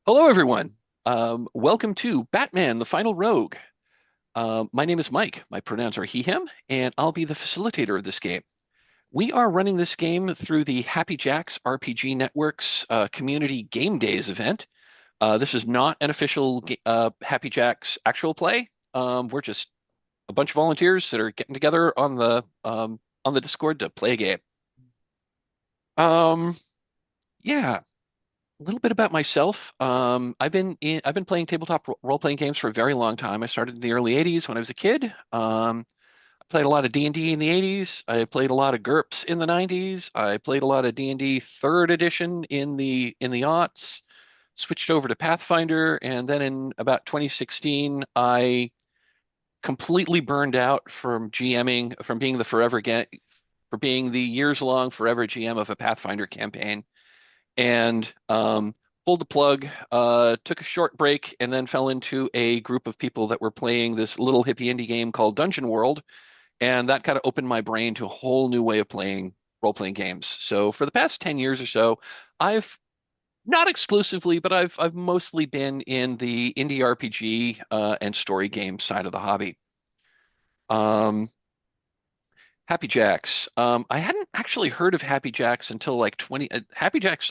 Hello, everyone. Welcome to Batman, the Final Rogue. My name is Mike. My pronouns are he, him, and I'll be the facilitator of this game. We are running this game through the Happy Jacks RPG Network's Community Game Days event. This is not an official Happy Jacks actual play. We're just a bunch of volunteers that are getting together on the Discord to play a game. Um, yeah, A little bit about myself. I've been playing tabletop role-playing games for a very long time. I started in the early 80s when I was a kid. I played a lot of D&D in the 80s. I played a lot of GURPS in the 90s. I played a lot of D&D third edition in the aughts. Switched over to Pathfinder, and then in about 2016, I completely burned out from GMing, from being for being the years-long forever GM of a Pathfinder campaign and pulled the plug, took a short break, and then fell into a group of people that were playing this little hippie indie game called Dungeon World, and that kind of opened my brain to a whole new way of playing role-playing games. So for the past 10 years or so, I've not exclusively, but I've mostly been in the indie RPG and story game side of the hobby. Um, Happy Jacks. I hadn't actually heard of Happy Jacks until like 20. The Happy Jacks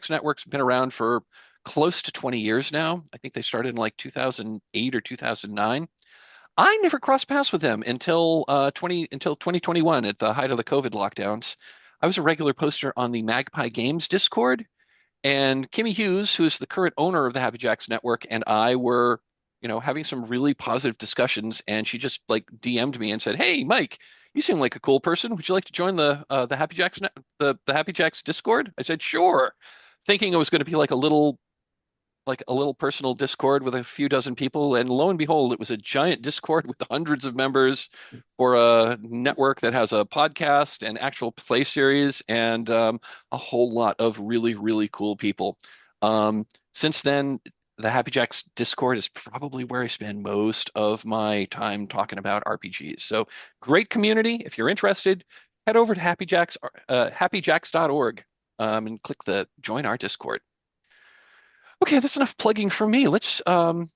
network's been around for close to 20 years now. I think they started in like 2008 or 2009. I never crossed paths with them until 2021 at the height of the COVID lockdowns. I was a regular poster on the Magpie Games Discord, and Kimmy Hughes, who is the current owner of the Happy Jacks network, and I were, having some really positive discussions, and she just like DM'd me and said, "Hey, Mike, you seem like a cool person. Would you like to join the Happy Jacks the Happy Jacks Discord?" I said, "Sure," thinking it was going to be like a little personal Discord with a few dozen people, and lo and behold, it was a giant Discord with hundreds of members for a network that has a podcast and actual play series and a whole lot of really, really cool people. Since then, the Happy Jacks Discord is probably where I spend most of my time talking about RPGs. So great community. If you're interested, head over to happyjacks.org and click the join our Discord. Okay, that's enough plugging from me. So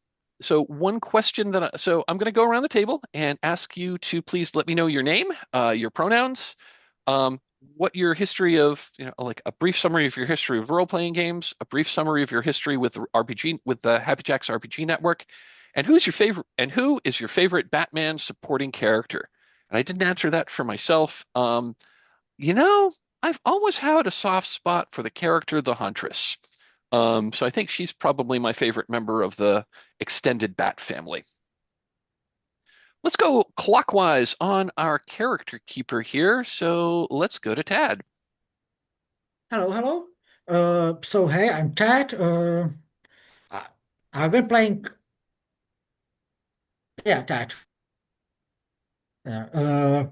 one question so I'm going to go around the table and ask you to please let me know your name, your pronouns, um, what your history of, like a brief summary of your history of role-playing games, a brief summary of your history with with the Happy Jacks RPG Network, and who is your favorite Batman supporting character? And I didn't answer that for myself. You know, I've always had a soft spot for the character the Huntress. So I think she's probably my favorite member of the extended Bat family. Let's go clockwise on our character keeper here. So let's go to Tad. Hello, hello. Hey, I'm Ted. I, I've been playing, yeah, Ted. Yeah,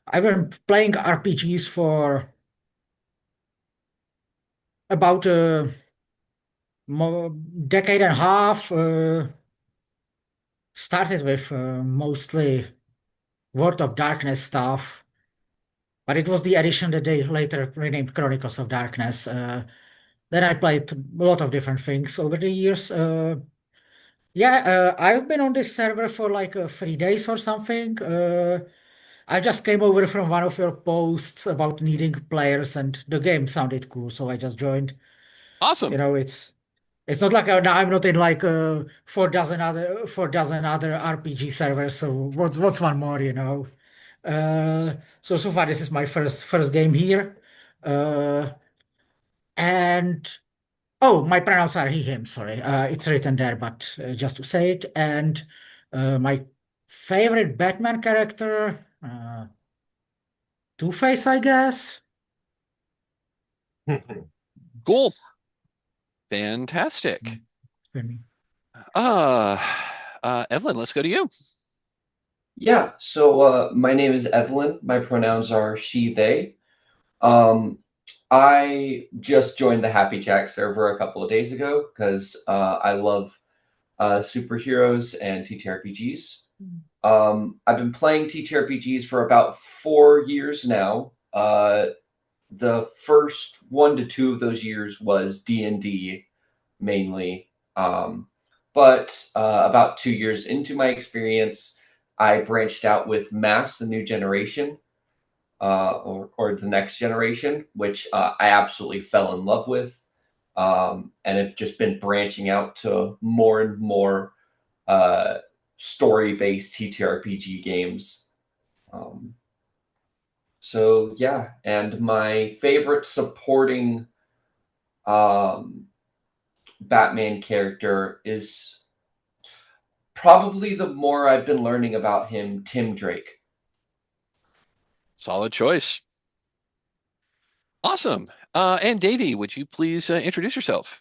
I've been playing RPGs for about a decade and a half. Started with mostly World of Darkness stuff, but it was the edition that they later renamed Chronicles of Darkness. Then I played a lot of different things over the years. I've been on this server for like 3 days or something. I just came over from one of your posts about needing players, and the game sounded cool, so I just joined. You Awesome. know, it's not like I'm not in like 4 dozen other RPG servers. So what's one more? So far this is my first game here, and my pronouns are he, him. Sorry, it's written there, but just to say it. And my favorite Batman character, Two-Face, I guess. Cool. So, Fantastic. for me. Uh, Evelyn, let's go to you. My name is Evelyn. My pronouns are she, they. Um, I just joined the Happy Jack server a couple of days ago because I love superheroes and TTRPGs. I've been playing TTRPGs for about 4 years now. The first 1 to 2 of those years was D&D mainly. But about 2 years into my experience, I branched out with Mass, the new generation, or the next generation, which I absolutely fell in love with, and have just been branching out to more and more uh, story-based TTRPG games. Um, so yeah, and my favorite supporting um, Batman character is probably, the more I've been learning about him, Tim Drake. Solid choice. Awesome. And Davey, would you please introduce yourself?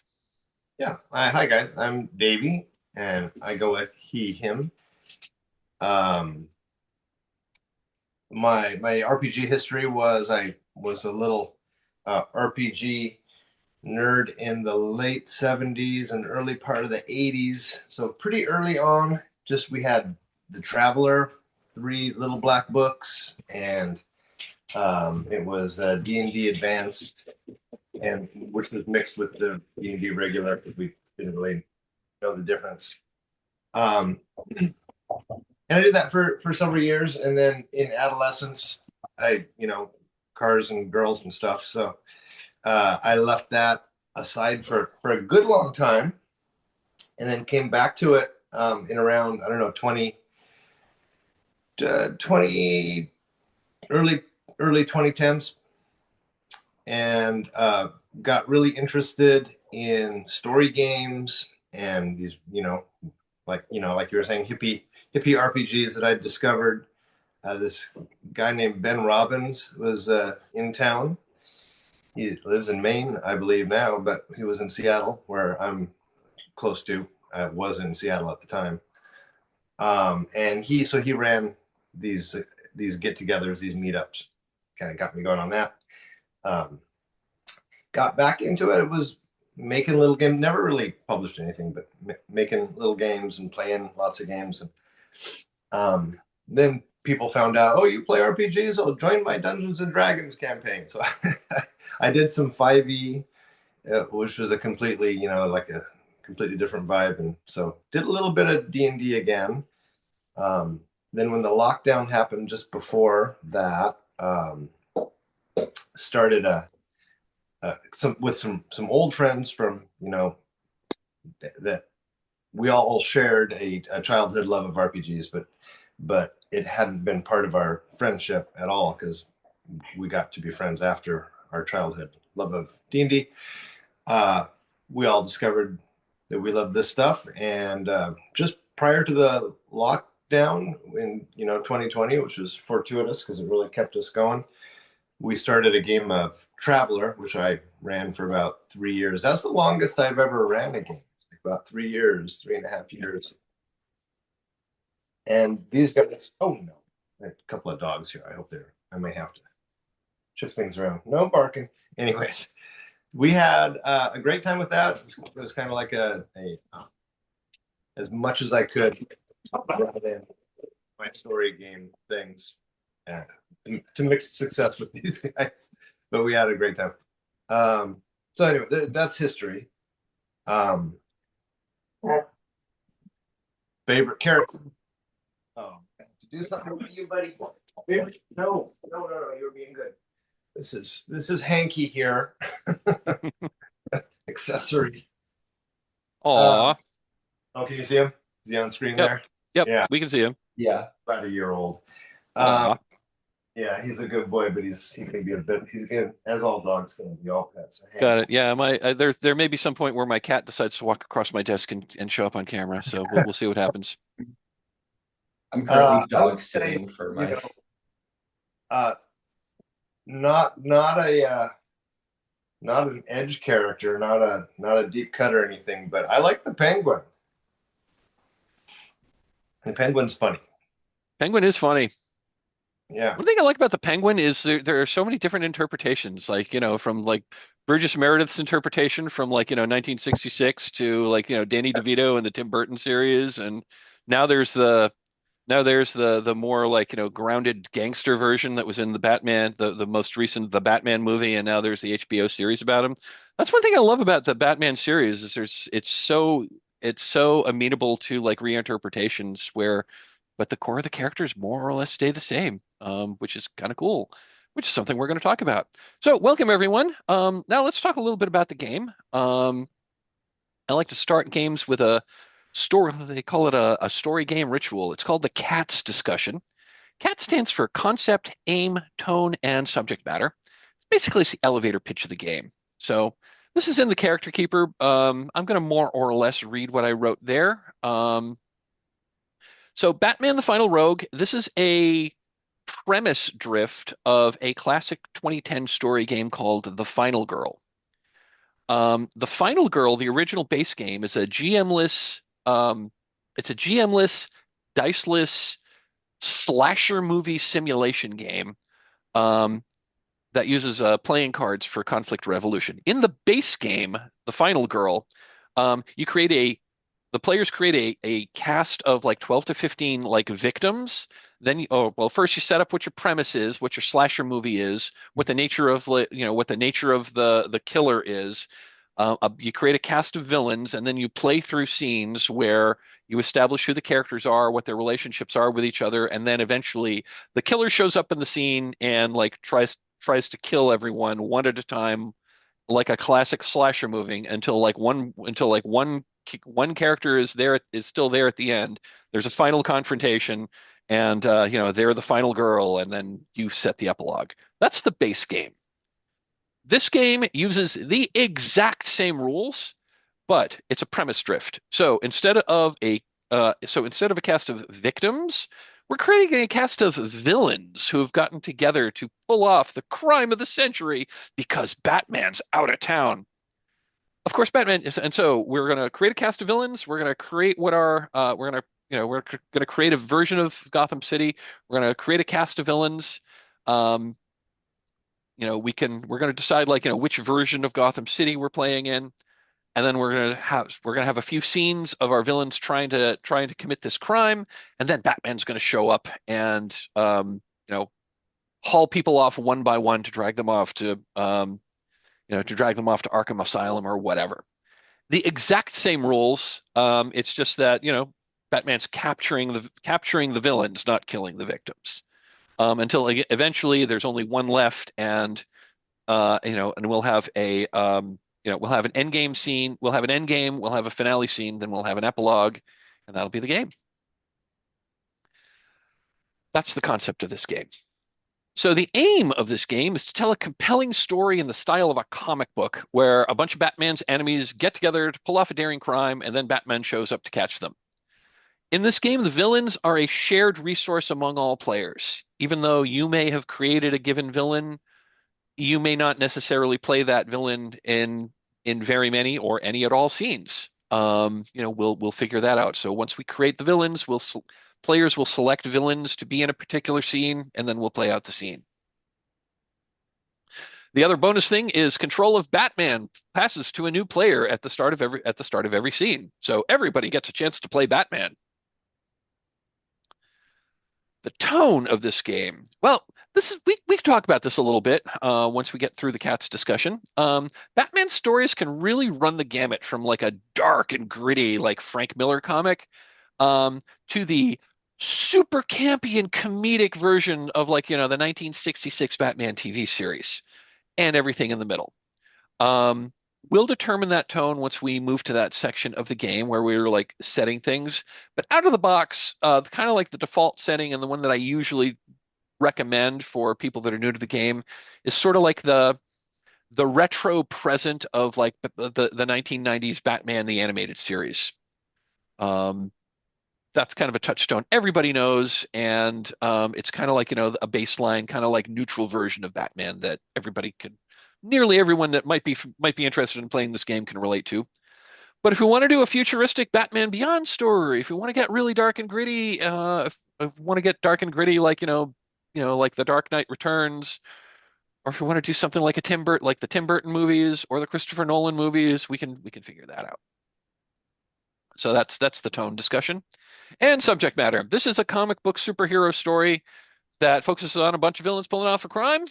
Yeah. Hi, guys. I'm Davey, and I go with he, him. Um, my RPG history was I was a little RPG nerd in the late 70s and early part of the 80s. So pretty early on, just we had The Traveler, three little black books, and it was D&D Advanced, and which was mixed with the D&D regular because we didn't really know the difference. Um, and I did that for several years, and then in adolescence, cars and girls and stuff. So I left that aside for a good long time, and then came back to it in around, I don't know, 20 early 2010s, and got really interested in story games and these, like like you were saying, hippie RPGs that I discovered. This guy named Ben Robbins was in town. He lives in Maine, I believe now, but he was in Seattle, where I'm close to. I was in Seattle at the time, and he ran these get-togethers, these meetups. Kind of got me going on that. Um, got back into it. It was making little games. Never really published anything, but making little games and playing lots of games. And then people found out, oh, you play RPGs? Oh, join my Dungeons and Dragons campaign. So I did some 5e, which was a completely, like a completely different vibe. And so did a little bit of D&D again. Then when the lockdown happened just before that, started some old friends from, that we all shared a childhood love of RPGs, but it hadn't been part of our friendship at all because we got to be friends after our childhood love of D&D. We all discovered that we love this stuff, and just prior to the lockdown in 2020, which was fortuitous because it really kept us going, we started a game of Traveler, which I ran for about 3 years. That's the longest I've ever ran a game, like about 3 years, 3.5 years. And these guys, oh no, a couple of dogs here. I may have to shift things around. No barking. Anyways, we had a great time with that. It was kind of like a as much as I could run in my story game things to mixed success with these guys, but we had a great time. So anyway, that's history. Favorite character. Oh, I have to do something with you, buddy. No, you're being good. This is Hanky here. Accessory. Aw. Oh, can you see him? Is he on screen Yep. there? Yep. Yeah. We can see him. Yeah. About a year old. Aw. Yeah, he's a good boy, but he can be a bit. He's good, as all dogs can be. All pets. Got it. Yeah, my there may be some point where my cat decides to walk across my desk and show up on camera. So we'll see what happens. I'm currently I would dog say, sitting for my. Not an edge character, not a deep cut or anything, but I like the Penguin. The Penguin's funny. Penguin is funny. Yeah. One thing I like about the Penguin is there are so many different interpretations, like, from like Burgess Meredith's interpretation from like, 1966 to like, Danny DeVito and the Tim Burton series. And now there's the the more like, grounded gangster version that was in the Batman, the most recent, the Batman movie. And now there's the HBO series about him. That's one thing I love about the Batman series is it's so It's so amenable to like reinterpretations where, but the core of the characters more or less stay the same, which is kind of cool, which is something we're going to talk about. So welcome everyone. Now let's talk a little bit about the game. I like to start games with a story. They call it a story game ritual. It's called the CATS discussion. CAT stands for concept, aim, tone, and subject matter. Basically, it's the elevator pitch of the game. So this is in the character keeper. I'm going to more or less read what I wrote there. So Batman the Final Rogue, this is a premise drift of a classic 2010 story game called The Final Girl. The Final Girl, the original base game, is a GM-less, it's a GM-less, diceless slasher movie simulation game. That uses playing cards for conflict resolution. In the base game, The Final Girl, you create the players create a cast of like 12 to 15 like victims. Then first you set up what your premise is, what your slasher movie is, what the nature of what the nature of the killer is. You create a cast of villains, and then you play through scenes where you establish who the characters are, what their relationships are with each other, and then eventually the killer shows up in the scene and like tries to kill everyone one at a time, like a classic slasher movie, until one character is still there at the end. There's a final confrontation, and they're the final girl, and then you set the epilogue. That's the base game. This game uses the exact same rules, but it's a premise drift. So instead of a cast of victims, we're creating a cast of villains who have gotten together to pull off the crime of the century because Batman's out of town. Of course, Batman is, and so we're going to create a cast of villains. We're going to create we're going to create a version of Gotham City. We're going to create a cast of villains. Um, we're going to decide which version of Gotham City we're playing in, and then we're going to have a few scenes of our villains trying to commit this crime, and then Batman's going to show up and haul people off one by one to drag them off to Arkham Asylum or whatever. The exact same rules. It's just that Batman's capturing the villains, not killing the victims. Until eventually there's only one left, and we'll have we'll have an endgame scene, we'll have an endgame, we'll have a finale scene, then we'll have an epilogue, and that'll be the game. That's the concept of this game. So the aim of this game is to tell a compelling story in the style of a comic book where a bunch of Batman's enemies get together to pull off a daring crime, and then Batman shows up to catch them. In this game, the villains are a shared resource among all players. Even though you may have created a given villain, you may not necessarily play that villain in very many or any at all scenes. We'll figure that out. So once we create the villains, players will select villains to be in a particular scene, and then we'll play out the scene. The other bonus thing is control of Batman passes to a new player at the start of every scene. So everybody gets a chance to play Batman. The tone of this game. Well, we can talk about this a little bit once we get through the CATS discussion. Batman's stories can really run the gamut from like a dark and gritty like Frank Miller comic to the super campy and comedic version of the 1966 Batman TV series and everything in the middle. We'll determine that tone once we move to that section of the game where we're like setting things. But out of the box, kind of like the default setting and the one that I usually recommend for people that are new to the game is sort of like the retro present of like the 1990s Batman the animated series. That's kind of a touchstone everybody knows, and it's kind of like a baseline kind of like neutral version of Batman that nearly everyone that might be interested in playing this game can relate to. But if we want to do a futuristic Batman Beyond story, if we want to get really dark and gritty, if we want to get dark and gritty like like The Dark Knight Returns, or if we want to do something like the Tim Burton movies or the Christopher Nolan movies, we can figure that out. So that's the tone discussion. And subject matter. This is a comic book superhero story that focuses on a bunch of villains pulling off a crime.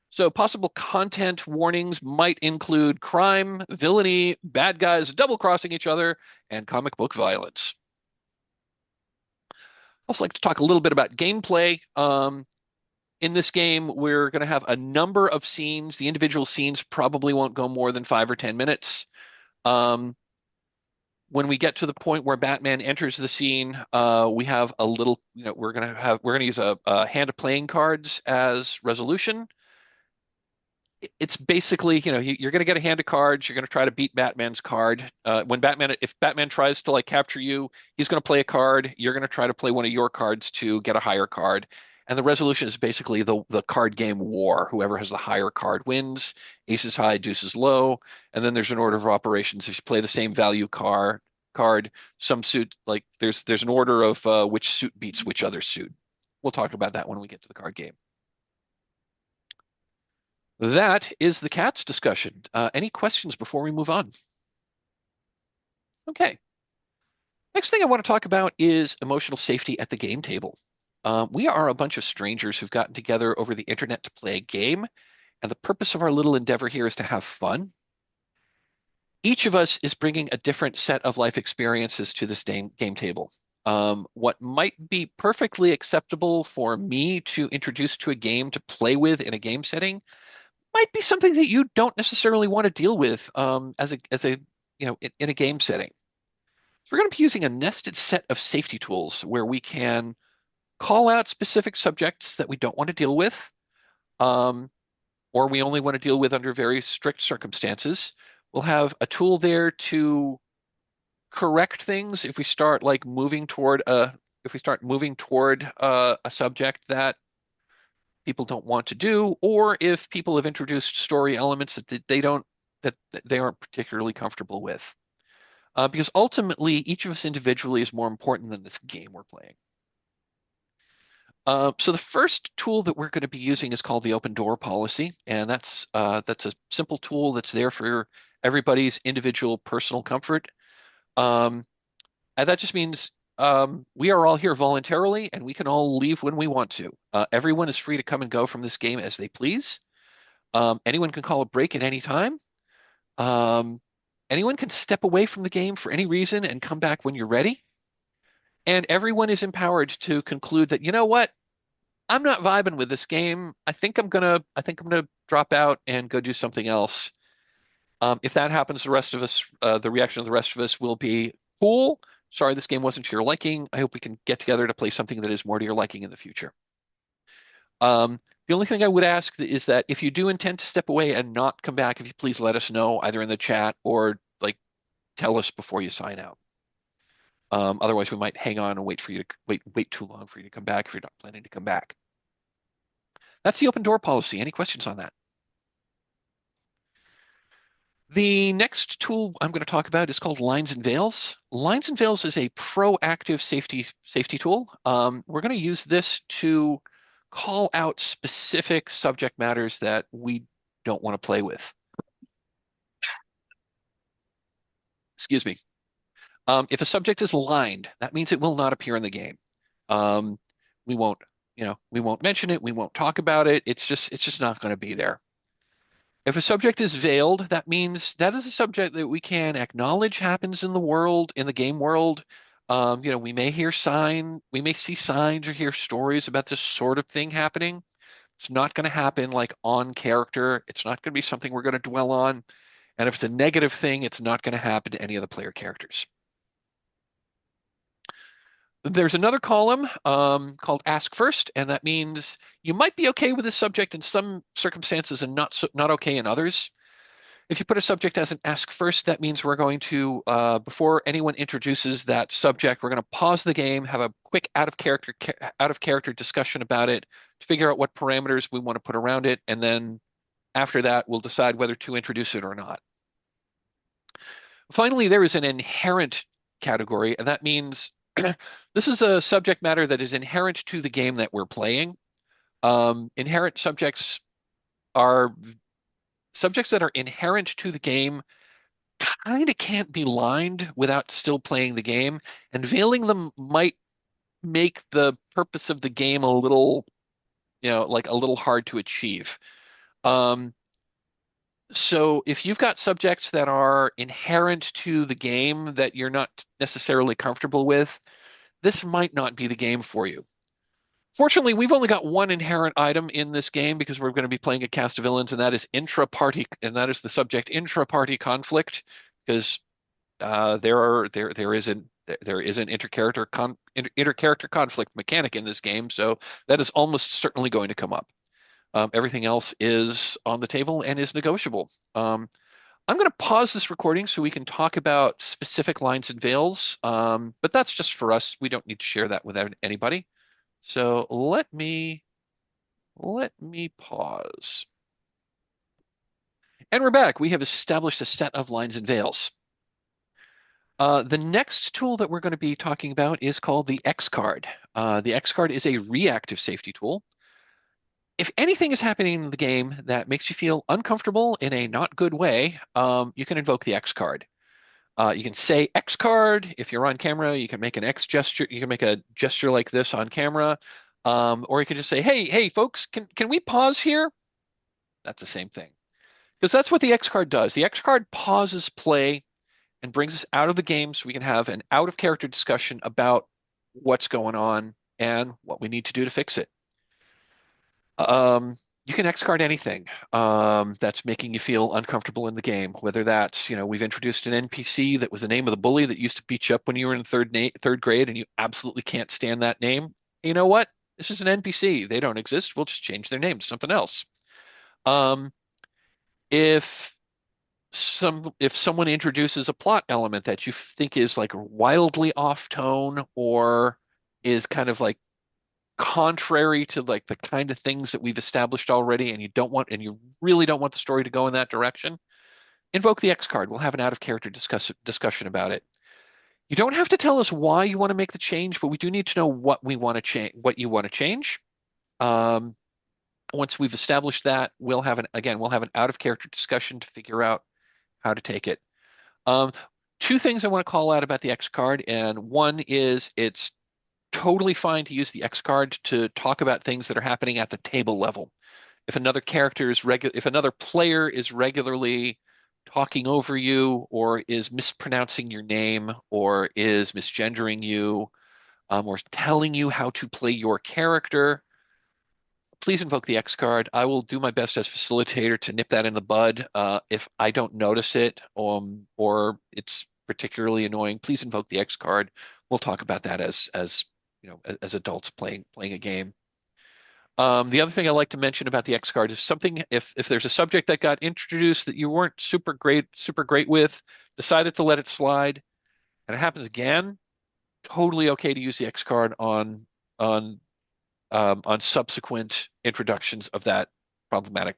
So possible content warnings might include crime, villainy, bad guys double-crossing each other, and comic book violence. I'd also like to talk a little bit about gameplay. In this game, we're going to have a number of scenes. The individual scenes probably won't go more than 5 or 10 minutes. When we get to the point where Batman enters the scene, we have a little, we're going to use a hand of playing cards as resolution. It's basically, you're going to get a hand of cards. You're going to try to beat Batman's card. If Batman tries to like capture you, he's going to play a card. You're going to try to play one of your cards to get a higher card. And the resolution is basically the card game war. Whoever has the higher card wins. Aces high, deuces low. And then there's an order of operations. If you play the same value card, some suit, like there's an order of which suit beats which other suit. We'll talk about that when we get to the card game. That is the cats discussion. Any questions before we move on? Okay. Next thing I want to talk about is emotional safety at the game table. We are a bunch of strangers who've gotten together over the internet to play a game, and the purpose of our little endeavor here is to have fun. Each of us is bringing a different set of life experiences to this game table. What might be perfectly acceptable for me to introduce to a game to play with in a game setting might be something that you don't necessarily want to deal with as a in a game setting. So we're going to be using a nested set of safety tools where we can call out specific subjects that we don't want to deal with, or we only want to deal with under very strict circumstances. We'll have a tool there to correct things if we start like moving toward a subject that people don't want to do, or if people have introduced story elements that they aren't particularly comfortable with. Because ultimately, each of us individually is more important than this game we're playing. So the first tool that we're going to be using is called the open door policy, and that's a simple tool that's there for everybody's individual personal comfort. And that just means we are all here voluntarily, and we can all leave when we want to. Everyone is free to come and go from this game as they please. Anyone can call a break at any time. Anyone can step away from the game for any reason and come back when you're ready. And everyone is empowered to conclude that, you know what? I'm not vibing with this game. I think I'm gonna drop out and go do something else. If that happens, the reaction of the rest of us will be cool. Sorry, this game wasn't to your liking. I hope we can get together to play something that is more to your liking in the future. The only thing I would ask is that if you do intend to step away and not come back, if you please let us know either in the chat or like tell us before you sign out. Otherwise, we might hang on and wait too long for you to come back if you're not planning to come back. That's the open door policy. Any questions on that? The next tool I'm going to talk about is called Lines and Veils. Lines and Veils is a proactive safety tool. We're going to use this to call out specific subject matters that we don't want to play with. Excuse me. If a subject is lined, that means it will not appear in the game. We won't mention it. We won't talk about it. It's just not going to be there. If a subject is veiled, that means that is a subject that we can acknowledge happens in the game world. We may see signs or hear stories about this sort of thing happening. It's not going to happen like on character. It's not going to be something we're going to dwell on. And if it's a negative thing, it's not going to happen to any of the player characters. There's another column called Ask First, and that means you might be okay with a subject in some circumstances and not okay in others. If you put a subject as an Ask First, that means we're going to, before anyone introduces that subject, we're going to pause the game, have a quick out of character discussion about it to figure out what parameters we want to put around it, and then after that, we'll decide whether to introduce it or not. Finally, there is an inherent category, and that means this is a subject matter that is inherent to the game that we're playing. Inherent subjects are subjects that are inherent to the game, kind of can't be lined without still playing the game, and veiling them might make the purpose of the game a little hard to achieve. Um, so if you've got subjects that are inherent to the game that you're not necessarily comfortable with, this might not be the game for you. Fortunately, we've only got one inherent item in this game because we're going to be playing a cast of villains, and that is intra-party, and that is the subject intra-party conflict, because there is an intercharacter conflict mechanic in this game, so that is almost certainly going to come up. Everything else is on the table and is negotiable. I'm going to pause this recording so we can talk about specific lines and veils, but that's just for us. We don't need to share that with anybody. So let me pause. And we're back. We have established a set of lines and veils. The next tool that we're going to be talking about is called the X card. The X card is a reactive safety tool. If anything is happening in the game that makes you feel uncomfortable in a not good way, you can invoke the X card. You can say X card if you're on camera. You can make an X gesture. You can make a gesture like this on camera, or you can just say, "Hey, folks, can we pause here?" That's the same thing, because that's what the X card does. The X card pauses play and brings us out of the game so we can have an out of character discussion about what's going on and what we need to do to fix it. You can X card anything that's making you feel uncomfortable in the game, whether that's, we've introduced an NPC that was the name of the bully that used to beat you up when you were in third grade and you absolutely can't stand that name. You know what? This is an NPC. They don't exist. We'll just change their name to something else. Um, if if someone introduces a plot element that you think is like wildly off tone or is kind of like contrary to like the kind of things that we've established already and you really don't want the story to go in that direction, invoke the X card. We'll have an out of character discussion about it. You don't have to tell us why you want to make the change, but we do need to know what we want to change, what you want to change. Once we've established that, we'll have an out of character discussion to figure out how to take it. Two things I want to call out about the X card, and one is it's totally fine to use the X card to talk about things that are happening at the table level. If another player is regularly talking over you, or is mispronouncing your name, or is misgendering you, or telling you how to play your character, please invoke the X card. I will do my best as facilitator to nip that in the bud. If I don't notice it, or it's particularly annoying, please invoke the X card. We'll talk about that as as adults playing a game. The other thing I like to mention about the X card is something if there's a subject that got introduced that you weren't super great with, decided to let it slide, and it happens again, totally okay to use the X card on subsequent introductions of that problematic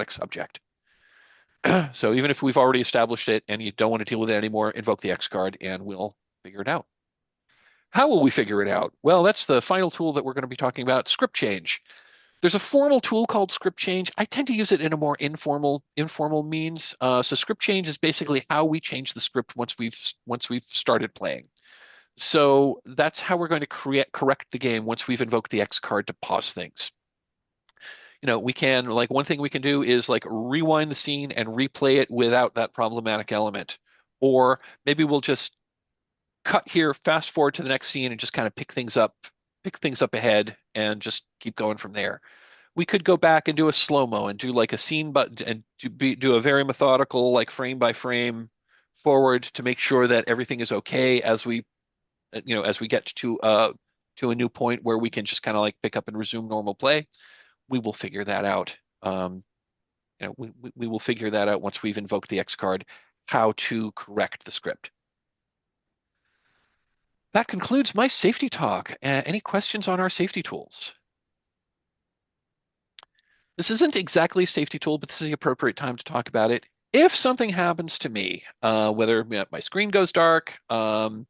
subject. So even if we've already established it and you don't want to deal with it anymore, invoke the X card and we'll figure it out. How will we figure it out? Well, that's the final tool that we're going to be talking about, script change. There's a formal tool called script change. I tend to use it in a more informal means. So script change is basically how we change the script once we've started playing. So that's how we're going to correct the game once we've invoked the X card to pause things. We can, like, one thing we can do is like rewind the scene and replay it without that problematic element. Or maybe we'll just cut here, fast forward to the next scene and just kind of pick things up ahead and just keep going from there. We could go back and do a slow-mo and do like a scene but and do a very methodical, like frame by frame forward to make sure that everything is okay as we get to a new point where we can just kind of like pick up and resume normal play. We will figure that out. We will figure that out once we've invoked the X card, how to correct the script. That concludes my safety talk. Any questions on our safety tools? This isn't exactly a safety tool, but this is the appropriate time to talk about it. If something happens to me, whether my screen goes dark, the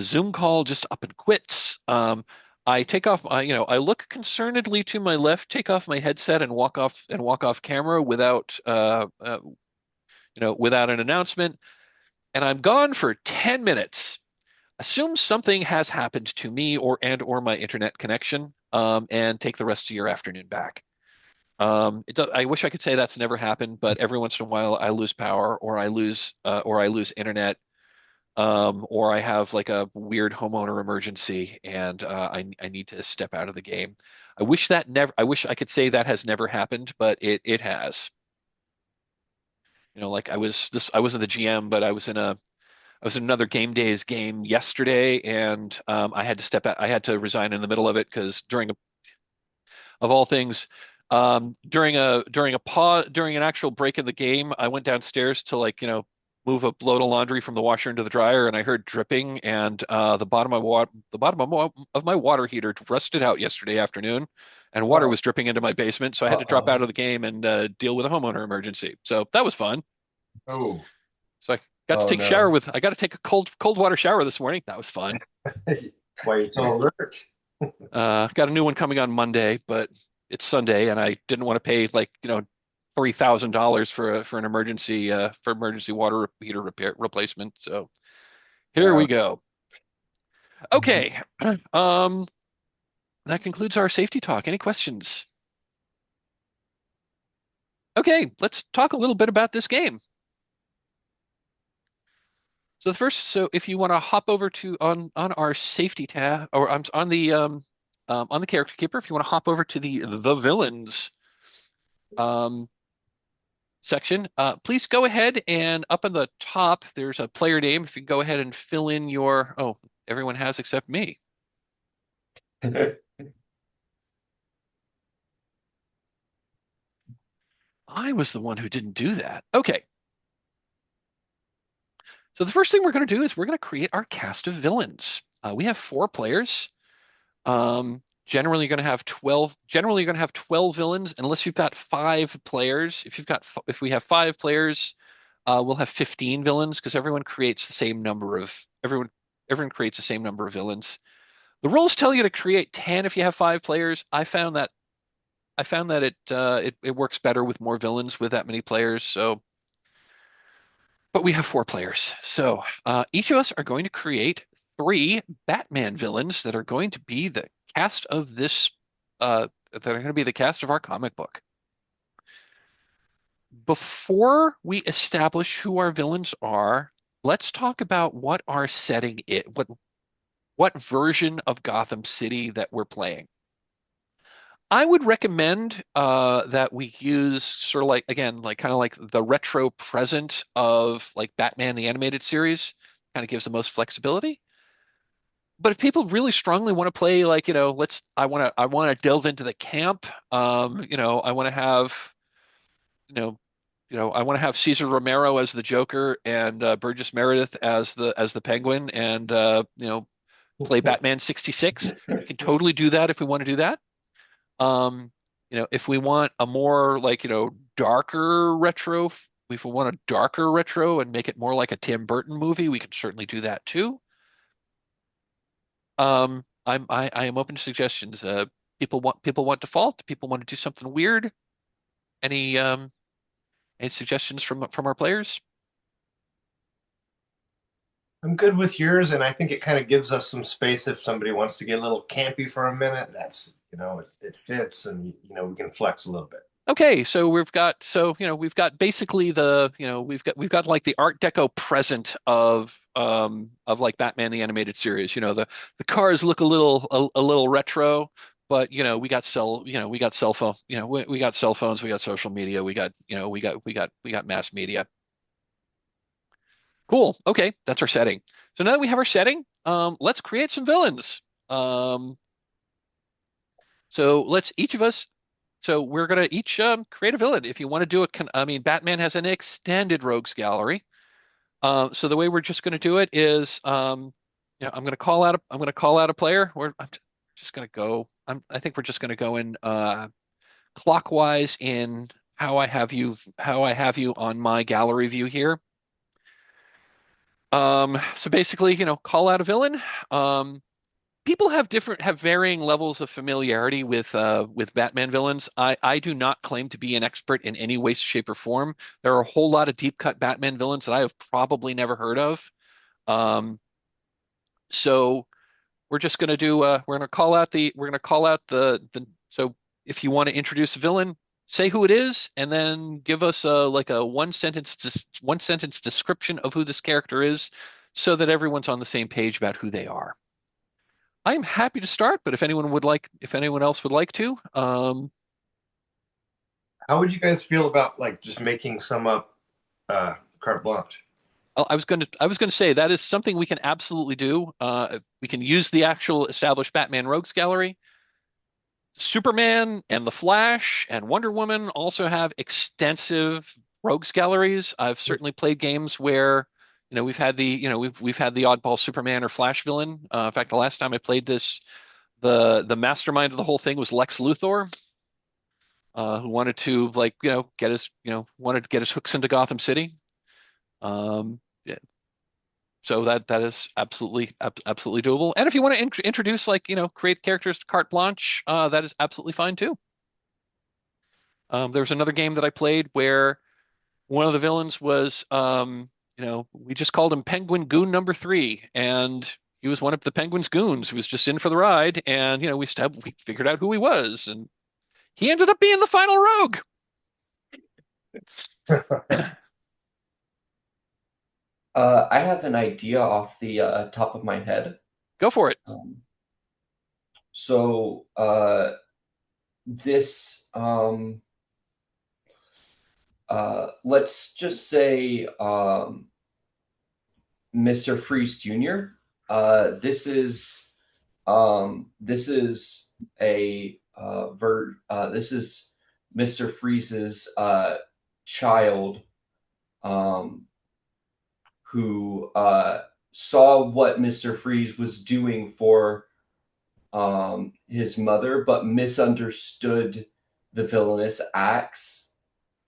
Zoom call just up and quits, I take off, I look concernedly to my left, take off my headset and walk off camera without an announcement, and I'm gone for 10 minutes. Assume something has happened to me or my internet connection, and take the rest of your afternoon back. I wish I could say that's never happened, but every once in a while I lose power or I lose internet, or I have like a weird homeowner emergency and I need to step out of the game. I wish I could say that has never happened, but it has. Like I wasn't the GM, but I was in another Game Days game yesterday, and I had to step out. I had to resign in the middle of it because of all things, during an actual break in the game, I went downstairs to move a load of laundry from the washer into the dryer, and I heard dripping, and the bottom of my water heater rusted out yesterday afternoon, and water Oh, was dripping into my basement, so I had to drop out uh-oh. of the game and deal with a homeowner emergency. So that was fun. Oh, So Oh no. I got to take a cold water shower this morning. That was fun. why are you so alert? Got a new one coming on Monday, but it's Sunday, and I didn't want to pay $3,000 for an emergency water heater repair replacement. So here Uh, we go. Okay, um, that concludes our safety talk. Any questions? Okay, let's talk a little bit about this game. So if you want to hop over to on our safety tab, or on the character keeper, if you want to hop over to the villains um, section, please go ahead and up in the top there's a player name. If you go ahead and fill in your everyone has except me. I was the one who didn't do that. Okay, so the first thing we're going to do is we're going to create our cast of villains. We have 4 players. Generally you're going to have 12 villains unless you've got 5 players. If we have 5 players, we'll have 15 villains because everyone creates the same number of villains. The rules tell you to create 10 if you have 5 players. I found that it works better with more villains with that many players. So, but we have 4 players. So, each of us are going to create 3 Batman villains that are going to be the cast of this that are going to be the cast of our comic book. Before we establish who our villains are, let's talk about what our setting is, what version of Gotham City that we're playing. I would recommend that we use sort of like again, like kind of like the retro present of like Batman the animated series, kind of gives the most flexibility. But if people really strongly want to play like, I want to delve into the camp. I want to have, you know, I want to have Cesar Romero as the Joker and Burgess Meredith as the Penguin and play Batman 66. We can totally do that if we want to do that. Um, if we want a more like, darker retro, if we want a darker retro and make it more like a Tim Burton movie, we can certainly do that too. I am open to suggestions. People want default. People want to do something weird. Any um any suggestions from our players? I'm good with yours, and I think it kind of gives us some space if somebody wants to get a little campy for a minute. That's, it fits, and we can flex a little bit. Okay, so we've got basically we've got like the Art Deco present of like Batman the animated series. The cars look a little retro, but we got cell phone, we got cell phones, we got social media, we got mass media. Cool. Okay, that's our setting. So now that we have our setting, let's create some villains. Um, so let's each of us So we're gonna each create a villain. If you want to do it, I mean, Batman has an extended rogues gallery. So the way we're just gonna do it is, I'm gonna call out a player. I'm just gonna go. I think we're just gonna go in clockwise in how I have you on my gallery view here. So basically, call out a villain. People have varying levels of familiarity with Batman villains. I do not claim to be an expert in any way, shape, or form. There are a whole lot of deep cut Batman villains that I have probably never heard of. Um, so we're gonna call out the so if you want to introduce a villain, say who it is, and then give us a like a one sentence description of who this character is, so that everyone's on the same page about who they are. I am happy to start, but if anyone else would like to, How would you guys feel about like just making some up carte blanche? I was going to say that is something we can absolutely do. We can use the actual established Batman Rogues Gallery. Superman and the Flash and Wonder Woman also have extensive rogues galleries. I've certainly played games where, we've had the oddball Superman or Flash villain. In fact, the last time I played this, the mastermind of the whole thing was Lex Luthor, who wanted to wanted to get his hooks into Gotham City. Yeah, so that is absolutely doable. And if you want to introduce create characters to carte blanche, that is absolutely fine too. There was another game that I played where one of the villains was, we just called him Penguin Goon number 3, and he was one of the Penguin's goons who was just in for the ride, and we figured out who he was, and he ended up being the final rogue. I have an idea off the top of my head. Go for it. So this let's just say Mr. Freeze Jr. This is a this is Mr. Freeze's child, who saw what Mr. Freeze was doing for his mother, but misunderstood the villainous acts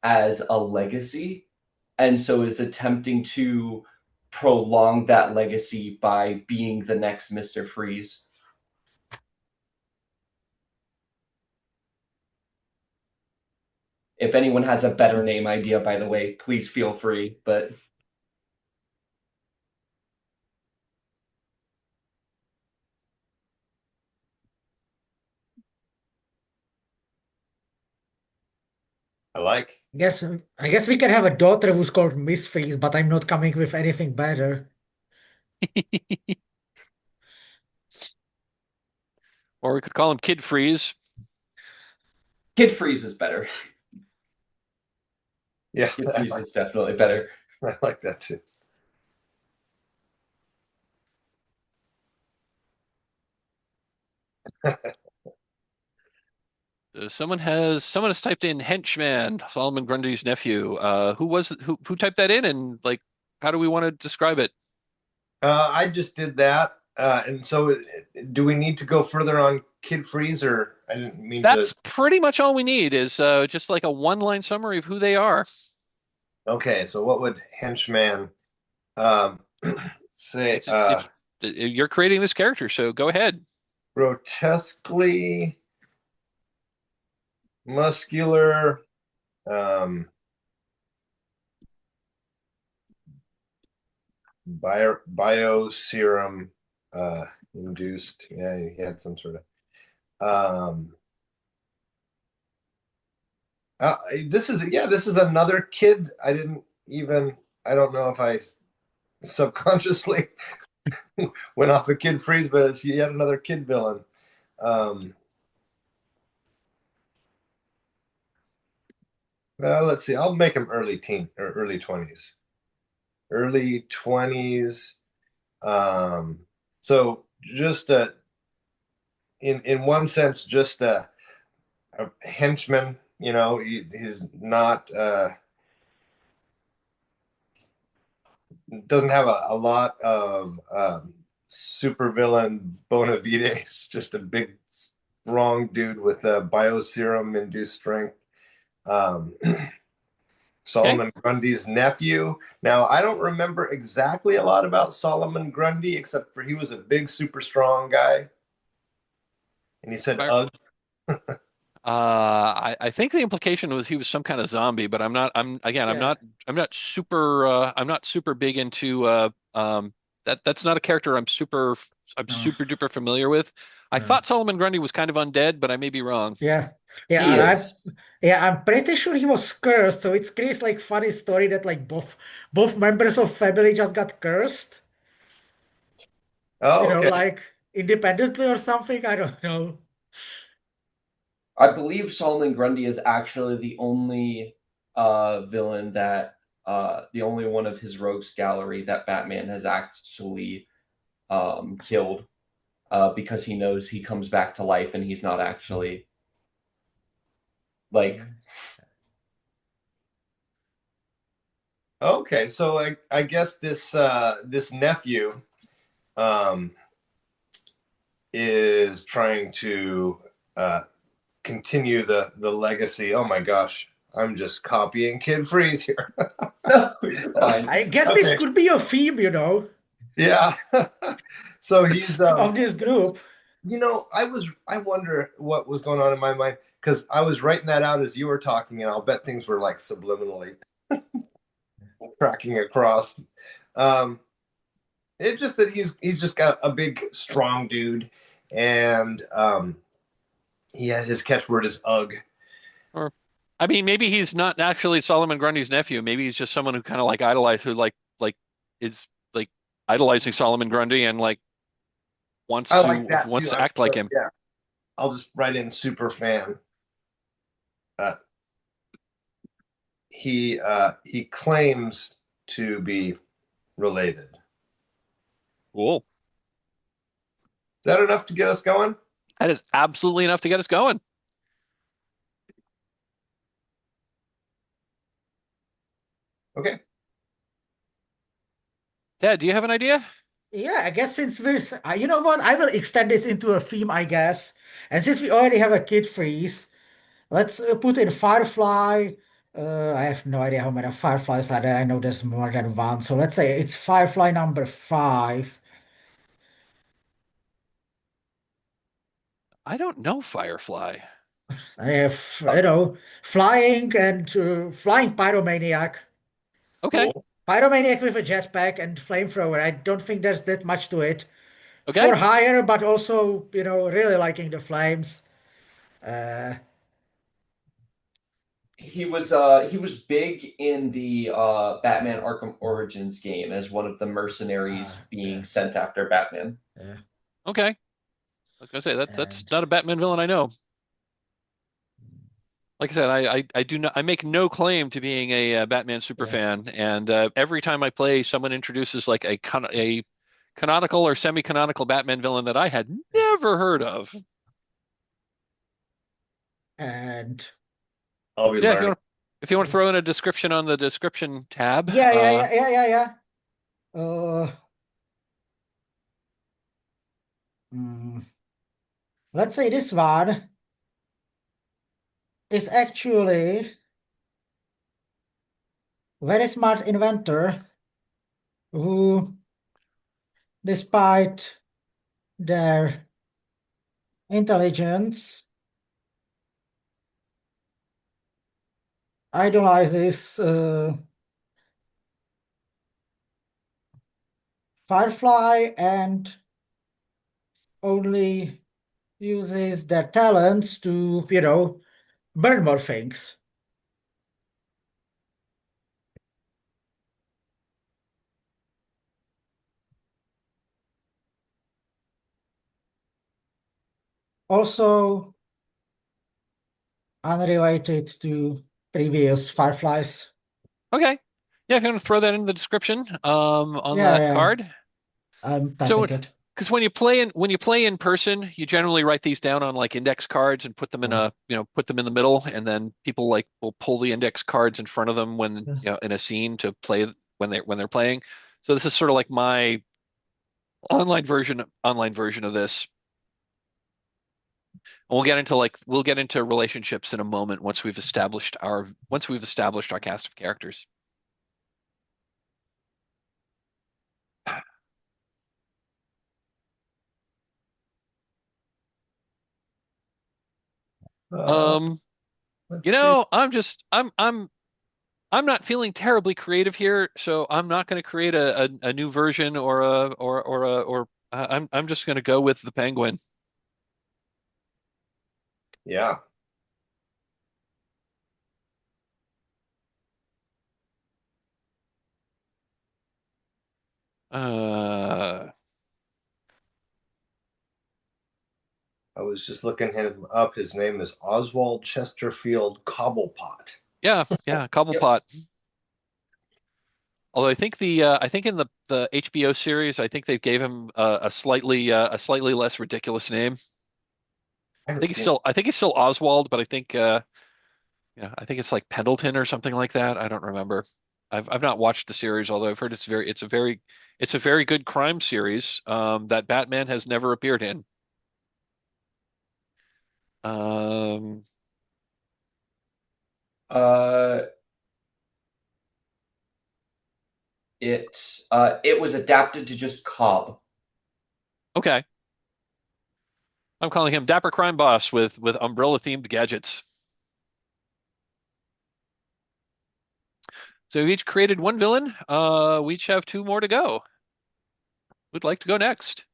as a legacy, and so is attempting to prolong that legacy by being the next Mr. Freeze. If anyone has a better name idea, by the way, please feel free, but I like. I guess we can have a daughter who's called Miss Freeze, but I'm not coming with anything better. Or we could call him Kid Freeze. Kid Freeze is better. Yeah, Kid Freeze is definitely better. I like that too. Someone has typed in henchman, Solomon Grundy's nephew. Who was it? Who typed that in, and like, how do we want to describe it? I just did that, and so do we need to go further on Kid Freeze, or I didn't mean That's to. pretty much all we need is just like a one-line summary of who they are. Okay, so what would henchman um, say? It's you're creating this character, so go ahead. Grotesquely muscular, um, bio induced. Yeah, he had some sort of. This is another kid. I don't know if I subconsciously went off a Kid Freeze, but it's yet another kid villain. Let's see. I'll make him early teen or early 20s. Early 20s. So just in one sense, just a henchman. He's not doesn't have a lot of supervillain bona fides. Just a big, strong dude with a bioserum induced strength. Solomon Grundy's nephew. Now, I don't remember exactly a lot about Solomon Grundy, except for he was a big, super strong guy. And he said, ugh. I think the implication was he was some kind of zombie, but I'm not super big into that's not a character I'm No, super duper familiar with. I no. thought Solomon Grundy was kind of undead, but I may be wrong. Yeah, yeah, He and is. I'm pretty sure he was cursed. So it's creates like funny story that like both members of family just got cursed. Oh, okay. Like independently or something. I don't know. I believe Solomon Grundy is actually the only villain that the only one of his rogues gallery that Batman has actually killed because he knows he comes back to life and he's not actually like. Okay, so I guess this nephew um, is trying to uh, continue the legacy. Oh my gosh, I'm just copying Kid Freeze here. No, you're fine. I guess this Okay, could be a theme, yeah. So he's of this group. I wonder what was going on in my mind because I was writing that out as you were talking, and I'll bet things were like subliminally tracking across. Um, it's just that he's just got a big, strong dude, and he has his catchword is "ugh." Or, I mean, maybe he's not actually Solomon Grundy's nephew. Maybe he's just someone who kind of like idolized, who like is like idolizing Solomon Grundy and like I like that wants too. to act like him. Yeah, I'll just write in super fan. Uh, he claims to be related. Is Cool. that enough to get us going? That is absolutely enough to get us going. Okay. Ted, do you have an idea? Yeah, I guess since you know what, I will extend this into a theme, I guess. And since we already have a Kid Freeze, let's put in Firefly. I have no idea how many Fireflies are there. I know there's more than one. So let's say it's Firefly number 5. I don't know Firefly. I have, flying and flying pyromaniac. Okay. Cool. Pyromaniac with a jetpack and flamethrower. I don't think there's that much to it. Okay. For hire, but also, really liking the flames. Uh, He was big in the Batman Arkham Origins game as one of the mercenaries being yeah, sent after Batman. yeah. Okay. I was gonna say that's And not a Batman villain I know. Like I said, I do not I make no claim to being a Batman super yeah. fan, and every time I play, someone introduces like a canonical or semi-canonical Batman villain that I had never heard of. And I'll be Yeah, learning. if you want to throw in a description on the description tab, yeah, yeah, yeah, yeah, yeah, yeah. Uh, mm, let's say this one is actually very smart inventor who, despite their intelligence, idolizes Firefly and only uses their talents to, burn more things. Also unrelated to previous Fireflies. okay. Yeah, if you want to throw that in the description, on Yeah, that yeah, card. I'm So, typing it. because when you play in person, you generally write these down on like index cards and put them in Uh, put them in the middle, and then people like will pull the index cards in front of them when yeah. in a scene to play when they're playing. So this is sort of like my online version of this. And we'll get into relationships in a moment once we've established our cast of characters. Uh, Um, let's see. I'm I'm not feeling terribly creative here, so I'm not going to create a new version or a or I'm just going to go with the Penguin. Yeah. Uh, I was just looking him up. His name is Oswald Chesterfield Cobblepot. yeah, yeah, Yep. Cobblepot. Although I think I think in the HBO series, I think they gave him a slightly less ridiculous name. I haven't seen it. I think he's still Oswald, but I think I think it's like Pendleton or something like that. I don't remember. I've not watched the series, although I've heard it's a very good crime series that Batman has never appeared in. Um, Uh, it was adapted to just Cobb. okay, I'm calling him Dapper Crime Boss with umbrella themed gadgets. So we've each created one villain. We each have two more to go. Who'd like to go next?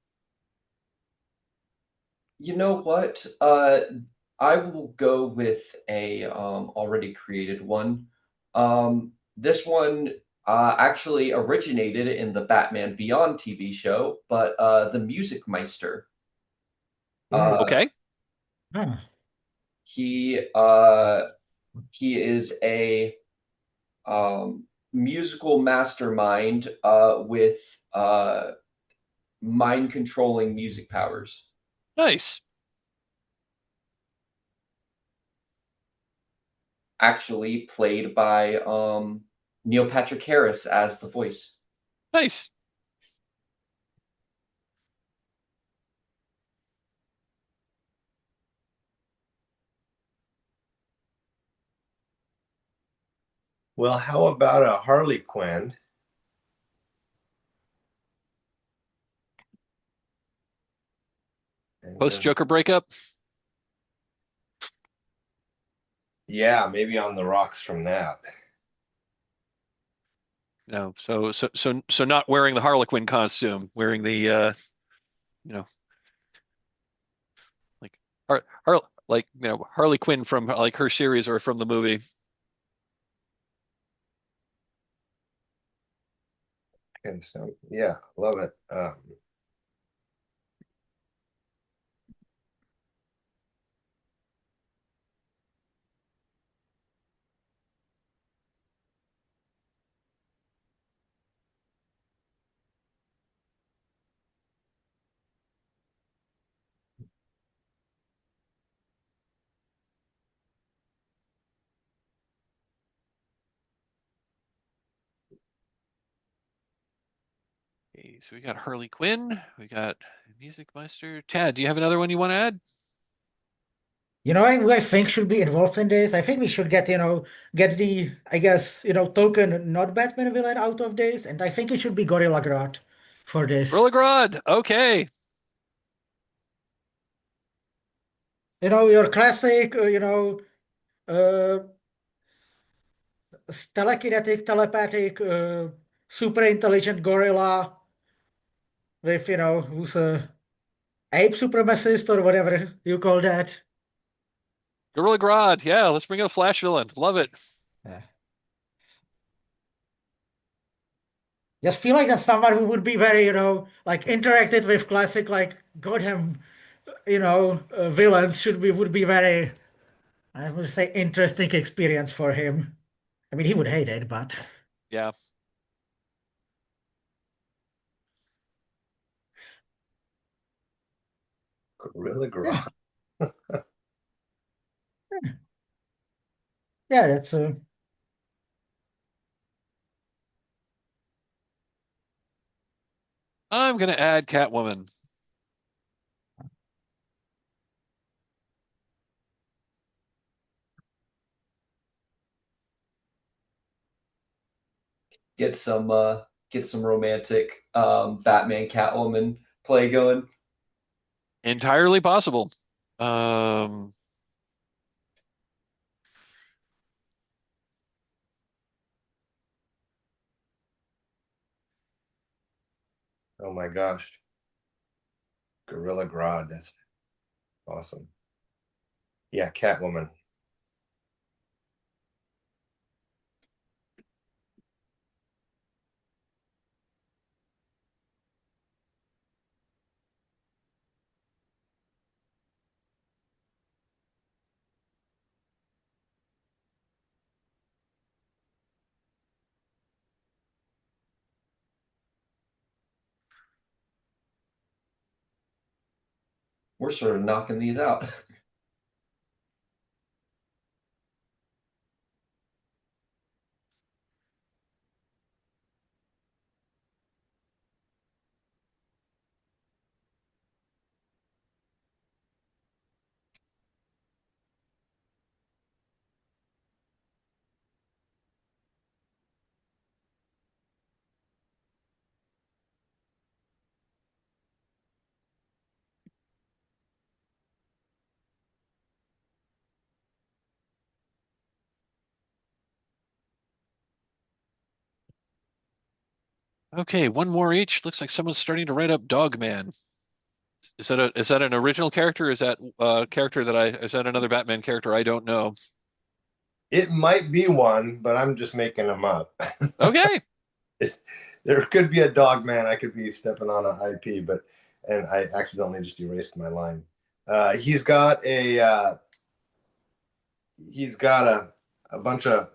You know what? I will go with a already created one. This one actually originated in the Batman Beyond TV show, but the Music Meister. Ooh. Uh, Okay, Hmm. he uh, he is a musical mastermind with mind controlling music powers. nice, Actually played by Neil Patrick Harris as the voice. nice. Well, how about a Harley Quinn? And Post Joker breakup. yeah, maybe on the rocks from that. No, so not wearing the Harlequin costume, wearing the you know, like like Harley Quinn from like her series or from the movie. And so, yeah, love it. Okay, so we got Harley Quinn, we got Music Meister. Tad, do you have another one you want to add? Who I think should be involved in this? I think we should get the, I guess, token not Batman villain out of this, and I think it should be Gorilla Grodd for this. Gorilla Grodd. Okay. Your classic, uh, telekinetic, telepathic, super intelligent gorilla with, who's a ape supremacist or whatever you call that. Gorilla Grodd. Yeah, let's bring in a Flash villain. Love it. Yeah. Just feel like that's someone who would be very, like interacted with classic, like Gotham, villains would be very, I would say, interesting experience for him. I mean, he would hate it, but Yeah. Gorilla yeah, Grodd. yeah, yeah, that's I'm gonna add Catwoman. Get some romantic Batman Catwoman play going. Entirely possible. Um, Oh my gosh. Gorilla Grodd. That's awesome. Yeah, Catwoman. We're sort of knocking these out. Okay, one more each. Looks like someone's starting to write up Dogman. Is that an original character? Is that a character that is that another Batman character I don't know? It might be one, but I'm just making them up. Okay. There could be a dog man. I could be stepping on an IP, but and I accidentally just erased my line. He's got a bunch of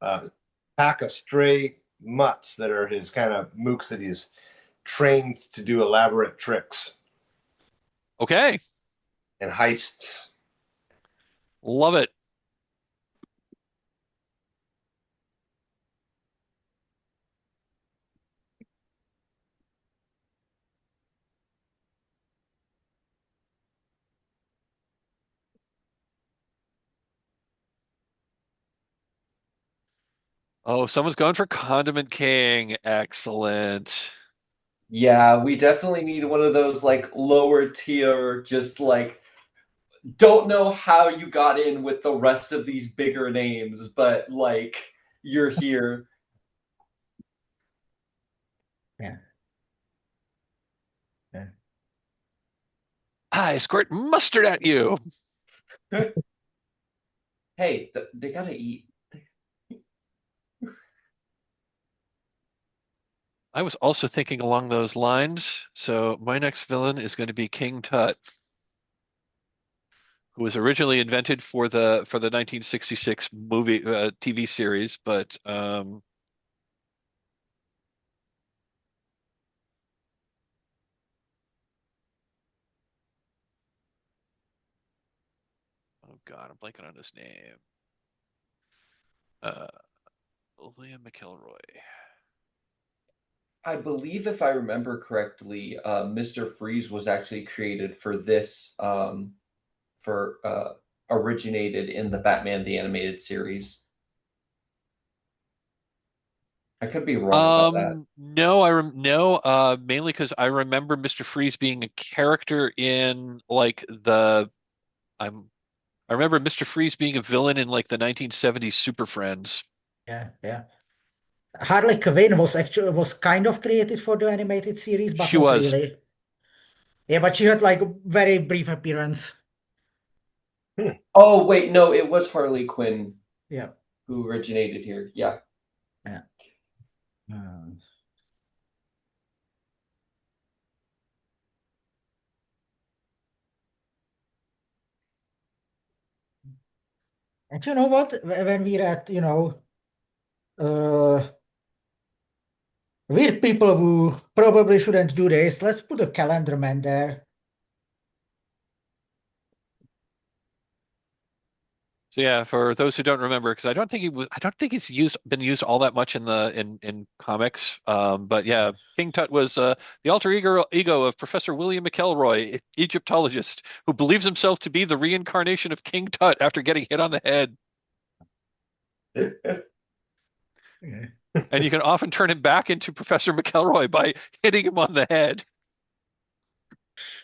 uh, pack of stray mutts that are his kind of mooks that he's trained to do elaborate tricks Okay. and heists. Love it. Oh, someone's going for Condiment King. Excellent. Yeah, we definitely need one of those like lower tier, just like don't know how you got in with the rest of these bigger names, but like you're here. Yeah. Yeah. I squirt mustard at you. Hey, they gotta eat. I was also thinking along those lines. So my next villain is going to be King Tut, who was originally invented for the 1966 movie TV series, but oh God, I'm blanking on his name. Uh, William McElroy. I believe if I remember correctly, Mr. Freeze was actually created for this for originated in the Batman the Animated Series. I could be wrong about that. No, no, mainly because I remember Mr. Freeze being a character in like I'm I remember Mr. Freeze being a villain in like the 1970s Super Friends. Yeah. Yeah. Harley Quinn was kind of created for the animated series, but She not was. really. Yeah, but she had like a very brief appearance. Oh wait, no, it was Harley Quinn Yeah. who originated here. Yeah. Yeah. Uh, and you know what? When we're at, uh, weird people who probably shouldn't do this, let's put a calendar man there. So yeah, for those who don't remember, because I don't think it's been used all that much in in comics. But yeah, King Tut was the alter ego of Professor William McElroy, Egyptologist, who believes himself to be the reincarnation of King Tut after getting hit on the head. Yeah. And you can often turn him back into Professor McElroy by hitting him on the head.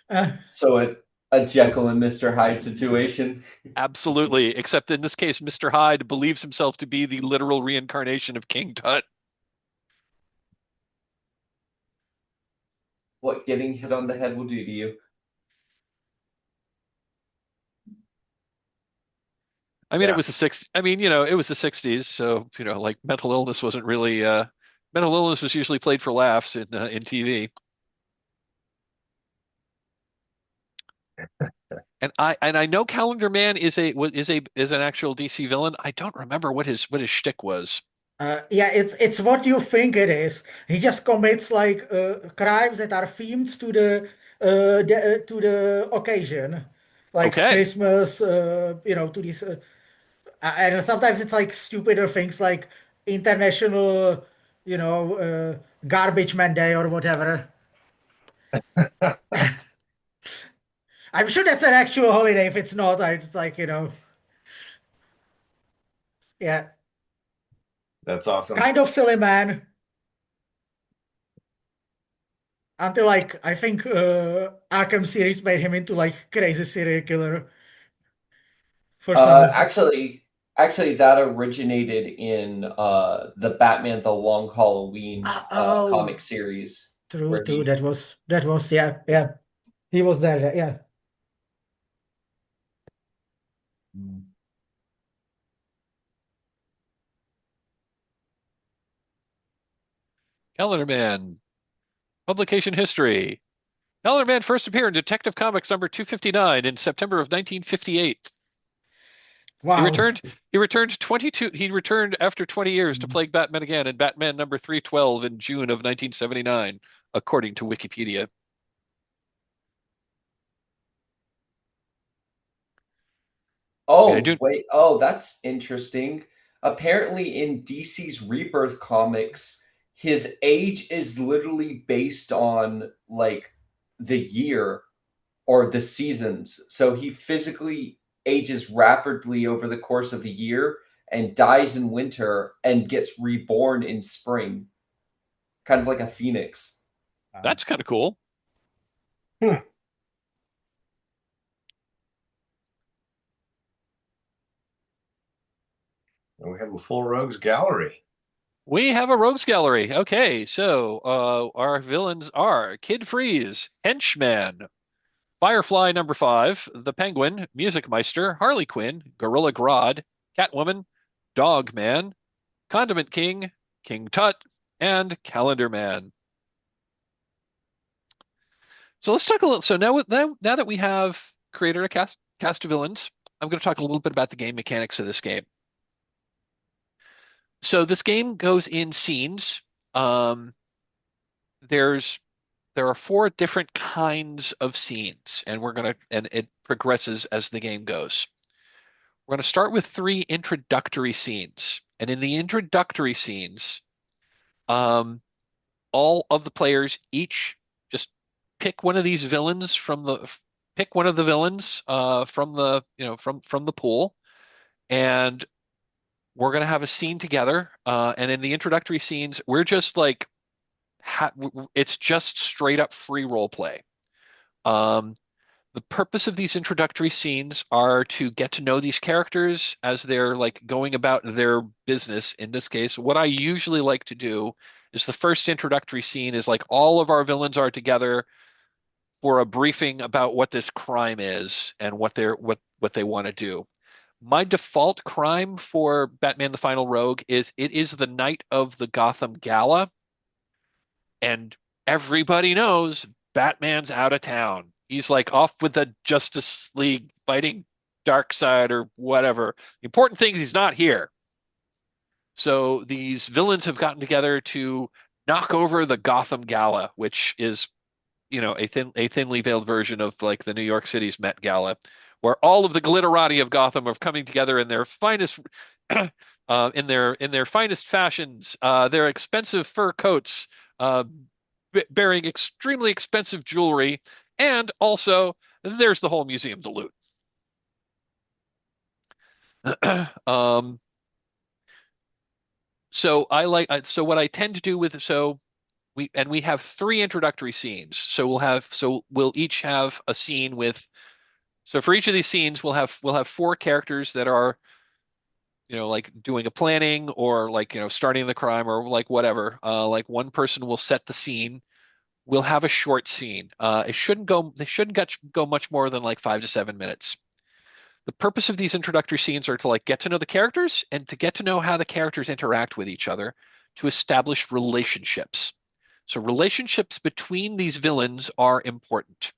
Uh, So a Jekyll and Mr. Hyde situation. Absolutely, except in this case, Mr. Hyde believes himself to be the literal reincarnation of King Tut. what getting hit on the head will do to you. I mean, it Yeah, was the six. I mean, it was the '60s, so like mental illness wasn't really. Mental illness was usually played for laughs in TV. And I know Calendar Man is an actual DC villain. I don't remember what his shtick was. Yeah, it's what you think it is. He just commits like crimes that are themed to the occasion, like Okay, Christmas. To these, and sometimes it's like stupider things like International, Garbage Man Day or whatever. I'm sure that's an actual holiday. If it's not, it's like yeah, that's awesome. kind of silly man. Until like I think Arkham series made him into like crazy serial killer for Uh, some. actually, actually, that originated in the Batman: The Long Halloween Oh, comic series, true, where true. he. That was yeah, yeah. He was there, yeah. Calendar Man publication history. Calendar Man first appeared in Detective Comics number 259 in September of 1958. He Wow. returned. He returned 22. He returned after 20 years to plague Batman again in Batman number 312 in June of 1979, according to Wikipedia. I mean, I Oh, do. wait. Oh, that's interesting. Apparently, in DC's Rebirth comics, his age is literally based on like the year or the seasons. So he physically ages rapidly over the course of a year and dies in winter and gets reborn in spring, kind of like a phoenix. Wow. That's kind of cool. Hmm. And we have a full rogues gallery. We have a rogues gallery. Okay, so our villains are Kid Freeze, Henchman, Firefly number 5, the Penguin, Music Meister, Harley Quinn, Gorilla Grodd, Catwoman, Dog Man, Condiment King, King Tut, and Calendar Man. So let's talk a little. So now that we have created a cast of villains, I'm going to talk a little bit about the game mechanics of this game. So this game goes in scenes. Um, there's there are 4 different kinds of scenes, and it progresses as the game goes. We're going to start with 3 introductory scenes, and in the introductory scenes, um, all of the players each just pick one of these villains from the pick one of the villains from the from the pool, and we're gonna have a scene together. And in the introductory scenes, we're just like it's just straight up free role play. Um, the purpose of these introductory scenes are to get to know these characters as they're like going about their business. In this case, what I usually like to do is the first introductory scene is like all of our villains are together for a briefing about what this crime is and what they want to do. My default crime for Batman the Final Rogue is it is the night of the Gotham Gala, and everybody knows Batman's out of town. He's like off with the Justice League fighting Darkseid or whatever. The important thing is he's not here. So these villains have gotten together to knock over the Gotham Gala, which is, a thinly veiled version of like the New York City's Met Gala, where all of the glitterati of Gotham are coming together in their finest in their finest fashions, their expensive fur coats, uh, bearing extremely expensive jewelry, and also there's the whole museum to loot. um, so what I tend to do with so we have 3 introductory scenes. So we'll each have a scene with so for each of these scenes we'll have 4 characters that are like doing a planning or like starting the crime or like whatever. Like one person will set the scene. will have a short scene. They shouldn't go much more than like 5 to 7 minutes. The purpose of these introductory scenes are to like get to know the characters and to get to know how the characters interact with each other to establish relationships. So relationships between these villains are important.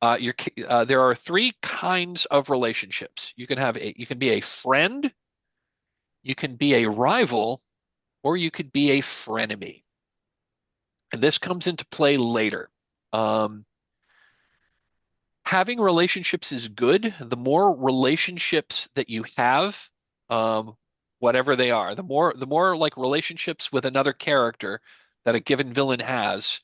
There are three kinds of relationships. You can be a friend, you can be a rival, or you could be a frenemy. And this comes into play later. Um, Having relationships is good. The more relationships that you have, um, whatever they are, the more like relationships with another character that a given villain has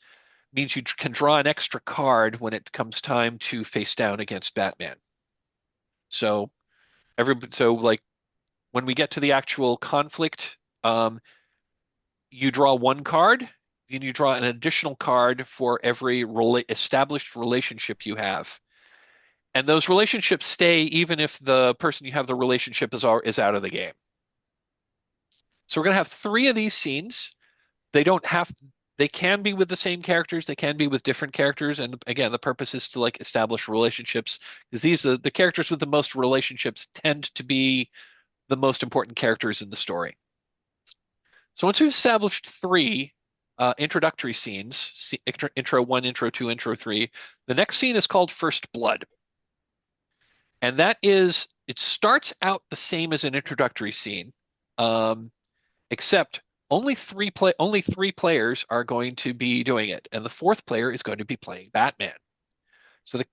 means you can draw an extra card when it comes time to face down against Batman. So so like when we get to the actual conflict, you draw one card, then you draw an additional card for every established relationship you have. And those relationships stay even if the person you have the relationship is out of the game. So we're going to have three of these scenes. They don't have they can be with the same characters, they can be with different characters, and again, the purpose is to like establish relationships because these are the characters with the most relationships tend to be the most important characters in the story. So once we've established three introductory scenes, intro one, intro two, intro three, the next scene is called First Blood. And it starts out the same as an introductory scene, except only three players are going to be doing it, and the fourth player is going to be playing Batman. So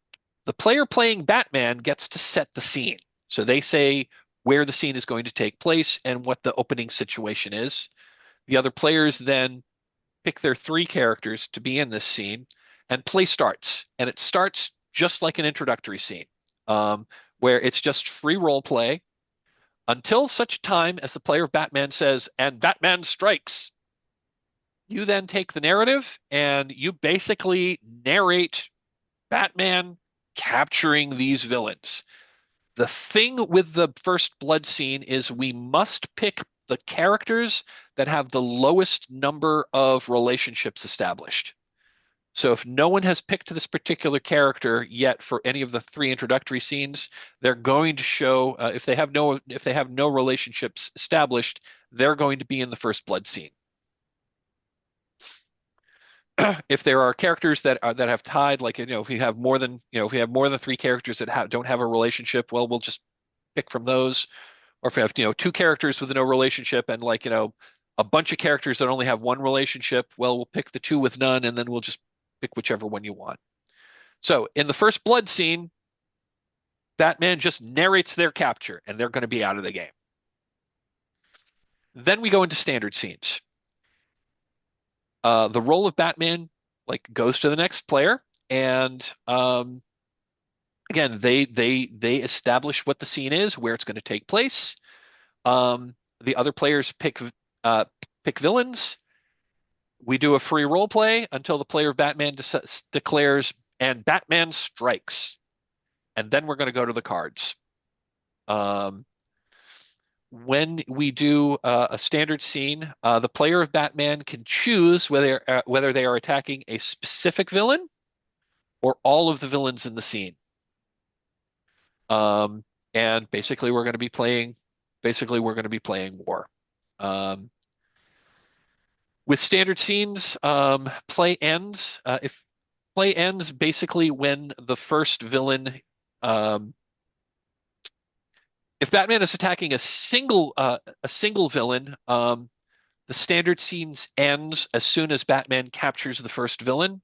the player playing Batman gets to set the scene. So they say where the scene is going to take place and what the opening situation is. The other players then pick their three characters to be in this scene, and play starts. And it starts just like an introductory scene, where it's just free role play until such time as the player of Batman says, and Batman strikes. You then take the narrative and you basically narrate Batman capturing these villains. The thing with the First Blood scene is we must pick the characters that have the lowest number of relationships established. So if no one has picked this particular character yet for any of the three introductory scenes, they're going to show if they have no relationships established, they're going to be in the First Blood scene. If there are characters that have tied, like if we have more than three characters that don't have a relationship, well, we'll just pick from those. Or if we have two characters with no relationship and a bunch of characters that only have one relationship, well, we'll pick the two with none, and then we'll just pick whichever one you want. So in the First Blood scene, Batman just narrates their capture, and they're going to be out of the game. Then we go into standard scenes. The role of Batman goes to the next player, and again, they establish what the scene is, where it's going to take place. The other players pick villains. We do a free role play until the player of Batman declares, and Batman strikes. And then we're going to go to the cards. When we do a standard scene, the player of Batman can choose whether they are attacking a specific villain or all of the villains in the scene. And basically, we're going to be playing war. With standard scenes, play ends. If play ends basically when the first villain, if Batman is attacking a single villain, the standard scenes ends as soon as Batman captures the first villain.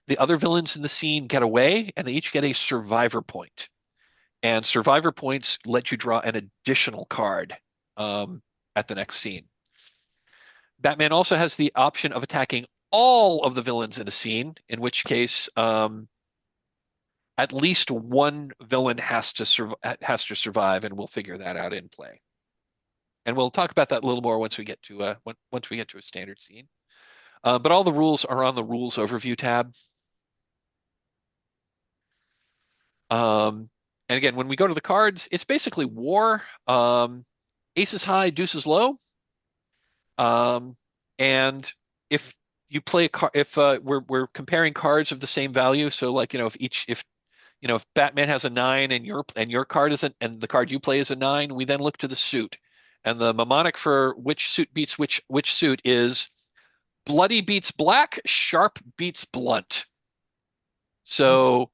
The other villains in the scene get away, and they each get a survivor point. And survivor points let you draw an additional card at the next scene. Batman also has the option of attacking all of the villains in a scene, in which case at least one villain has to survive, and we'll figure that out in play. And we'll talk about that a little more once we get to a standard scene. But all the rules are on the rules overview tab. And again, when we go to the cards, it's basically war. Aces high, deuces low. And if you play a card if we're comparing cards of the same value. So like, if Batman has a nine and your card is and the card you play is a nine, we then look to the suit. And the mnemonic for which suit beats which suit is bloody beats black, sharp beats blunt. So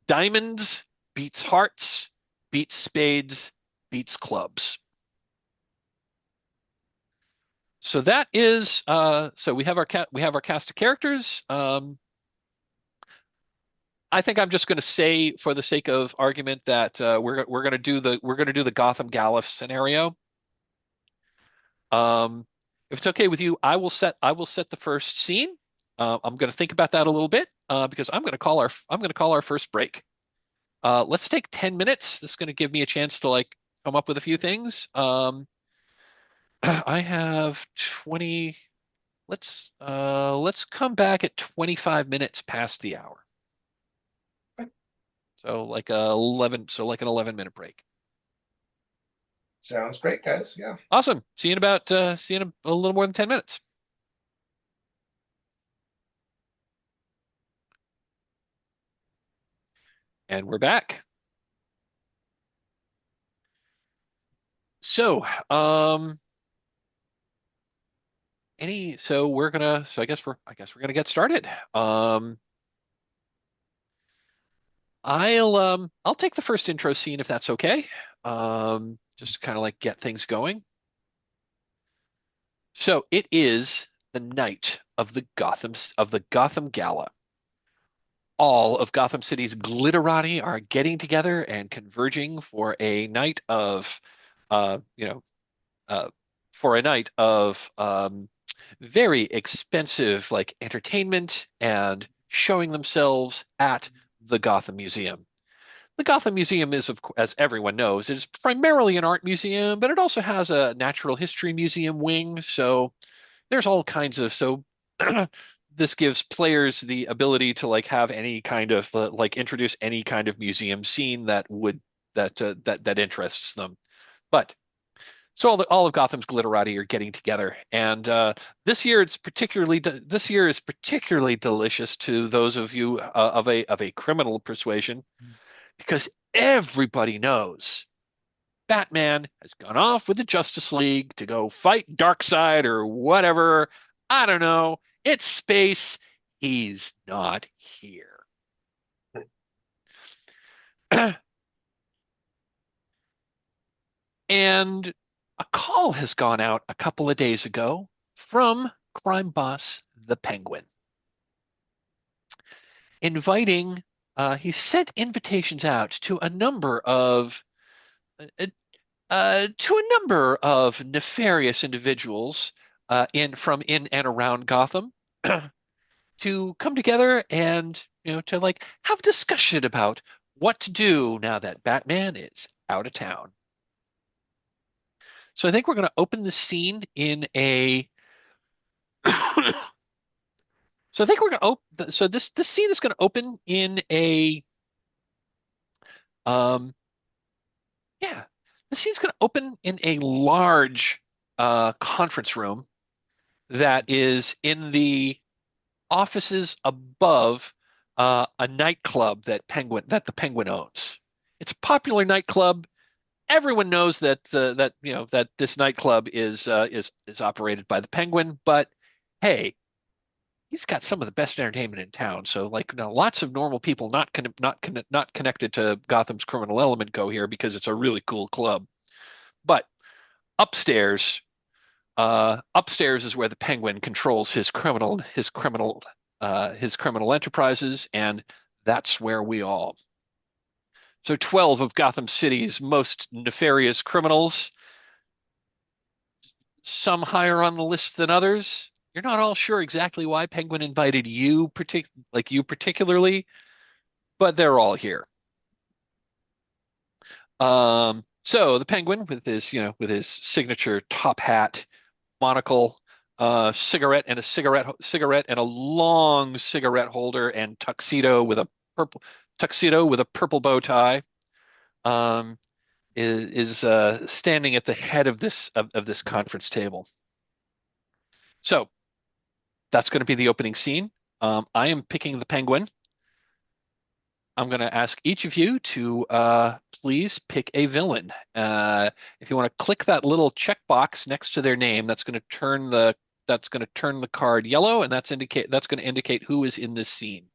diamonds beats hearts, beats spades, beats clubs. So that is so we have our cast of characters. I think I'm just going to say, for the sake of argument, that we're going to do the Gotham Gala scenario. If it's okay with you, I will set the first scene. I'm going to think about that a little bit because I'm going to call our first break. Let's take 10 minutes. This is going to give me a chance to like come up with a few things. I have 20. Let's come back at 25 minutes past the hour. So like 11, so like an 11-minute break. Sounds great, guys. Yeah. Awesome. See you in a little more than 10 minutes. And we're back. So, I guess we're gonna get started. I'll take the first intro scene if that's okay. Just to kind of like get things going. So it is the night of the Gotham Gala. All of Gotham City's glitterati are getting together and converging for a night of, uh, you know, uh, for a night of very expensive like entertainment and showing themselves at the Gotham Museum. The Gotham Museum is, as everyone knows, it is primarily an art museum, but it also has a natural history museum wing. So there's all kinds of this gives players the ability to like have any kind of like introduce any kind of museum scene that interests them. But so all of Gotham's glitterati are getting together, and this year is particularly delicious to those of you of a criminal persuasion because everybody knows Batman has gone off with the Justice League to go fight Darkseid or whatever. I don't know. It's space. He's not here. And a call has gone out a couple of days ago from crime boss the Penguin, inviting, he sent invitations out to a number of nefarious individuals in and around Gotham to come together and to like have a discussion about what to do now that Batman is out of town. So I think we're going to open the scene in a. So I think we're going to open. So this scene is going to open in a. Yeah, the scene's going to open in a large conference room that is in the offices above a nightclub that the Penguin owns. It's a popular nightclub. Everyone knows that this nightclub is operated by the Penguin, but hey, he's got some of the best entertainment in town. So like lots of normal people not connected to Gotham's criminal element go here because it's a really cool club. But upstairs, upstairs is where the Penguin controls his criminal enterprises, and that's where we all. So 12 of Gotham City's most nefarious criminals, some higher on the list than others. You're not all sure exactly why Penguin invited you particularly, but they're all here. So the Penguin with his signature top hat, monocle, cigarette and a long cigarette holder and tuxedo with a purple bow tie, um, is standing at the head of this conference table. So That's going to be the opening scene. I am picking the Penguin. I'm going to ask each of you to please pick a villain. If you want to click that little checkbox next to their name, that's going to turn the card yellow, and that's going to indicate who is in this scene.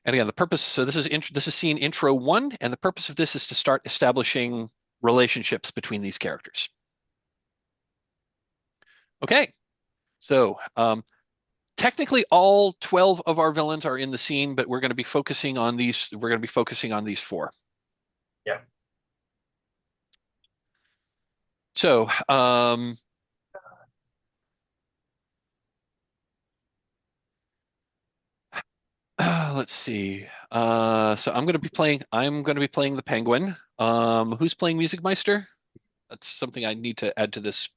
And again, the purpose. So this is scene intro 1, and the purpose of this is to start establishing relationships between these characters. Okay, so technically, all 12 of our villains are in the scene, but we're going to be focusing on these. We're going to be focusing on these 4. Yeah. So, let's see. So I'm going to be playing. I'm going to be playing the Penguin. Who's playing Music Meister? That's something I need to add to this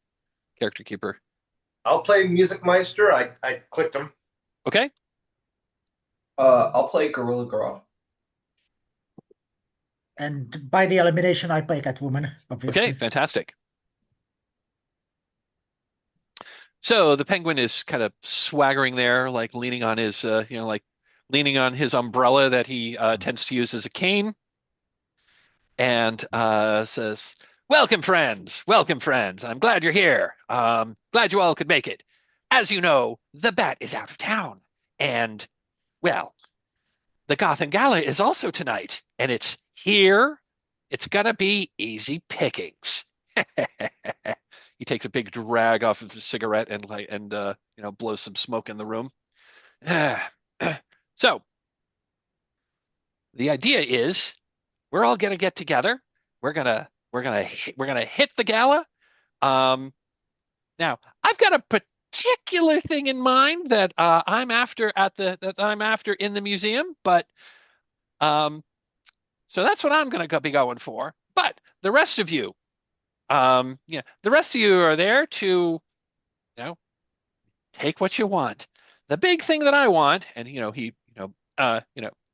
character keeper. I'll play Music Meister. I clicked him. Okay. I'll play Gorilla Grodd. And by the elimination, I play Catwoman, obviously. Okay, fantastic. So the Penguin is kind of swaggering there, like leaning on his, like leaning on his umbrella that he tends to use as a cane, and says, "Welcome, friends. Welcome, friends. I'm glad you're here. Glad you all could make it. As you know, the Bat is out of town, and well, the Gotham Gala is also tonight, and it's here. It's gonna be easy pickings." He takes a big drag off of his cigarette and blows some smoke in the room. So the idea is we're all gonna get together. We're gonna hit the gala. Now I've got a particular thing in mind that I'm after in the museum, but so that's what I'm gonna be going for. But the rest of you, the rest of you are there to, take what you want. The big thing that I want, and the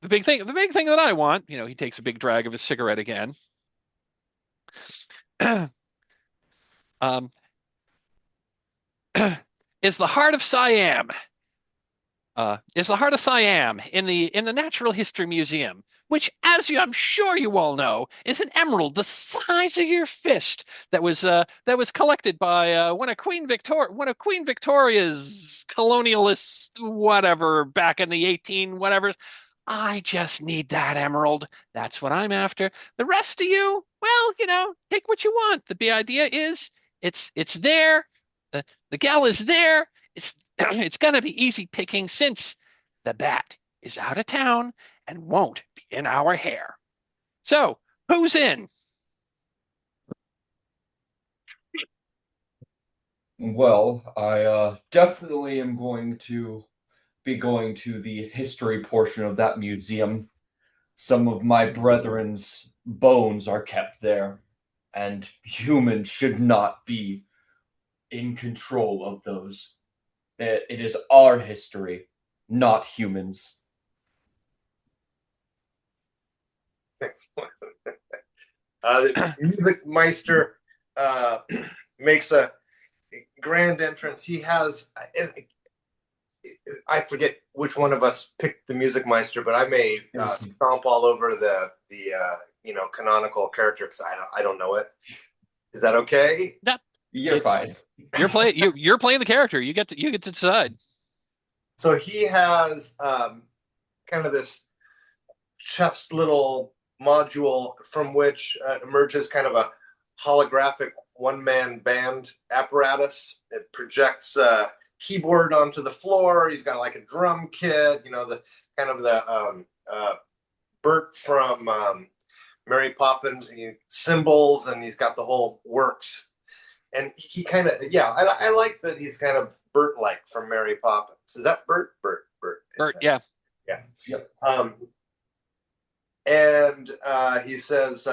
big thing that I want, he takes a big drag of his cigarette again. um, is the heart of Siam. Is the heart of Siam in the Natural History Museum, which, I'm sure you all know, is an emerald the size of your fist that was collected by one of Queen Victoria's colonialists, whatever, back in the 18 whatever. I just need that emerald. That's what I'm after. The rest of you, well, take what you want. The big idea is it's there. The gal is there. It's gonna be easy picking since the Bat is out of town and won't be in our hair. So, who's in? Well, I definitely am going to be going to the history portion of that museum. Some of my brethren's bones are kept there, and humans should not be in control of those. It is our history, not humans. The Music Meister makes a grand entrance. He has, I forget which one of us picked the Music Meister, but I may stomp all over the canonical character because I don't know it. Is that okay? No, You're fine. You're playing the character. You get to decide. So he has kind of this chest little module from which emerges kind of a holographic one-man band apparatus. It projects a keyboard onto the floor. He's got like a drum kit, the kind of the Bert from Mary Poppins cymbals, and he's got the whole works. And he kind of, I like that he's kind of Bert-like from Mary Poppins. Is that Bert? Bert, yeah. Yeah. Yep. And he says,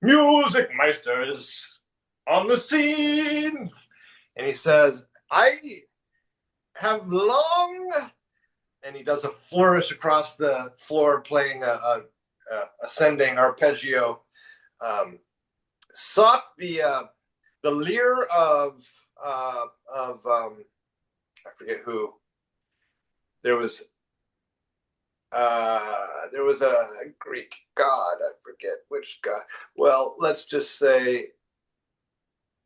Music Meister is on the scene. And he says, I have long, and he does a flourish across the floor playing a ascending arpeggio sought the leer of I forget who. There was a Greek god. I forget which god. Well, let's just say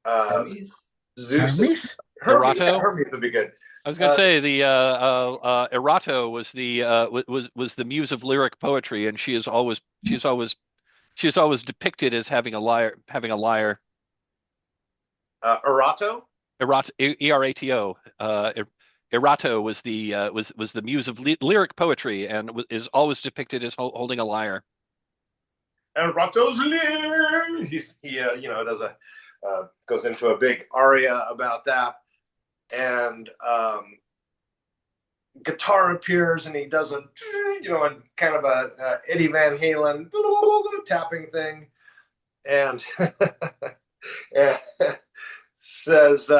Hermes? Zeus. Hermes? Hermes. Yeah, Erato? Hermes would be good. I was going to say the Erato was the was the muse of lyric poetry, and she's always depicted as having a lyre. Erato. Erato, Erato. Erato was the muse of lyric poetry, and is always depicted as holding a lyre. Erato's leer. He does a goes into a big aria about that, and guitar appears, and he does a kind of a Eddie Van Halen tapping thing, and, and says,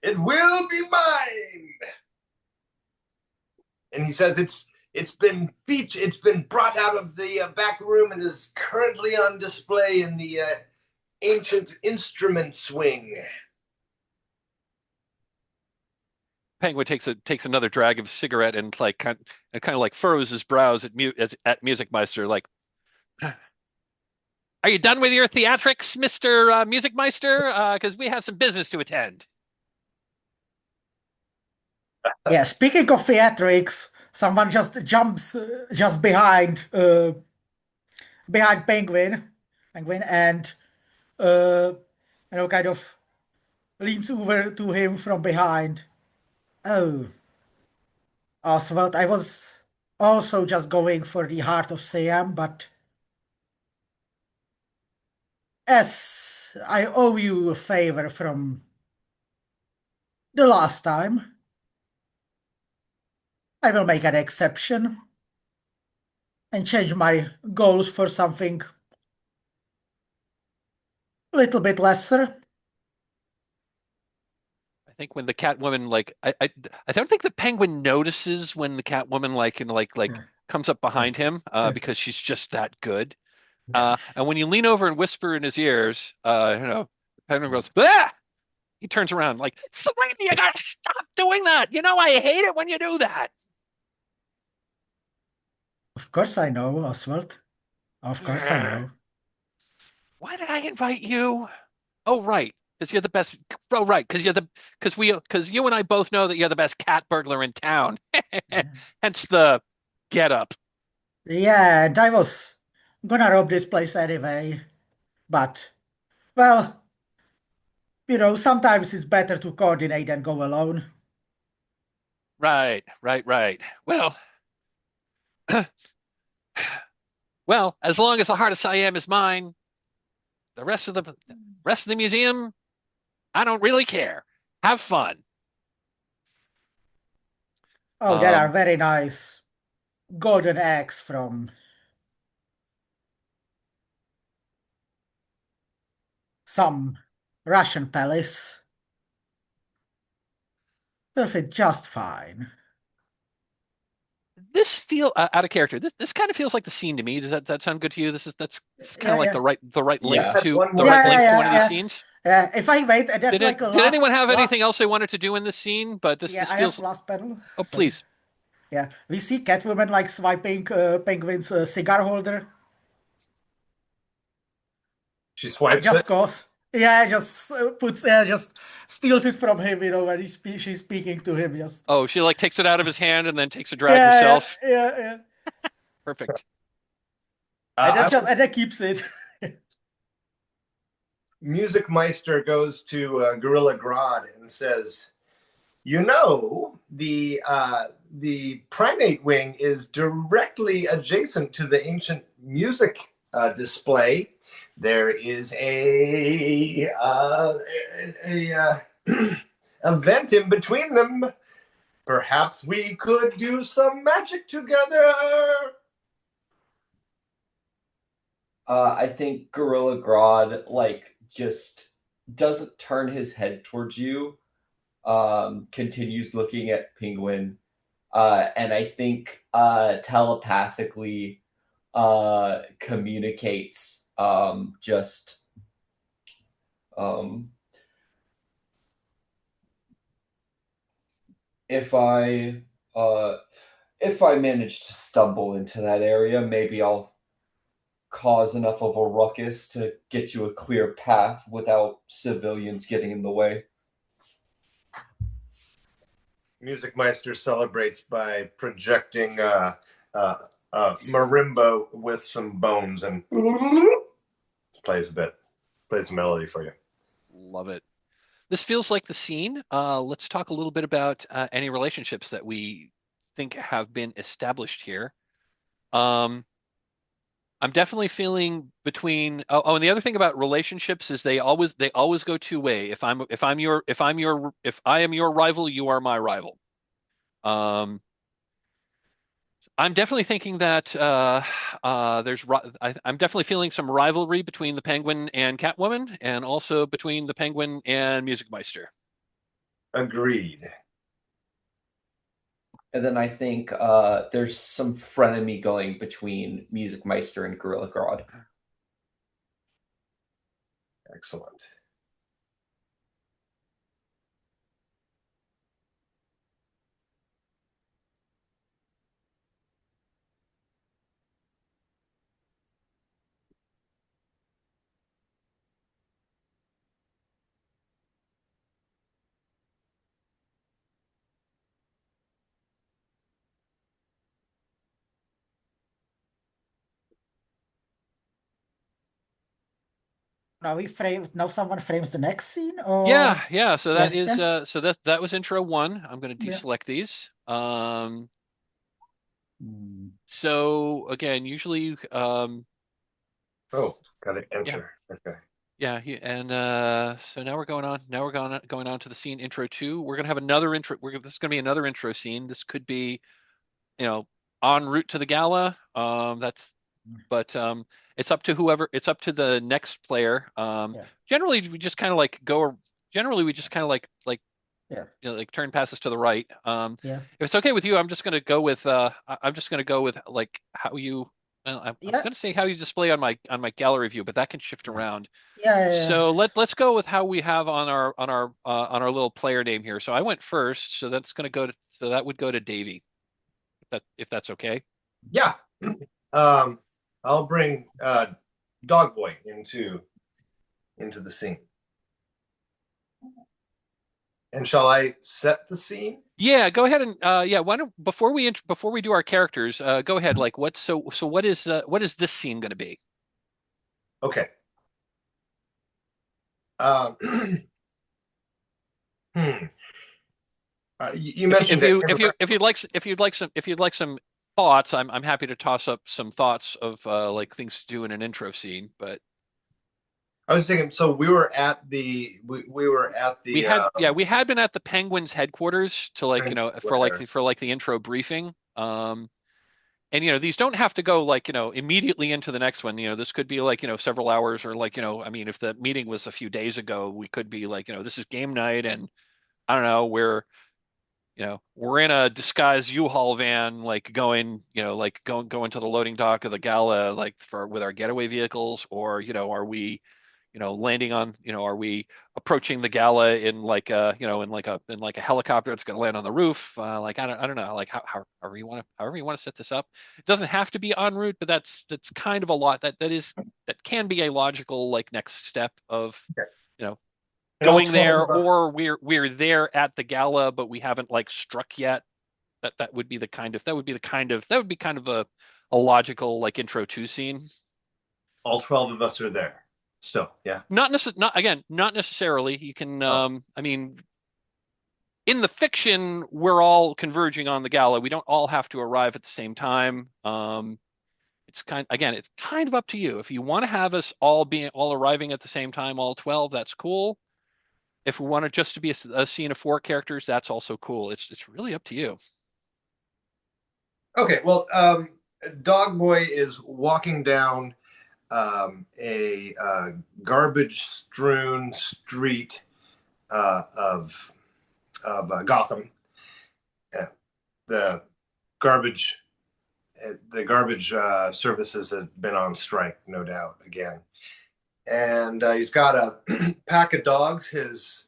"It will be mine." And he says it's been brought out of the back room and is currently on display in the ancient instrument swing. Penguin takes another drag of cigarette and kind of like furrows his brows at Music Meister, like, "Are you done with your theatrics, Mister Music Meister? Because we have some business to attend." Yeah, speaking of theatrics, someone just jumps just behind Penguin, and uh, kind of leans over to him from behind. Oh, Oswald, I was also just going for the heart of Siam, but as I owe you a favor from the last time, I will make an exception and change my goals for something a little bit lesser. I think when the Catwoman I don't think the Penguin notices when the Catwoman comes up behind him because she's just that good. And when you lean over and whisper in his ears, the Penguin goes, "Ah!" He turns around like, "Selena, you gotta stop doing that. You know I hate it when you do that." Of course I know, Oswald. Of course I know. Why did I invite you? Oh, right. Because you're the best. Oh, right. Because you and I both know that you're the best cat burglar in town. Hence the get up. Yeah, and I was gonna rob this place anyway. But, well, sometimes it's better to coordinate than go alone. Right, right, right. Well, well, as long as the heart of Siam is mine, the rest of the museum, I don't really care. Have fun. Oh, there are Um, very nice golden eggs from some Russian palace. They'll fit just fine. this feel out of character. This kind of feels like the scene to me. Does that sound good to you? This is kind of Yeah, like yeah. the right length Yeah. to One the more right Yeah, length yeah, to yeah, one of these yeah. scenes. If I wait, that's like a Did last, anyone have last. anything else they wanted to do in this scene? But this Yeah, this I have feels. last panel. Oh, Sorry. please. Yeah, we see Catwoman like swiping Penguin's cigar holder. She swipes Just it. goes. Yeah, just just steals it from him, when she's speaking to him. Just Oh, she takes it out of his hand and then takes a drag yeah, herself. yeah, yeah, yeah. Perfect. And I then keeps it. Music Meister goes to Gorilla Grodd and says, the primate wing is directly adjacent to the ancient music display. There is a vent in between them. Perhaps we could do some magic together. I think Gorilla Grodd just doesn't turn his head towards you. Continues looking at Penguin, and I think telepathically communicates just Um, if I uh, if I manage to stumble into that area, maybe I'll cause enough of a ruckus to get you a clear path without civilians getting in the way. Music Meister celebrates by projecting uh, marimba with some bones and plays a melody for you. Love it. This feels like the scene. Let's talk a little bit about any relationships that we think have been established here. Um, I'm definitely feeling between. And the other thing about relationships is they always go two way. If I am your rival, you are my rival. Um, I'm definitely thinking that I'm definitely feeling some rivalry between the Penguin and Catwoman, and also between the Penguin and Music Meister. Agreed. And then I think there's some frenemy going between Music Meister and Gorilla Grodd. Excellent. Now someone frames the next scene, or Yeah. So that yeah, is yeah, that was intro one. I'm going to yeah. deselect these. Hmm. So again, usually Oh, got to yeah. enter. Okay. Yeah, and so now we're going on. Now we're going on to the scene intro two. We're gonna have another intro. This is gonna be another intro scene. This could be, you know, en route to the gala. But it's up to whoever. It's up to the next player. Yeah, Generally we just kind of like go. Generally we just kind of like yeah, like turn passes to the right. yeah, If it's okay with you, I'm just gonna go with I'm just gonna go with like how you. Well, I was yeah, gonna say how you display on my gallery view, but that can shift yeah, around. yeah, yeah, yeah. So let's go with how we have on our little player name here. So I went first, so that would go to Davey. If that's okay. Yeah. I'll bring Dog Boy into the scene. And shall I set the scene? Yeah, go ahead and yeah. Why don't before we do our characters, go ahead. Like what is this scene going to be? Okay. Um, hmm. You mentioned that If you'd like some thoughts, I'm happy to toss up some thoughts of like things to do in an intro scene. But I was thinking. So we were at the we were at the we had been at the Penguins headquarters to like where for like the intro briefing. And these don't have to go like immediately into the next one. This could be like several hours, or like I mean, if the meeting was a few days ago, we could be like this is game night, and I don't know, we're in a disguised U-Haul van, like going like going to the loading dock of the Gala, like for with our getaway vehicles, or are we landing on, are we approaching the Gala in like in like a helicopter that's going to land on the roof? Like I don't know, like however you want to set this up. It doesn't have to be en route, but that's kind of a lot. That can be a logical like next step of okay. you know And all going 12 there, of us. or we're there at the Gala, but we haven't like struck yet. That would be kind of a logical like intro two scene. All 12 of us are there still. Yeah. Not necessarily. You can, Oh, I mean, in the fiction, we're all converging on the Gala. We don't all have to arrive at the same time. It's kind of up to you. If you want to have us all arriving at the same time, all 12, that's cool. If we want it just to be a scene of four characters, that's also cool. It's really up to you. okay. Well, Dog Boy is walking down a garbage-strewn street of Gotham. Uh, the garbage the garbage services have been on strike, no doubt, again. and he's got a pack of dogs. His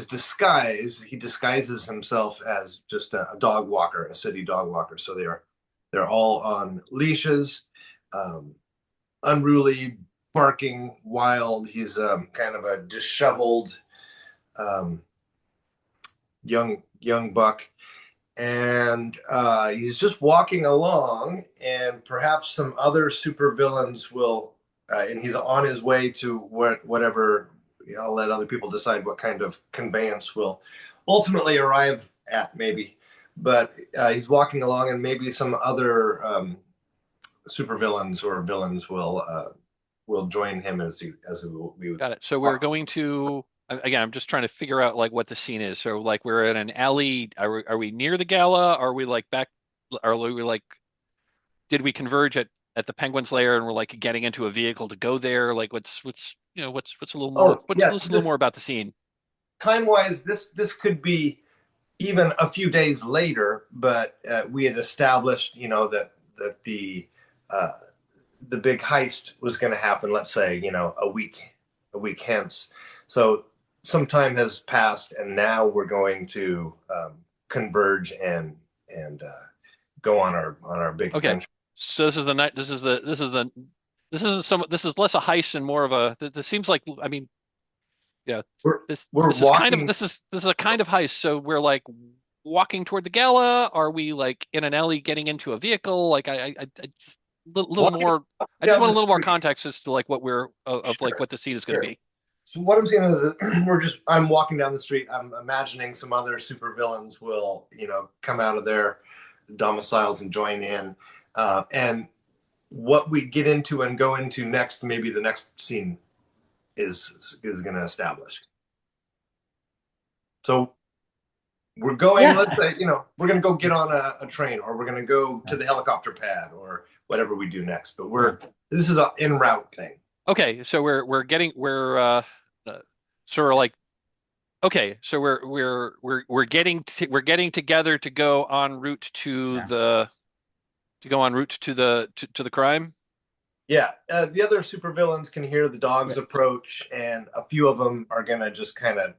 disguise, he disguises himself as just a dog walker, a city dog walker. So they're all on leashes, unruly, barking, wild. He's kind of a disheveled um, young buck, and he's just walking along, and perhaps some other supervillains will, and he's on his way to whatever. I'll let other people decide what kind of conveyance will ultimately arrive at, maybe. But he's walking along, and maybe some other supervillains or villains will join him as we would. Got it. So we're going to again. I'm just trying to figure out like what the scene is. So like we're in an alley. Are we near the gala? Are we like back? Are we like? Did we converge at the Penguin's lair and we're like getting into a vehicle to go there? Like what's what's a little more? What's Yeah, a little more about the scene? Time wise, this could be even a few days later, but we had established, that uh, the big heist was going to happen. Let's say, a week hence. So some time has passed, and now we're going to converge and go on our big Okay. adventure. So this is the night. This is less a heist and more of a. This seems like I mean, yeah. We're This is kind of walking. this is a kind of heist. So we're like walking toward the gala. Are we like in an alley getting into a vehicle? Like I just little Walking more. I just down want a the little more street. context as to like what we're of like Sure, what the scene is going to sure. be. So what I'm saying is that I'm walking down the street. I'm imagining some other supervillains will, come out of their domiciles and join in. And what we get into and go into next, maybe the next scene is going to establish. So we're going, Yeah. let's say, we're going to go get on a train, or we're going to go to the helicopter pad, or whatever we do next. But this is an en route thing. Okay, so sort of like okay, so we're getting together to go en route to Yeah. the crime. Yeah, the other supervillains can hear the dogs approach, and a few of them are going to just kind of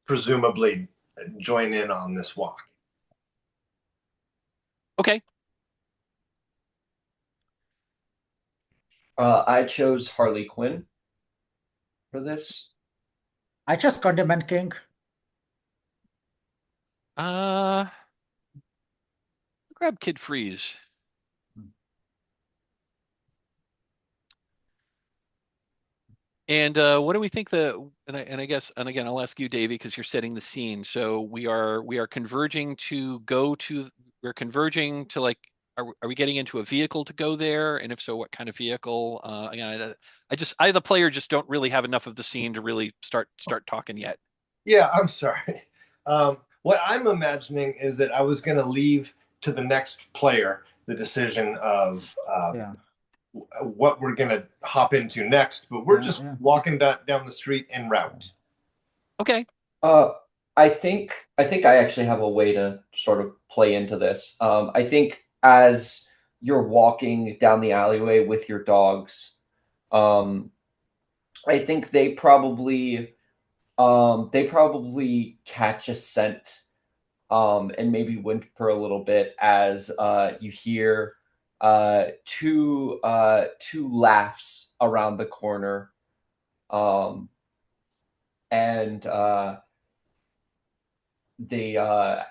presumably join in on this walk. Okay. I chose Harley Quinn for this. I just Condiment King. Uh, grab Kid Freeze. And what do we think I guess and again I'll ask you, Davey, because you're setting the scene. So we are converging to go to we're converging to like are we getting into a vehicle to go there? And if so, what kind of vehicle? Again, I the player just don't really have enough of the scene to really start talking yet. Yeah, I'm sorry. What I'm imagining is that I was going to leave to the next player the decision of what we're going to hop into next, but we're just walking down the street en route. Okay. I think I actually have a way to sort of play into this. I think as you're walking down the alleyway with your dogs, I think they probably catch a scent and maybe whimper a little bit as you hear two laughs around the corner, and they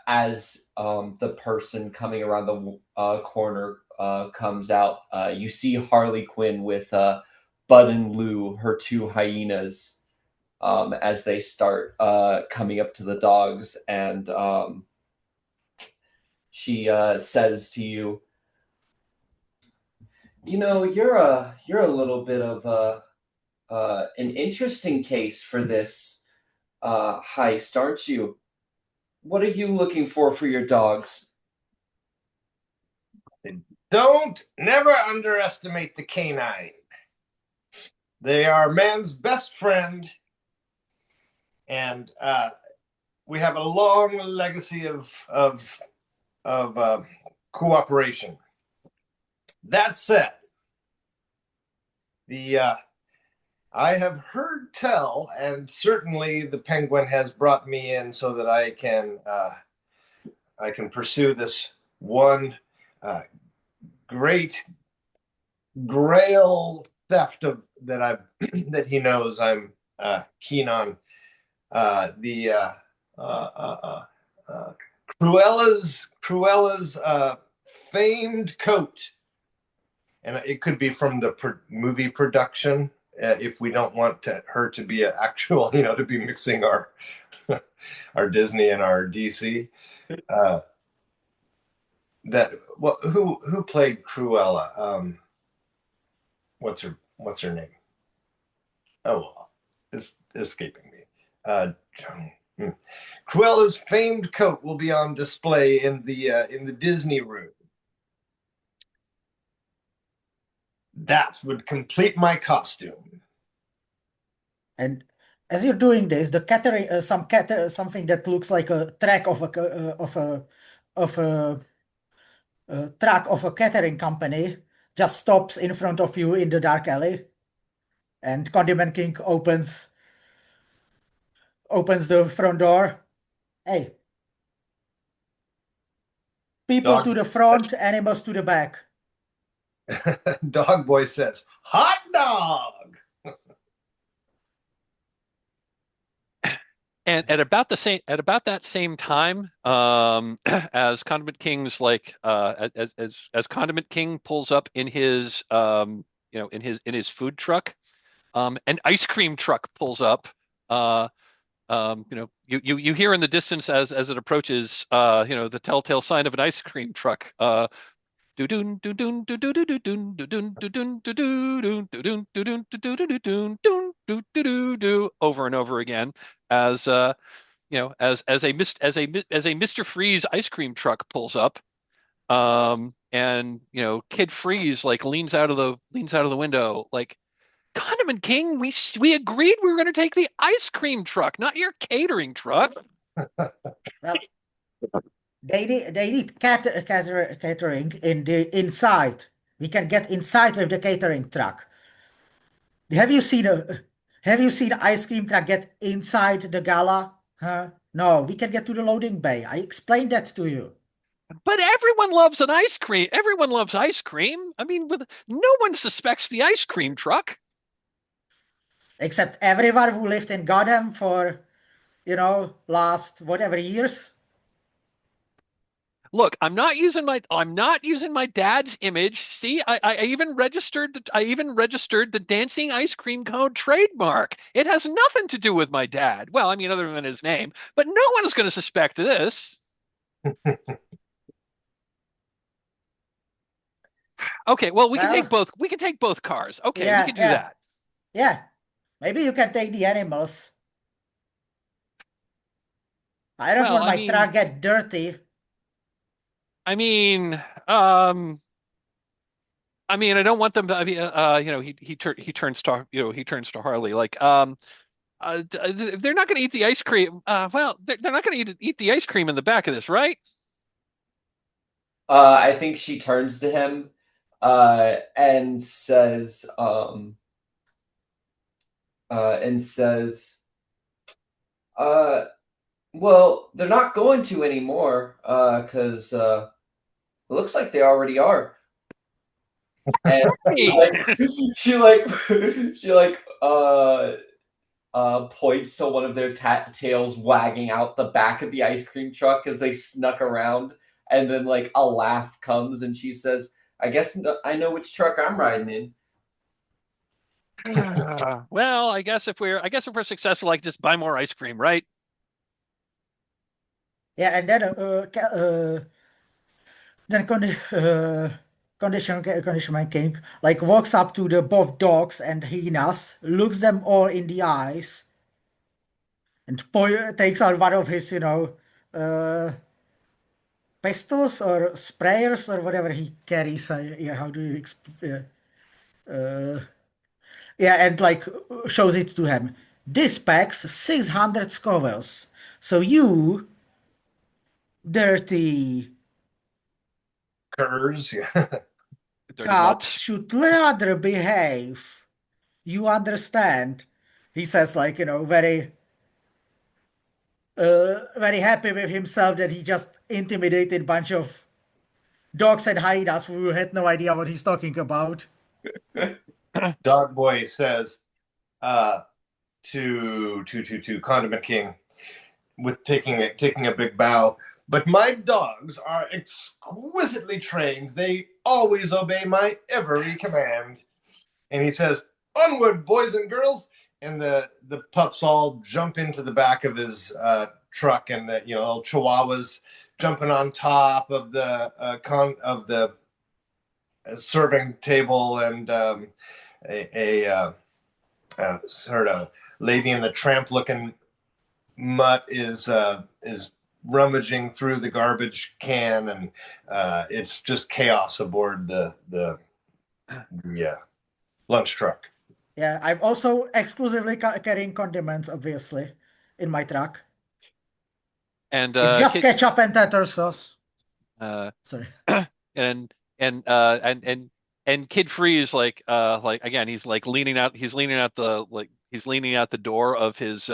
as the person coming around the corner comes out, you see Harley Quinn with Bud and Lou, her two hyenas, as they start coming up to the dogs, and she says to you, you're a little bit of an interesting case for this heist, aren't you? What are you looking for your dogs? Don't never underestimate the canine. They are man's best friend, and we have a long legacy of cooperation. That said, The I have heard tell, and certainly the Penguin has brought me in so that I can pursue this one great grail theft of that I that he knows I'm keen on. The Cruella's famed coat, and it could be from the movie production. If we don't want her to be an actual, to be mixing our our Disney and our DC. Who played Cruella? What's her name? Oh, it's escaping me. Hmm. Cruella's famed coat will be on display in the Disney room. That would complete my costume. And as you're doing this, the catering, something that looks like a track of a truck of a catering company just stops in front of you in the dark alley, and Condiment King opens the front door. Hey, people Dog, to the front, animals to the back. Dog Boy says, "Hot dog." And at about that same time, as Condiment King's as Condiment King pulls up in his in his food truck, an ice cream truck pulls up. You hear in the distance as it approaches, the telltale sign of an ice cream truck. Do-dun, do-dun, do-do-do-do-dun, do-dun, do-dun, do-do-dun, do-dun, do-dun, do-do-do-dun, dun, do-do-do-do, over and over again, as as a Mr. Freeze ice cream truck pulls up, and Kid Freeze like leans out of the window, like, Condiment King, we agreed we were going to take the ice cream truck, not your catering truck. Well, they need catering in the inside. We can get inside with the catering truck. Have you seen an ice cream truck get inside the Gala? Huh? No, we can get to the loading bay. I explained that to you. But everyone loves an ice cream. Everyone loves ice cream. I mean, no one suspects the ice cream truck. Except everyone who lived in Gotham for, last whatever years. Look, I'm not using my dad's image. See, I even registered the dancing ice cream cone trademark. It has nothing to do with my dad. Well, I mean, other than his name, but no one is going to suspect this. Okay, well, we can take Well, both. We can take both cars. Okay, we yeah, can do yeah, that. yeah. Maybe you can take the animals. I don't Well, want my truck get dirty. I mean, um, I don't want them to. I mean, he turns to Harley like, they're not going to eat the ice cream. Well, they're not going to eat the ice cream in the back of this, right? I think she turns to him and says, uh, well, they're not going to anymore because it looks like they already are. And Hey! she like she like points to one of their tails wagging out the back of the ice cream truck as they snuck around, and then like a laugh comes, and she says, "I guess I know which truck I'm riding in." Well, I guess if we're successful, like, just buy more ice cream, right? Yeah, and then condition king like walks up to the both dogs and hyenas, looks them all in the eyes, and takes out one of his, pistols or sprayers or whatever he carries. Yeah, how do you yeah, and like shows it to him. This packs 600 Scovilles. So you dirty Curs, yeah. Dirty cops mutts. should rather behave. you understand. He says, like, very happy with himself that he just intimidated bunch of dogs and hyenas who had no idea what he's talking about. Dog Boy says uh, to Condiment King with taking a big bow. But my dogs are exquisitely trained. They always obey my every command. And he says, "Onward, boys and girls!" And the pups all jump into the back of his truck, and the little chihuahuas jumping on top of the serving table, and a sort of Lady in the Tramp looking mutt is rummaging through the garbage can, and it's just chaos aboard the lunch truck. Yeah, I'm also exclusively carrying condiments, obviously, in my truck. And It's just ketchup and tartar sauce. uh, Sorry. and and uh and and and Kid Free is like again he's leaning out the door of his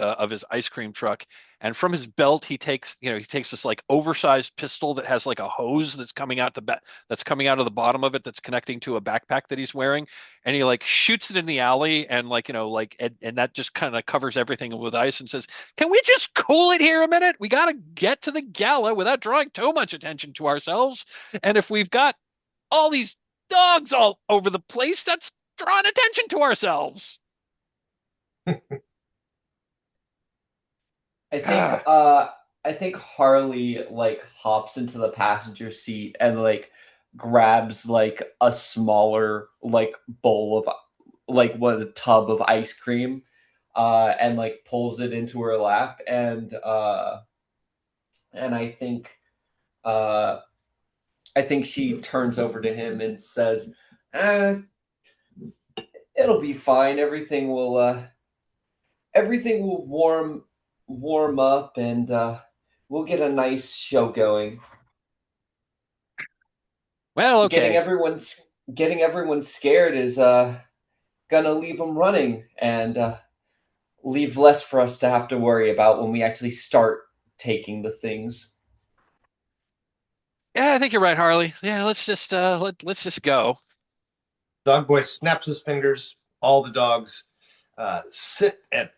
ice cream truck, and from his belt he takes this like oversized pistol that has like a hose that's coming out of the bottom of it that's connecting to a backpack that he's wearing, and he like shoots it in the alley, and and that just kind of covers everything with ice, and says, "Can we just cool it here a minute? We got to get to the gala without drawing too much attention to ourselves. And if we've got all these dogs all over the place, that's drawing attention to ourselves." I think Ah, I think Harley like hops into the passenger seat and like grabs like a smaller like bowl of like what a tub of ice cream and like pulls it into her lap, and uh I think she turns over to him and says, it'll be fine. Everything will warm up, and we'll get a nice show going. well, Getting okay. everyone scared is gonna leave them running, and leave less for us to have to worry about when we actually start taking the things. Yeah, I think you're right, Harley. Yeah, let's just go. Dog Boy snaps his fingers. All the dogs sit at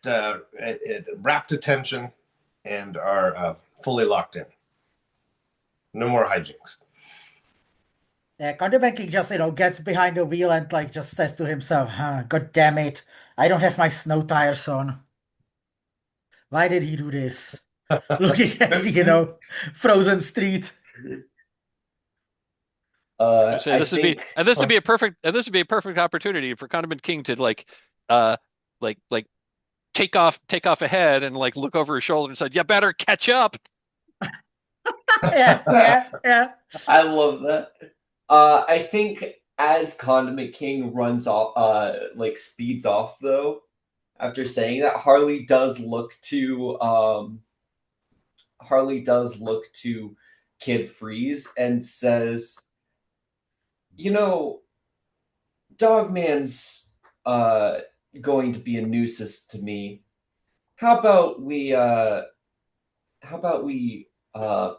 rapt attention and are fully locked in. No more hijinks. Yeah, Condiment King just, gets behind the wheel and like just says to himself, God damn it, I don't have my snow tires on. Why did he do this? Looking at the, frozen street. I say I think this would be a perfect opportunity for Condiment King to uh like take off ahead and like look over his shoulder and say, "You better catch up." Yeah, yeah, yeah. I love that. I think as Condiment King runs off, like speeds off though, after saying that, Harley does look to Kid Freeze and says, "You know, Dogman's uh, going to be a nuisance to me. How about we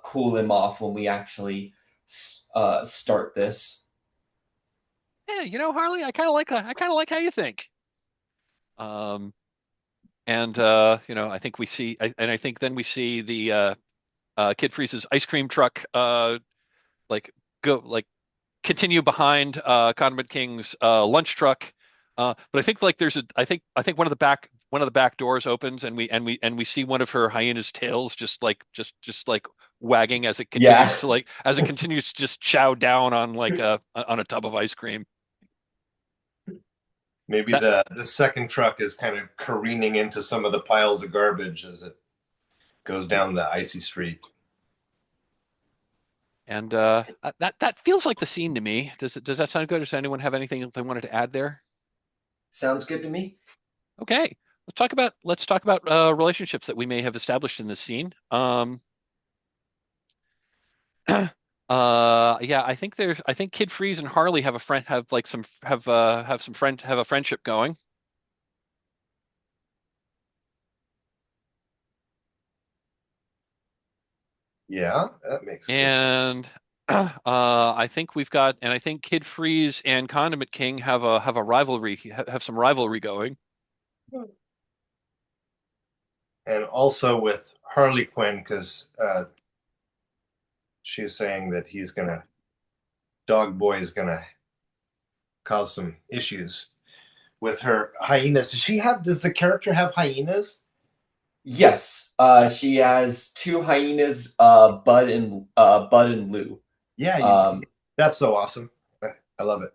cool him off when we actually start this?" Yeah, Harley, I kind of like how you think. Um, and I think I think then we see the Kid Freeze's ice cream truck like go like continue behind Condiment King's lunch truck. But I think like there's a I think one of the back doors opens, and we see one of her hyena's tails just like wagging as it Yeah. continues to just chow down on on a tub of ice cream. Maybe That the second truck is kind of careening into some of the piles of garbage as it goes down the icy street. and that feels like the scene to me. Does that sound good? Does anyone have anything they wanted to add there? Sounds good to me. Okay, let's talk about relationships that we may have established in this scene. Yeah, I think Kid Freeze and Harley have a friend have like some have some friend have a friendship going. Yeah, that makes good sense. And I think I think Kid Freeze and Condiment King have a rivalry, have some rivalry going. And also with Harley Quinn, because she's saying that Dog Boy is gonna cause some issues with her hyenas. Does the character have hyenas? Yes, she has two hyenas, Bud and Lou. Yeah, Um, that's so awesome. I love it.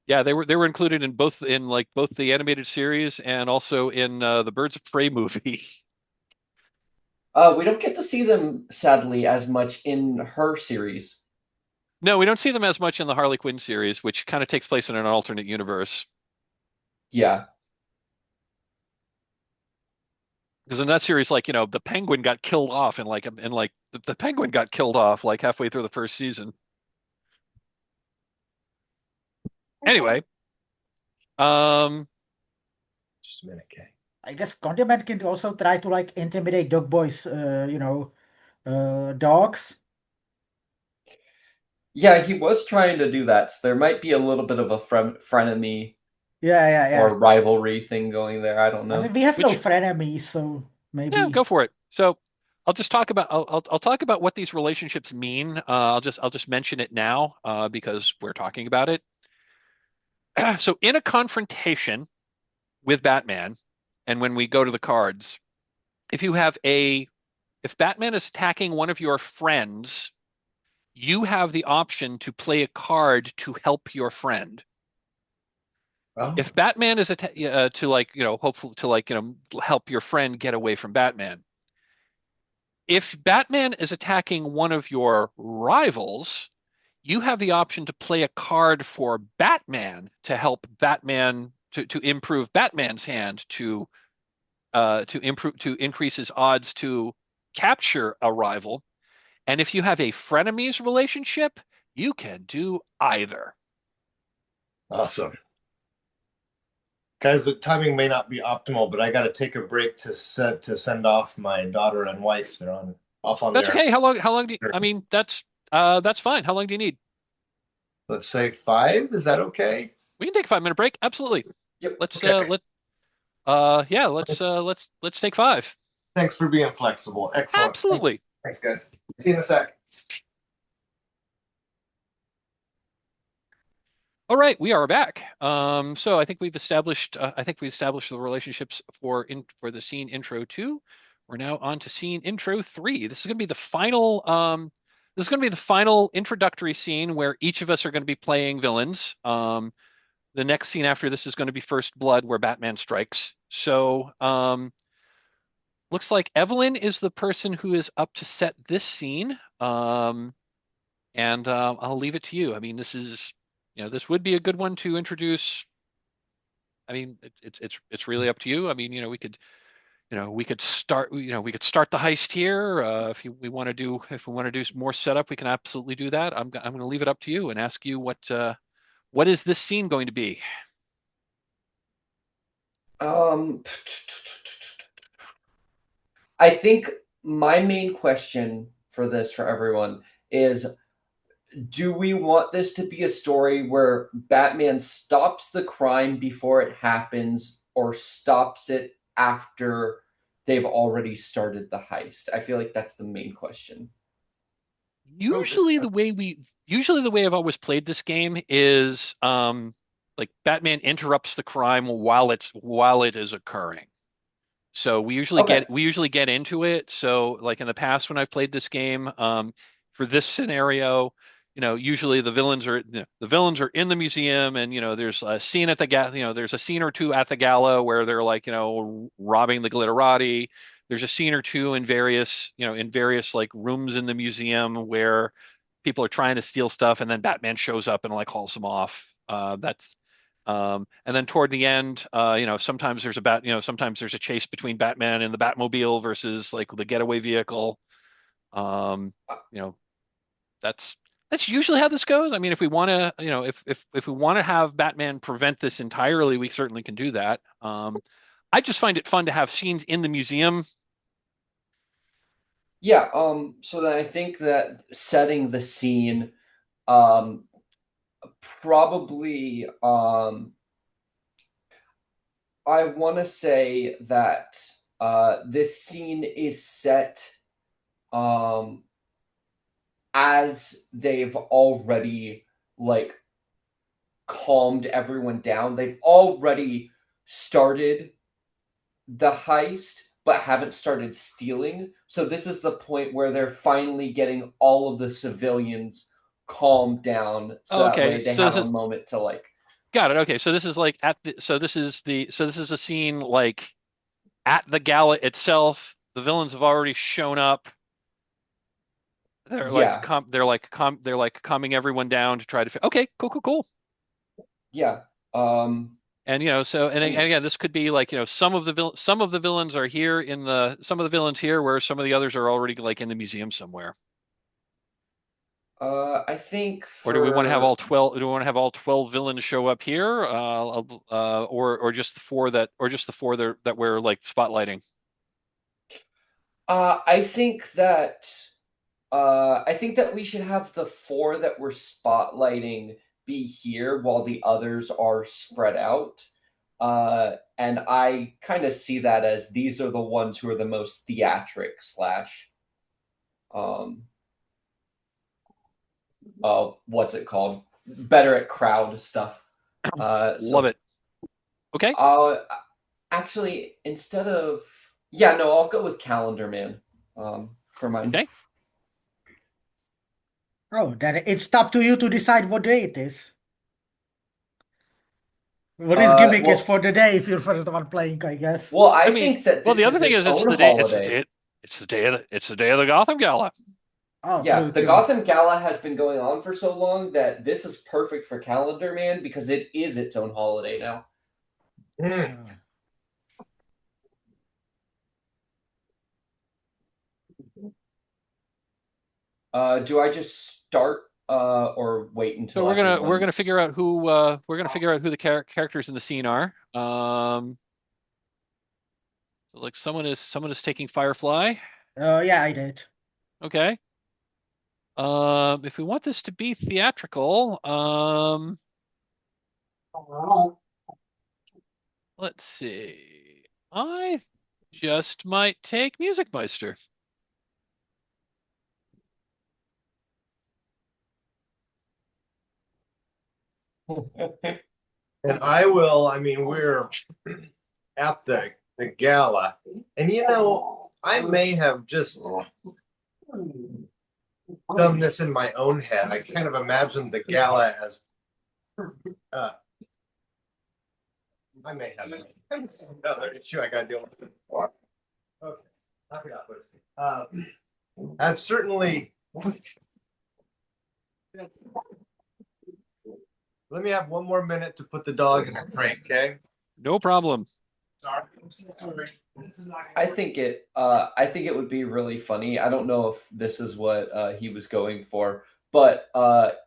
Yeah, they were included in both the animated series and also in the Birds of Prey movie. we don't get to see them sadly as much in her series. No, we don't see them as much in the Harley Quinn series, which kind of takes place in an alternate universe. Yeah. Because in that series, like, the Penguin got killed off the Penguin got killed off like halfway through the first season. Anyway, um, Just a minute, Kay. I guess Condiment can also try to like intimidate Dog Boy's, dogs. Yeah, he was trying to do that. So there might be a little bit of a frenemy Yeah, yeah, yeah. or rivalry thing going there. I don't I know. mean, we have no which frenemies, so Yeah, maybe. go for it. So I'll talk about what these relationships mean. I'll just mention it now because we're talking about it. So in a confrontation with Batman, and when we go to the cards, if you have a if Batman is attacking one of your friends, you have the option to play a card to help your friend. Oh, If Batman is to hopefully to help your friend get away from Batman. If Batman is attacking one of your rivals, you have the option to play a card for Batman to help Batman to improve Batman's hand to increase his odds to capture a rival. And if you have a frenemies relationship, you can do either. awesome. Guys, the timing may not be optimal, but I got to take a break to send off my daughter and wife. They're on off on That's their, okay. How long do you, I mean, that's fine. How long do you need? let's say 5. Is that okay? We can take a 5 minute break. Absolutely. Yep. Let's Okay. yeah, let's take five. Thanks for being flexible. Excellent. Absolutely. Thanks, guys. See you in a sec. All right, we are back. So I think we established the relationships for the scene intro 2. We're now on to scene intro 3. This is going to be the final this is going to be the final introductory scene where each of us are going to be playing villains. The next scene after this is going to be First Blood, where Batman strikes. So, looks like Evelyn is the person who is up to set this scene. And I'll leave it to you. I mean, this would be a good one to introduce. I mean, it's really up to you. I mean, we could start, we could start the heist here. We want to do, if we want to do more setup, we can absolutely do that. I'm going to leave it up to you and ask you what is this scene going to be? Um, I think my main question for everyone is, do we want this to be a story where Batman stops the crime before it happens or stops it after they've already started the heist? I feel like that's the main question. Usually the way I've always played this game is like Batman interrupts the crime while it is occurring. So Okay. we usually get into it. So like in the past when I've played this game, for this scenario, usually the villains are in the museum, and there's a scene at the there's a scene or two at the gala where they're like robbing the glitterati. There's a scene or two in various like rooms in the museum where people are trying to steal stuff, and then Batman shows up and like hauls them off. That's And then toward the end, sometimes there's a chase between Batman and the Batmobile versus like the getaway vehicle. Um, you know, that's that's usually how this goes. I mean, if we want to, if we want to have Batman prevent this entirely, we certainly can do that. I just find it fun to have scenes in the museum. Yeah, so then I think that setting the scene, um, probably, I want to say that this scene is set um, as they've already like calmed everyone down. They've already started the heist, but haven't started stealing. So this is the point where they're finally getting all of the civilians calmed down, so that Okay, way they so have this a is moment to like. got it. Okay, so this is like at the so this is a scene like at the gala itself. The villains have already shown up. Yeah, They're like calming everyone down to try to. Okay, cool, cool, cool. yeah. Um, And and and again, this could be like some of the villains are here in the some of the villains here, where some of the others are already like in the museum somewhere. I think Or do we want to have all for 12? Do we want to have all 12 villains show up here, or just the four that we're like spotlighting? I think that I think that we should have the four that we're spotlighting be here while the others are spread out. And I kind of see that as these are the ones who are the most theatric slash um what's it called? Better at crowd stuff. Love So it. Okay. uh actually instead of yeah, no, I'll go with Calendar Man for mine. Okay. Oh, then it's up to you to decide what day it is. What his gimmick is Well, for the day if you're first one playing, I guess. well, I I mean, think that well, the this other is thing its is own holiday. it's the day of the Gotham Gala. Oh, Yeah, true, the true. Gotham Gala has been going on for so long that this is perfect for Calendar Man because it is its own holiday now. Mm. Oh. Do I just start or wait So until we're gonna everyone's? figure out who the characters in the scene are. So like someone is taking Firefly. Yeah, I did. Okay. If we want this to be theatrical, let's see. I just might take Music Meister. And I will. I mean, we're at the gala, and I may have just done this in my own head. I kind of imagined the gala as. Uh, I may have another issue I got to deal with. Okay, I forgot what I've certainly. Let me have one more minute to put the dog in a crate, okay? No problem. Sorry. I think it would be really funny. I don't know if this is what he was going for, but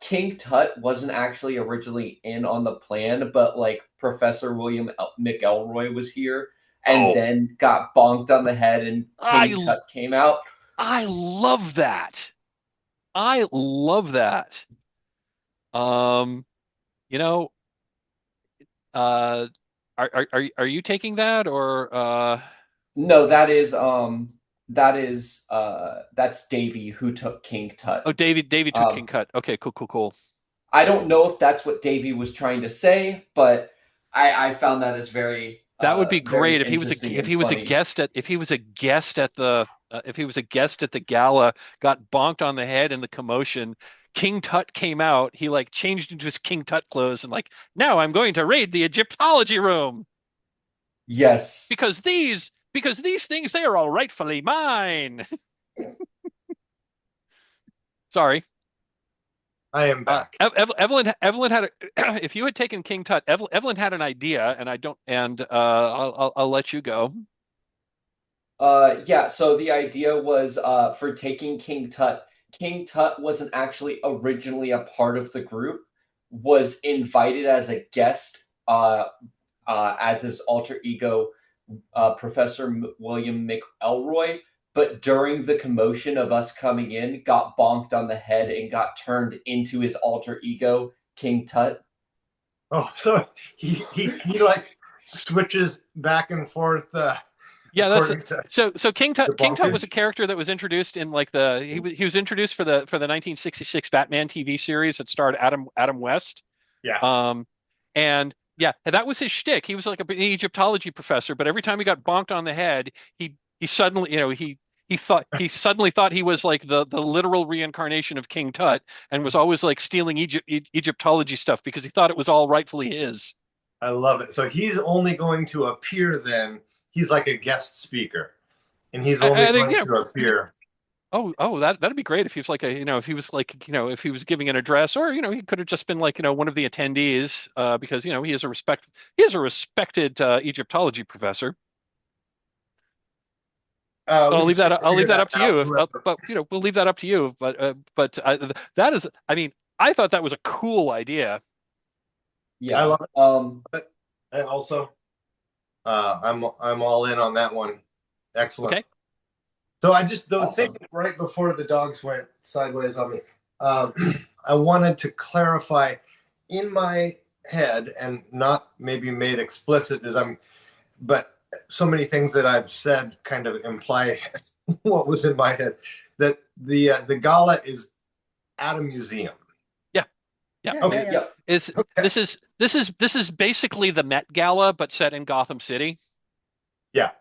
King Tut wasn't actually originally in on the plan, but like Professor William McElroy was here and Oh, then got bonked on the head and King I Tut came out. I love that. I love that. Um, you know, uh, are you taking that or No, that's Davey who took King Tut. oh, Davey took Um, King Cut. Okay, cool, cool, cool. I don't know if that's what Davey was trying to say, but I found that as very That would be very great if interesting if and he was a funny. guest at if he was a guest at the if he was a guest at the gala, got bonked on the head in the commotion. King Tut came out. He like changed into his King Tut clothes and like, now I'm going to raid the Egyptology room Yes. because these things they are all rightfully mine. Sorry. I am back. Evelyn had if you had taken King Tut, Evelyn had an idea, and I don't, and I'll let you go. Yeah, so the idea was for taking King Tut. King Tut wasn't actually originally a part of the group, was invited as a guest as his alter ego, Professor William McElroy, but during the commotion of us coming in, got bonked on the head and got turned into his alter ego, King Tut. Oh, so he like switches back and forth Yeah, that's according to so the King Tut was a bonkage. character that was introduced in like he was introduced for the 1966 Batman TV series that starred Adam West. Yeah, Um, and yeah, that was his shtick. He was like an Egyptology professor, but every time he got bonked on the head, he suddenly, he suddenly thought he was like the literal reincarnation of King Tut and was always like stealing Egyptology stuff because he thought it was all rightfully his. I love it. So he's only going to appear then. He's like a guest speaker, and he's only I think going to appear. that'd be great if he was like if he was like if he was giving an address, or he could have just been like one of the attendees, because he is a respected Egyptology professor. But We can still I'll leave figure that that up to out. you. Whoever. But we'll leave that up to you. But that is, I mean, I thought that was a cool idea. I Yeah. love it. I also, I'm all in on that one. Excellent. Okay. So I just the Awesome. thing right before the dogs went sideways on me, I wanted to clarify in my head and not maybe made explicit as but so many things that I've said kind of imply what was in my head. That the gala is at a museum. Yeah. Yeah. Yeah, Okay. yeah, Yep. It's Okay. this is basically the Met Gala, but set in Gotham City. Yeah.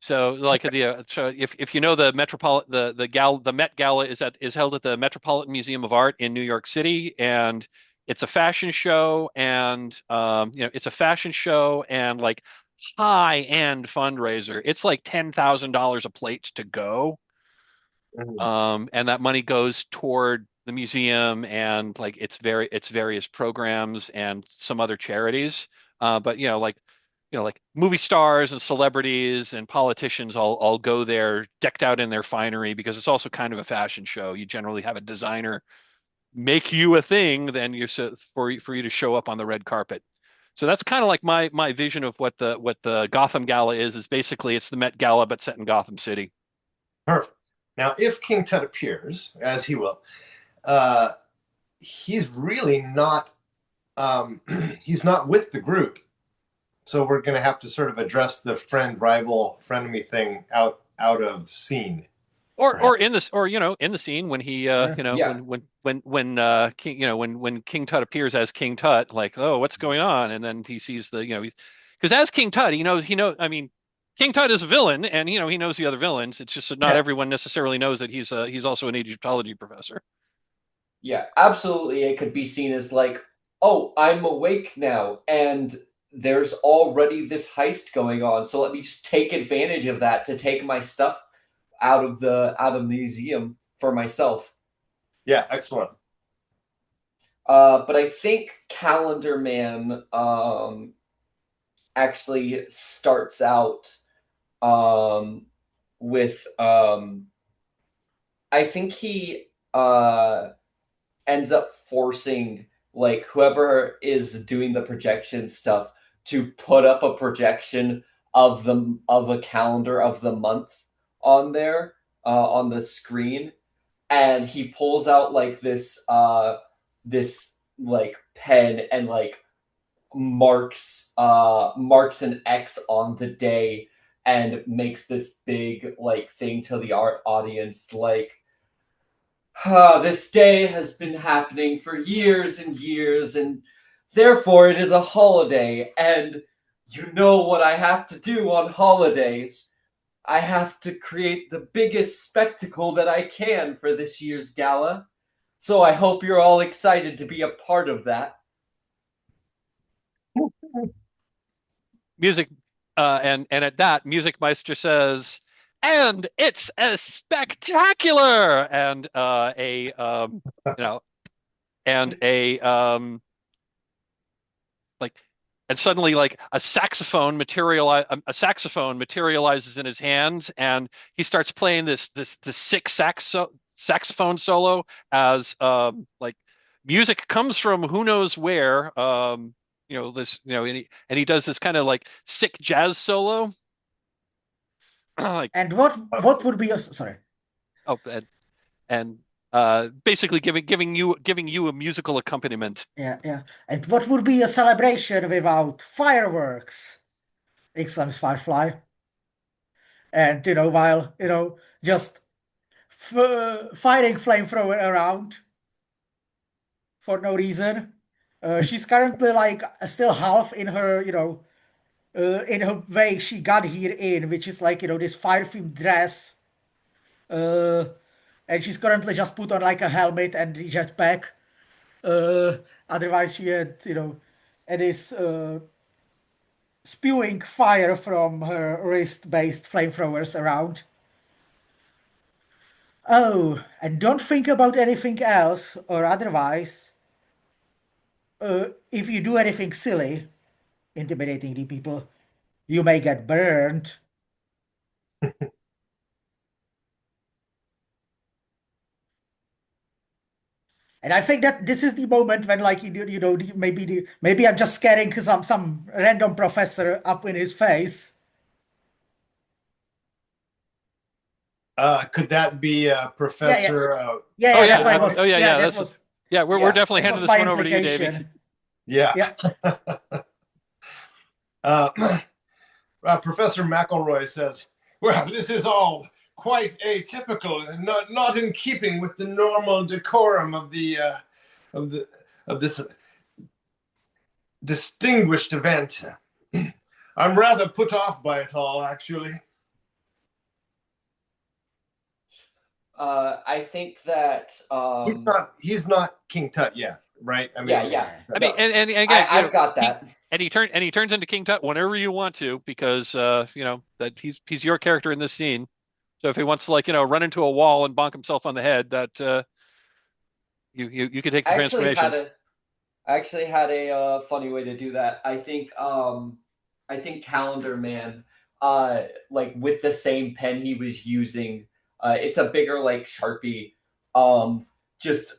So like so if you know the Met Gala is held at the Metropolitan Museum of Art in New York City, and it's a fashion show, and it's a fashion show and like high end fundraiser. It's like $10,000 a plate to go. Mhm. And that money goes toward the museum and like its various programs and some other charities. But like movie stars and celebrities and politicians all go there decked out in their finery because it's also kind of a fashion show. You generally have a designer make you a thing, then for you to show up on the red carpet. So that's kind of like my vision of what the Gotham Gala is basically it's the Met Gala but set in Gotham City. Perfect. Now, if King Tut appears, as he will, uh, he's really not. He's not with the group, so we're going to have to sort of address the friend rival frenemy thing out of scene, Or perhaps. in this or in the scene when he yeah. Yeah. when King when King Tut appears as King Tut, like, oh, what's going on, and then he sees because as King Tut he knows, I mean, King Tut is a villain, and he knows the other villains. It's just that not Yeah. everyone necessarily knows that he's also an Egyptology professor. Yeah, absolutely. It could be seen as like, oh, I'm awake now, and there's already this heist going on. So let me just take advantage of that to take my stuff out of the museum for myself. Yeah, excellent. But I think Calendar Man actually starts out with I think he ends up forcing like whoever is doing the projection stuff to put up a projection of a calendar of the month on there on the screen, and he pulls out like this like pen and like marks an X on the day and makes this big like thing to the art audience like this day has been happening for years and years, and therefore it is a holiday. And you know what I have to do on holidays? I have to create the biggest spectacle that I can for this year's gala. So I hope you're all excited to be a part of that. Music and at that Music Meister says, and it's a spectacular, and a you know and a like and suddenly like a saxophone materializes in his hands, and he starts playing this sick saxophone solo as like music comes from who knows where, this and he does this kind of like sick jazz solo. like And what would be your sorry? oh and basically giving you a musical accompaniment. Yeah, yeah. And what would be a celebration without fireworks? Exclaims Firefly. And while just firing flamethrower around for no reason. She's currently like still half in her, in her way she got here in, which is like, this fire themed dress. Uh, and she's currently just put on like a helmet and the jetpack. Uh, Otherwise, she had, and is spewing fire from her wrist-based flamethrowers around. Oh, and don't think about anything else or otherwise. If you do anything silly, intimidating the people, you may get burned. And I think that this is the moment when, like, maybe I'm just scaring some random professor up in his face. Could that be Yeah, yeah, Professor? yeah, Oh yeah. That's yeah, why I was. oh yeah, Yeah, yeah. that That's was yeah. We're Yeah, definitely that handing was this my one over to you, Davey. implication. Yeah. Yeah, uh, Professor McElroy says, "Well, this is all quite atypical and not in keeping with the normal decorum of of the of this distinguished event. I'm rather put off by it all, actually." I think that He's not King Tut yet, right? I yeah, mean, yeah. yeah. I mean, No, and again, I've got that. he turns into King Tut whenever you want to, because that he's your character in this scene. So if he wants to run into a wall and bonk himself on the head, that you could take the I actually had transformation. a I actually had a funny way to do that. I think Calendar Man, like with the same pen he was using, it's a bigger like Sharpie. Just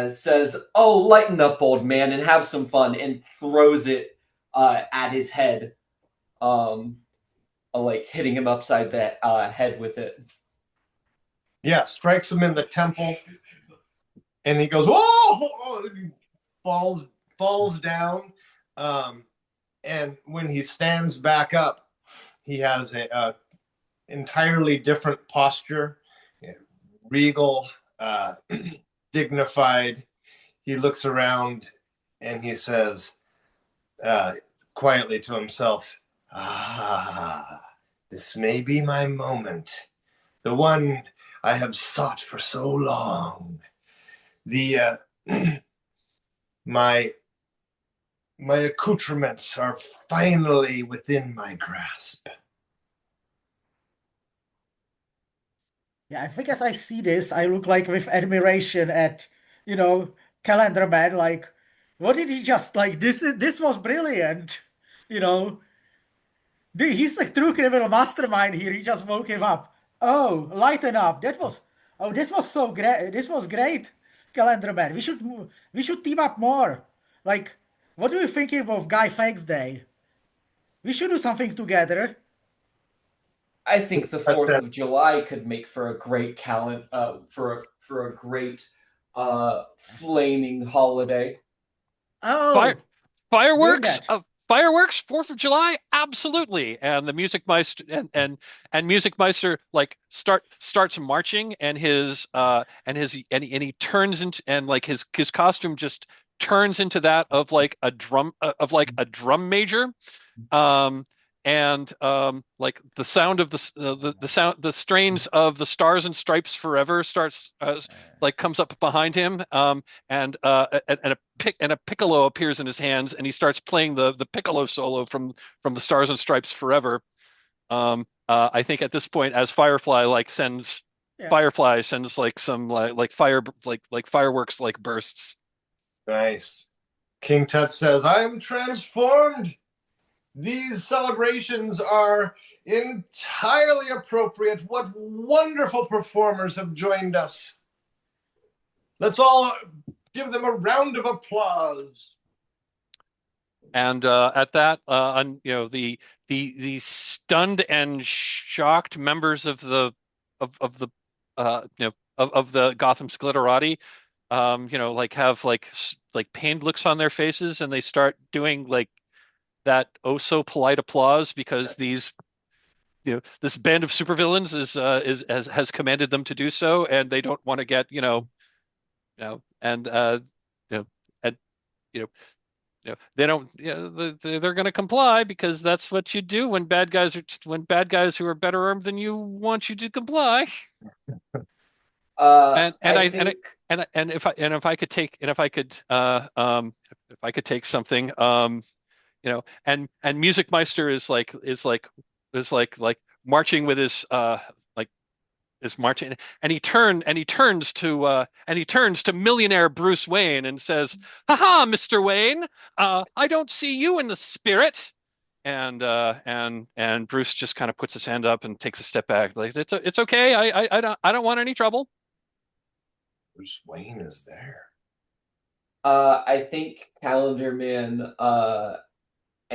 says, "Oh, lighten up, old man, and have some fun," and throws it at his head, um, like hitting him upside the head with it. yeah, strikes him in the temple, and he goes, "Whoa!" He falls down, and when he stands back up, he has a entirely different posture, regal, dignified. He looks around and he says quietly to himself, "Ah, this may be my moment, the one I have sought for so long. The my my accoutrements are finally within my grasp." Yeah, I think as I see this, I look like with admiration at, you know, Calendar Man. Like, what did he just like? This was brilliant. You know, he's the true criminal mastermind here. He just woke him up. Oh, lighten up. This was so great. This was great, Calendar Man. We should team up more. Like, what do you think of Guy Fawkes Day? We should do something together. I think the That's 4th that. of July could make for a great for a great flaming holiday. Fire Oh, doing fireworks, that. fireworks, 4th of July, absolutely. And the Music Meister and Music Meister like starts marching, and he turns into, and like his costume just turns into that of like a drum major. um like the sound of the strains of the Stars and Stripes Forever starts, like comes up behind him. And a piccolo appears in his hands, and he starts playing the piccolo solo from the Stars and Stripes Forever. I think at this point, as Yeah. Firefly sends like some like fireworks like bursts. Nice. King Tut says, "I am transformed. These celebrations are entirely appropriate. What wonderful performers have joined us. Let's all give them a round of applause." And at that, the stunned and shocked members of the of the Gotham Sglitterati, like have like pained looks on their faces, and they start doing like that oh so polite applause because this band of supervillains is has commanded them to do so, and they don't want to get and you know and you know they don't they're going to comply because that's what you do when bad guys who are better armed than you want you to comply. and and I I think and if I could take and if I could take something and Music Meister is like marching with his like is marching, and he turns to millionaire Bruce Wayne and says, "Haha, Mr. Wayne, I don't see you in the spirit." And Bruce just kind of puts his hand up and takes a step back, like it's okay. I don't want any trouble. Bruce Wayne is there. I think Calendar Man. I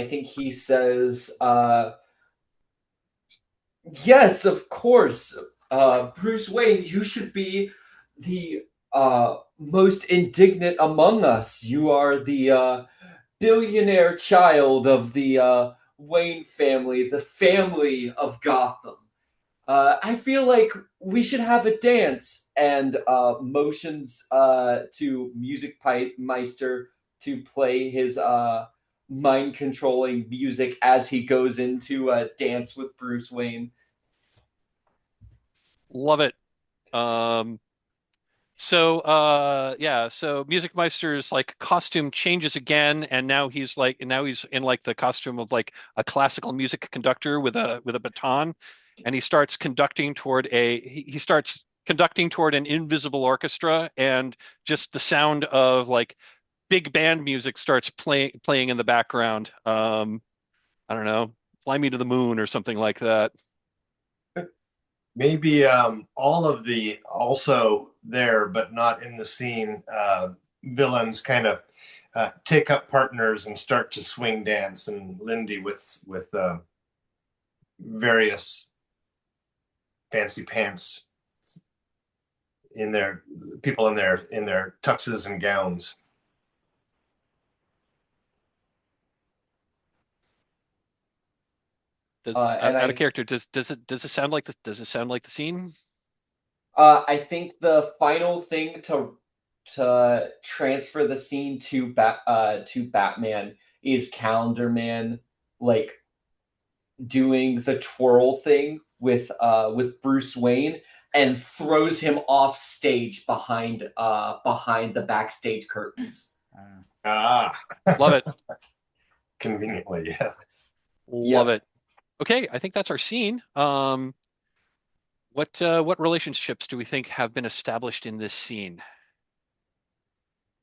think he says, "Yes, of course, Bruce Wayne. You should be the most indignant among us. You are the billionaire child of the Wayne family, the family of Gotham. I feel like we should have a dance," and motions to Music Pipe Meister to play his mind controlling music as he goes into a dance with Bruce Wayne. Love it. Um, so Music Meister's like costume changes again, and now he's in like the costume of like a classical music conductor with a baton, and he starts conducting toward an invisible orchestra, and just the sound of like big band music starts playing in the background. I don't know, Fly Me to the Moon or something like that. Maybe all of the also there but not in the scene villains kind of take up partners and start to swing dance, and Lindy with various fancy pants in their people in their tuxes and gowns. And Out of I character, does it sound like this? Does it sound like the scene? I think the final thing to transfer the scene to Batman is Calendar Man like doing the twirl thing with Bruce Wayne and throws him off stage behind the backstage curtains. Ah, Love it. conveniently, yeah. Love Yep. it. Okay, I think that's our scene. What relationships do we think have been established in this scene?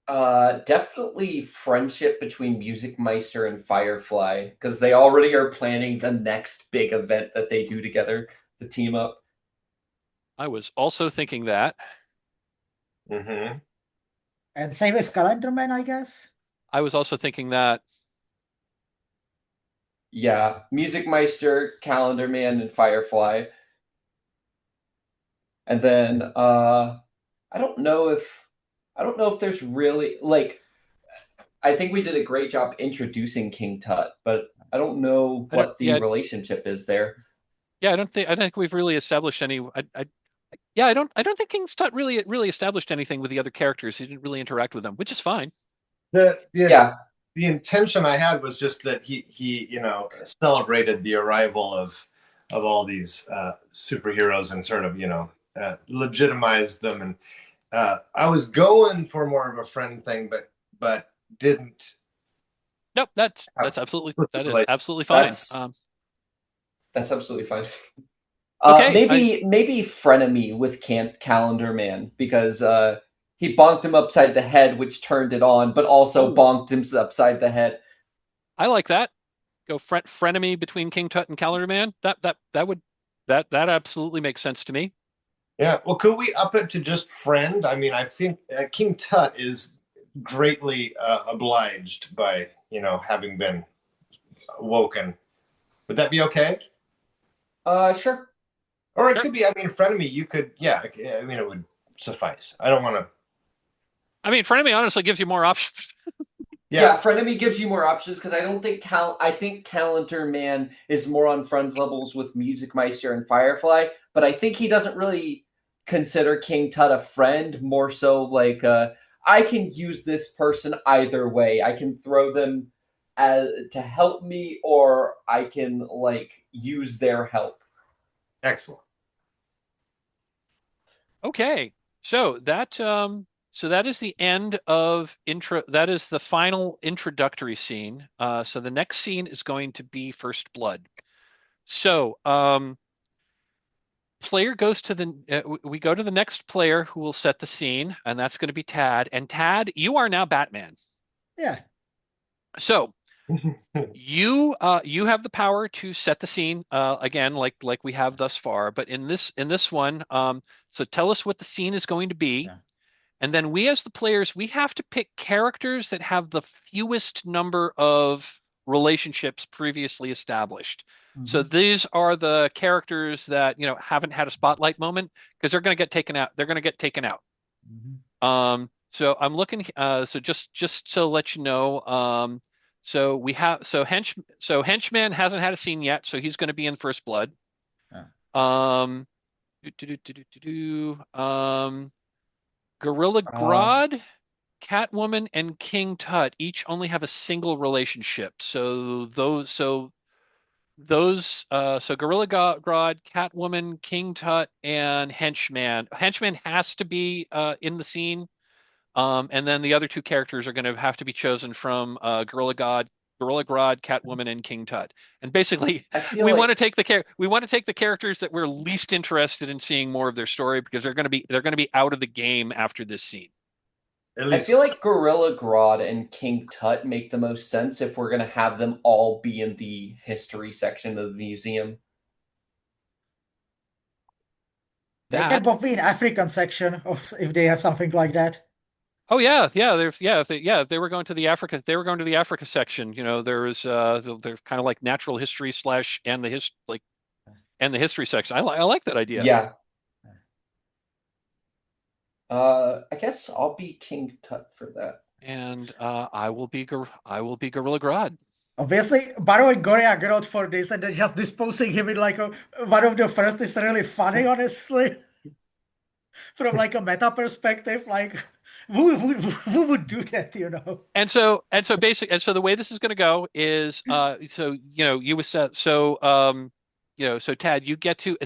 Definitely friendship between Music Meister and Firefly because they already are planning the next big event that they do together to team up. I was also thinking that. Mm-hmm. And same with Calendar Man, I guess. I was also thinking that. Yeah, Music Meister, Calendar Man, and Firefly. And then I don't know if there's really like I think we did a great job introducing King Tut, but I don't know I don't. what the relationship is there. Yeah. I don't think we've really established any. Yeah. I don't think King Tut really established anything with the other characters. He didn't really interact with them, which is fine. Yeah, The intention I had was just that he celebrated the arrival of all these superheroes and sort of legitimized them, and I was going for more of a friend thing, but didn't. Nope. That is absolutely fine. that's absolutely fine. Okay. Maybe frenemy with Calendar Man because he bonked him upside the head, which turned it on, but also bonked him upside the head. I like that. Go frenemy between King Tut and Calendar Man. That absolutely makes sense to me. Yeah. Well, could we up it to just friend? I mean, I think King Tut is greatly obliged by having been woken. Would that be okay? Sure. Or it Sure. could be, I mean, frenemy. You could, yeah. I mean, it would suffice. I don't want to. I mean, frenemy honestly gives you more options. Yeah, Yeah. Frenemy gives you more options because I don't think I think Calendar Man is more on friends levels with Music Meister and Firefly, but I think he doesn't really consider King Tut a friend, more so like I can use this person either way. I can throw them to help me, or I can like use their help. Excellent. Okay. So that is the end of intro. That is the final introductory scene. So the next scene is going to be First Blood. So, player goes to we go to the next player who will set the scene, and that's going to be Tad. And Tad, you are now Batman. Yeah. So you have the power to set the scene again, like we have thus far. But in this one, so tell us what the scene is going to be. Yeah. And then we, as the players, we have to pick characters that have the fewest number of relationships previously established. So Mhm. these are the characters that, haven't had a spotlight moment because they're going to get taken out. They're going to get taken out. Mhm. So I'm looking, so just to let you know, so Henchman hasn't had a scene yet, so he's going to be in First Blood. Yeah. Um, Gorilla Uh, Grodd, Catwoman, and King Tut each only have a single relationship. So Gorilla Grodd, Catwoman, King Tut, and Henchman. Henchman has to be in the scene. And then the other two characters are going to have to be chosen from Gorilla Grodd, Catwoman, and King Tut. And basically, I feel we want to like take the characters that we're least interested in seeing more of their story because they're going to be out of the game after this scene. At I least. feel like Gorilla Grodd and King Tut make the most sense if we're gonna have them all be in the history section of the museum. they can That both be in African section of if they have something like that. Oh yeah, there's if they were going to the Africa section. There was they're kind of like natural history slash and the history section. I like that idea. Yeah. I guess I'll be King Tut for that. And I will be Gorilla Grodd. Obviously, borrowing Goria Grodd for this and then just disposing him in like one of the first is really funny, honestly. From like a meta perspective, like who would do that, you know? And so the way this is going to go is you was so Tad, you get to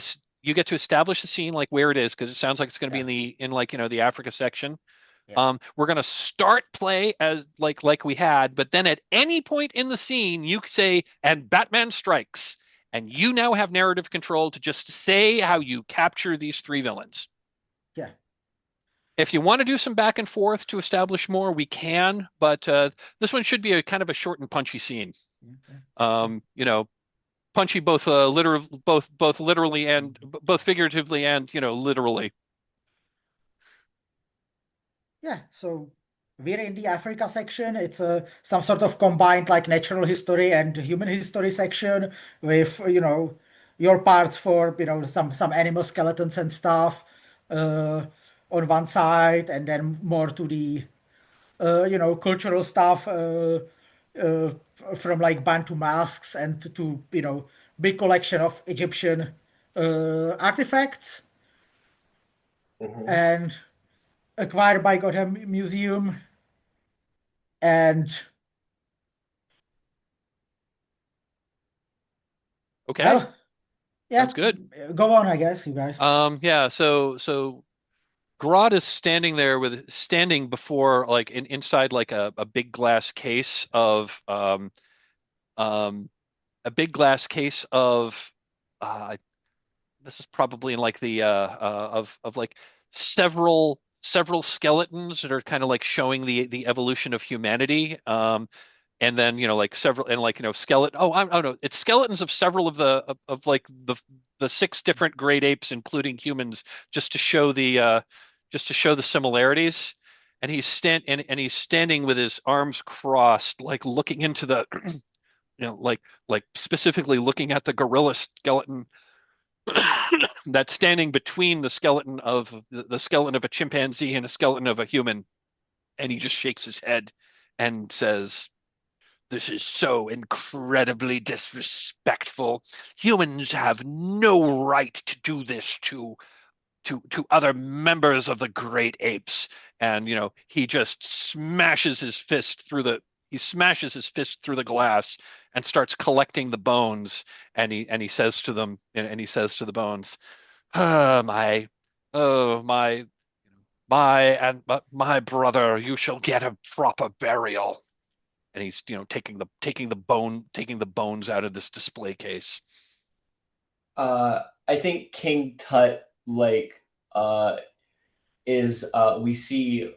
establish the scene like where it is because it sounds like it's going to be Yeah, in the Africa section. yeah, We're going to start play as like we had, but then at any point in the scene you say and Batman strikes, and you now have narrative control to just say how you capture these three villains. yeah. If you want to do some back and forth to establish more, we can, but this one should be a kind of a short and punchy scene. Yeah, yeah. Punchy both literally and both figuratively and literally. Yeah, so we're in the Africa section. It's some sort of combined like natural history and human history section with, your parts for, some animal skeletons and stuff uh, on one side, and then more to the, cultural stuff uh, from like Bantu masks and to, big collection of Egyptian artifacts Mhm. and acquired by Gotham Museum. And Okay, well, sounds yeah, good. go on, I guess, you guys. Yeah, so Grodd is standing before inside like a big glass case of um a big glass case of uh this is probably in like the of like several skeletons that are kind of like showing the evolution of humanity. And then like several and like skeleton. Oh no, it's skeletons of several of like the six different great apes, including humans, just to show the similarities. and he's standing with his arms crossed, like looking into the like specifically looking at the gorilla skeleton that's standing between the skeleton of a chimpanzee and a skeleton of a human, and he just shakes his head and says, "This is so incredibly disrespectful. Humans have no right to do this to other members of the great apes." And he just smashes his fist through the glass and starts collecting the bones, and he says to them, and he says to the bones, "Oh my, oh my brother, you shall get a proper burial." And he's taking the bones out of this display case. I think King Tut is we see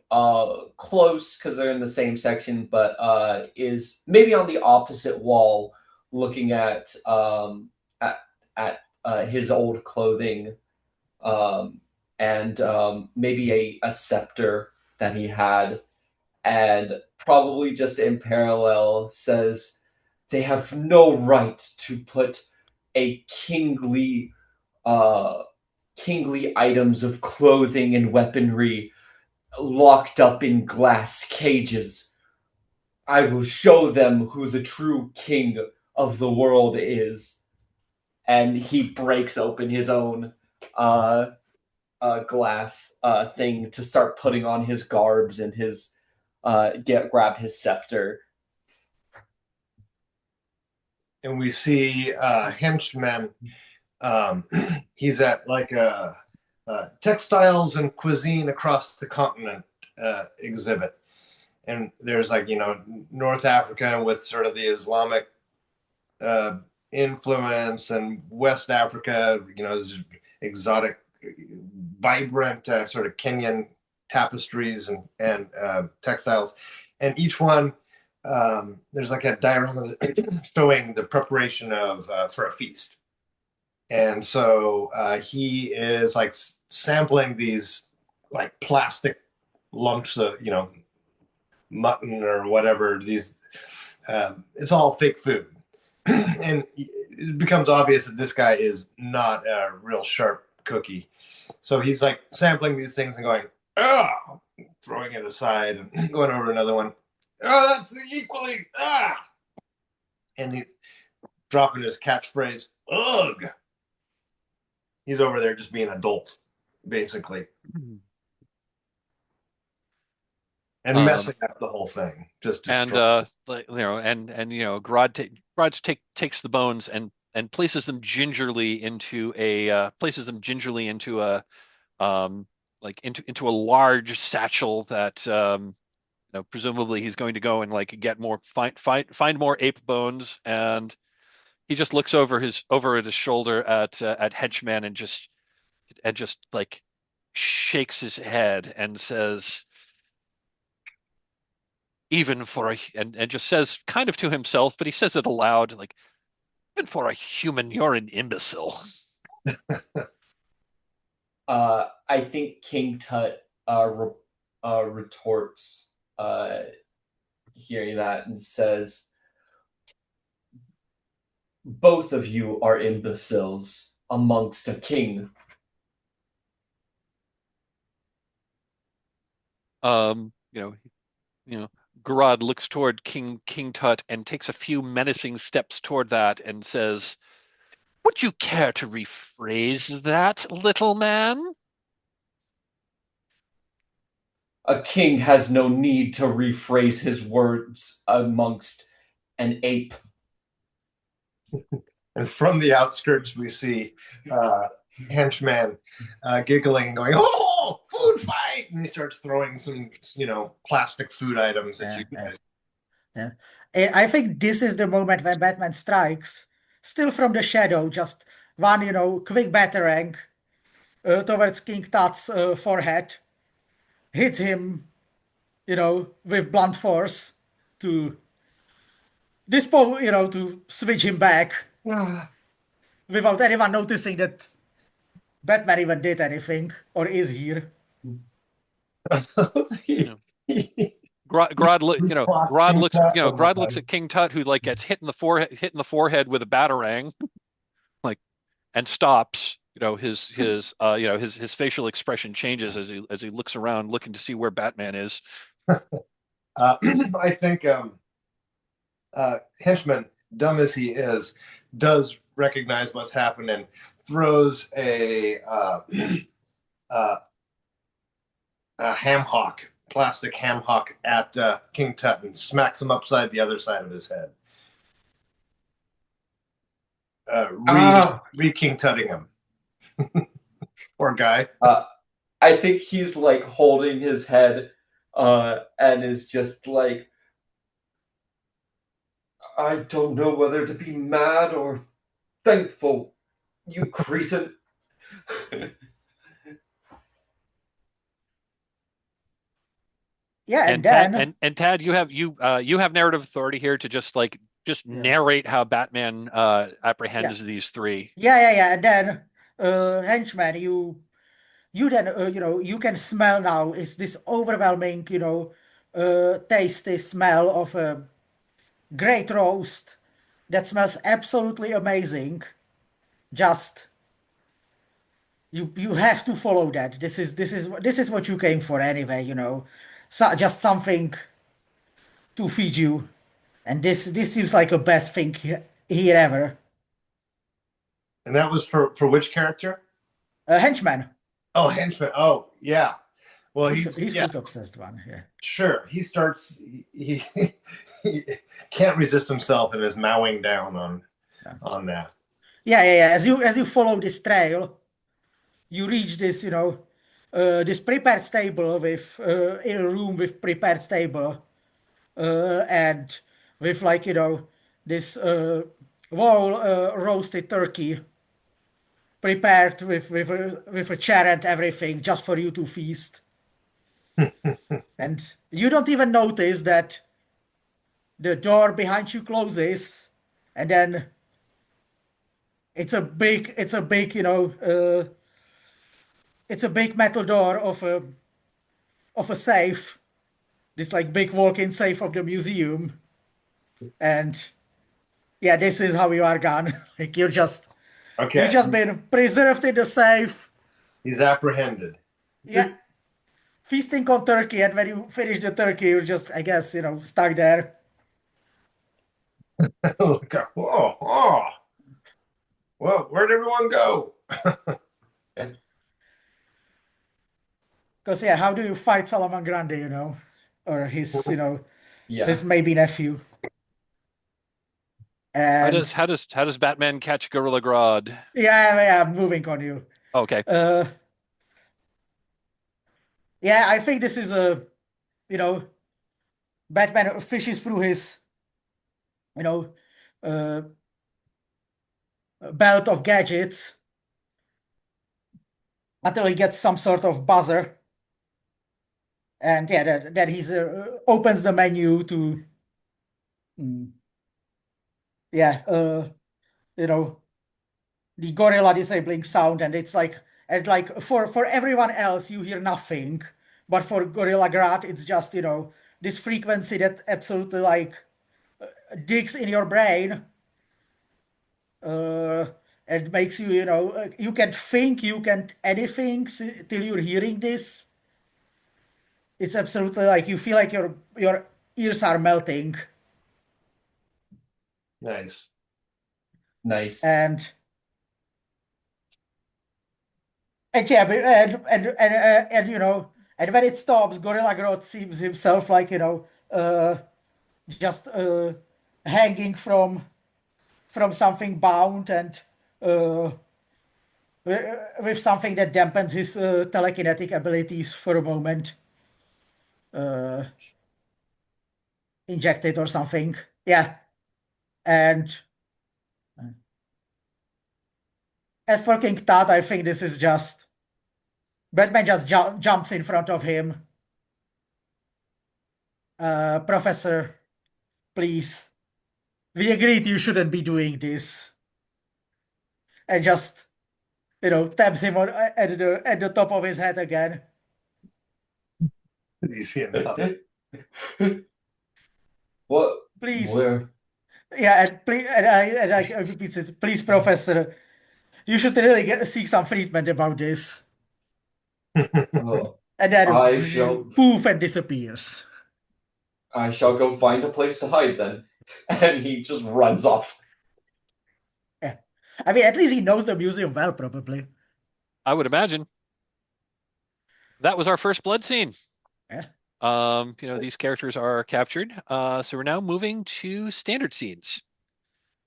close because they're in the same section, but is maybe on the opposite wall, looking at his old clothing, and maybe a scepter that he had, and probably just in parallel says, "They have no right to put a kingly items of clothing and weaponry locked up in glass cages. I will show them who the true king of the world is." And he breaks open his own glass thing to start putting on his garbs and his grab his scepter. And we see henchman. He's at like a textiles and cuisine across the continent exhibit, and there's North Africa with sort of the Islamic influence, and West Africa, is exotic, vibrant sort of Kenyan tapestries and textiles, and each one there's like a diorama showing the preparation of for a feast. And so he is like sampling these like plastic lumps of mutton or whatever. These it's all fake food, and it becomes obvious that this guy is not a real sharp cookie. So he's like sampling these things and going, "Oh," throwing it aside and going over to another one. "Oh, that's equally ah," and he's dropping his catchphrase, "Ugh." He's over there just being adult, basically, and messing up the whole thing. Just and Grodd takes the bones and places them gingerly into a into a large satchel that presumably he's going to go and like get more find more ape bones. And he just looks over at his shoulder at Henchman and just like shakes his head and says, "Even for and just says kind of to himself, but he says it aloud, like, even for a human, you're an imbecile." I think King Tut retorts, hearing that, and says, "Both of you are imbeciles amongst a king." Garad looks toward King Tut and takes a few menacing steps toward that and says, "Would you care to rephrase that, little man?" A king has no need to rephrase his words amongst an ape. And from the outskirts, we see henchman giggling and going, "Oh, food fight!" And he starts throwing some, plastic food items at you guys. Yeah. And I think this is the moment when Batman strikes, still from the shadow, just one, quick batarang towards King Tut's forehead, hits him, with blunt force to to switch him back without anyone noticing that Batman even did anything or is here. Grodd looks, Oh my Grodd looks God. at King Tut, who like gets hit in the forehead with a batarang, like, and stops. His facial expression changes as he looks around, looking to see where Batman is. I think Henchman, dumb as he is, does recognize what's happened and throws a ham hock, plastic ham hock at King Tut and smacks him upside the other side of his head. King Tutting him. Poor guy. I think he's like holding his head and is just like, I don't know whether to be mad or thankful, you cretin. Yeah, and And Tad, then and Tad, you have narrative authority here to just yeah, narrate how Batman apprehends these three. yeah. And then henchman, you then you can smell now. It's this overwhelming tasty smell of a great roast that smells absolutely amazing. Just you have to follow that. This is what you came for anyway. So just something to feed you, and this seems like a best thing here ever. And that was for which character? Henchman. Oh, Henchman. Oh, yeah. Well, He's food obsessed one. Yeah. sure. He starts. He, he can't resist himself and is mowing down on that. Yeah. As you follow this trail, you reach this, this prepared stable with in a room with prepared stable, and with like this whole roasted turkey prepared with a chair and everything just for you to feast. And you don't even notice that the door behind you closes, and then it's a big it's a big metal door of a safe, this like big walk-in safe of the museum. And yeah, this is how you are gone. Like you've Okay. just been preserved in the safe. He's apprehended. Yeah, feasting on turkey, and when you finish the turkey, you're just, I guess, stuck there. Look up. Oh. Well, where'd everyone go? Because yeah, how do you fight Solomon Grande, or Yeah. his maybe nephew? How And does how does how does Batman catch Gorilla Grodd? yeah, I'm moving on you. Okay. Uh, yeah, I think this is you know, Batman fishes through his, you know, uh, belt of gadgets until he gets some sort of buzzer. And yeah, then he opens the menu to, mm, yeah, you know, the gorilla disabling sound, and it's like, and like for everyone else, you hear nothing, but for Gorilla Grad, it's just this frequency that absolutely like digs in your brain, uh, and makes you, you can't think, you can't anything till you're hearing this. It's absolutely like you feel like your ears are melting, Nice. Nice. and yeah, and when it stops, Gorilla Grodd seems himself like just hanging from something bound, and uh, with something that dampens his telekinetic abilities for a moment, uh, injected or something. Yeah, and as for King Tut, I think this is just Batman just jumps in front of him. Professor, please. We agreed you shouldn't be doing this. And just, taps him at the top of his head again. Easy enough. What? Please. Where? Yeah, and please, and I repeat it. Please, Professor, you should really seek some treatment about this. Oh, And then I shall. poof and disappears. I shall go find a place to hide then. And he just runs off. Yeah. I mean, at least he knows the museum well, probably. I would imagine. That was our first blood scene. Yeah. These characters are captured. So we're now moving to standard scenes.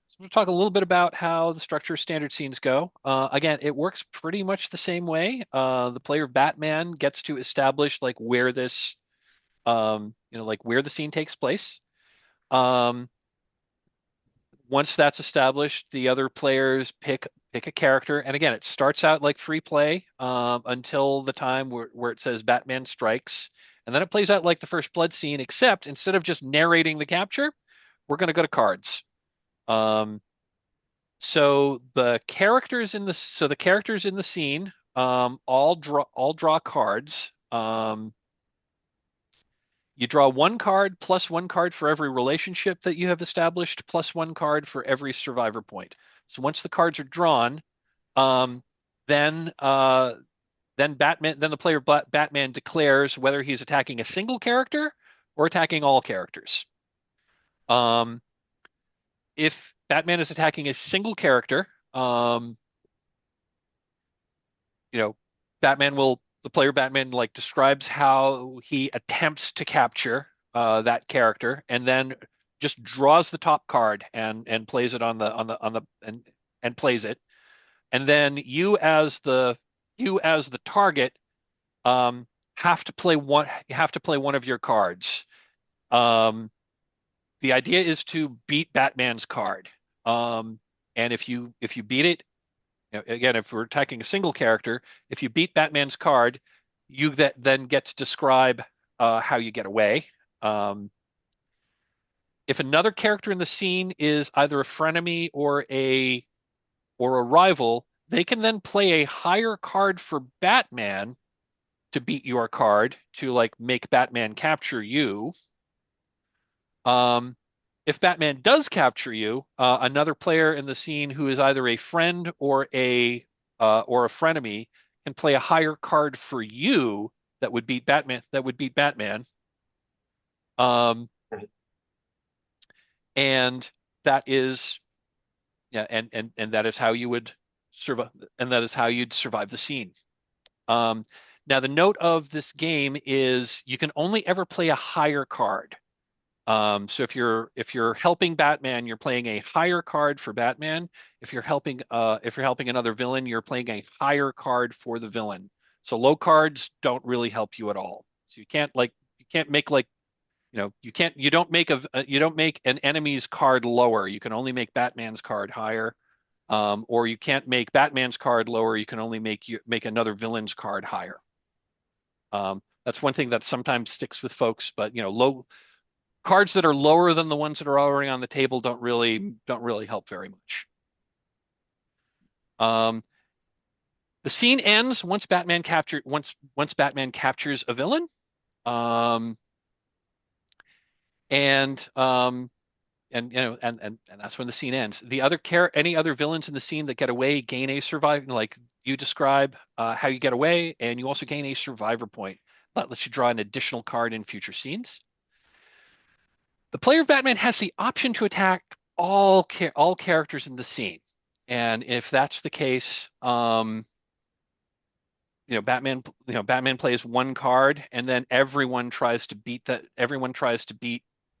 So we'll talk a little bit about how the structure of standard scenes go. Again, it works pretty much the same way. The player Batman gets to establish like where this, like where the scene takes place. Um, Once that's established, the other players pick a character, and again, it starts out like free play until the time where it says Batman strikes, and then it plays out like the first blood scene, except instead of just narrating the capture, we're going to go to cards. So the characters in the scene all draw cards. You draw one card plus one card for every relationship that you have established, plus one card for every survivor point. So once the cards are drawn, um, then the player Batman declares whether he's attacking a single character or attacking all characters. Um, if Batman is attacking a single character, you know, the player Batman like describes how he attempts to capture that character, and then just draws the top card and plays it and plays it, and then you as the target um, have to play one of your cards. Um, the idea is to beat Batman's card, and if you beat it, again, if we're attacking a single character, if you beat Batman's card, then get to describe how you get away. Um, if another character in the scene is either a frenemy or a rival, they can then play a higher card for Batman to beat your card to like make Batman capture you. Um, if Batman does capture you, another player in the scene who is either a friend or a frenemy can play a higher card for you that would beat Batman. That would beat Batman. Um, and that is yeah, and that is how you would survive, and that is how you'd survive the scene. Um, Now the note of this game is you can only ever play a higher card. So if you're helping Batman, you're playing a higher card for Batman. If you're helping another villain, you're playing a higher card for the villain. So low cards don't really help you at all. So you can't make like you don't make an enemy's card lower. You can only make Batman's card higher. Or you can't make Batman's card lower. You can only make another villain's card higher. That's one thing that sometimes sticks with folks, but low cards that are lower than the ones that are already on the table don't really help very much. Um, the scene ends once Batman captures a villain, um, and that's when the scene ends. Any other villains in the scene that get away gain a survivor. Like you describe how you get away, and you also gain a survivor point. That lets you draw an additional card in future scenes. The player of Batman has the option to attack all characters in the scene, and if that's the case, Batman plays one card, and then everyone tries to beat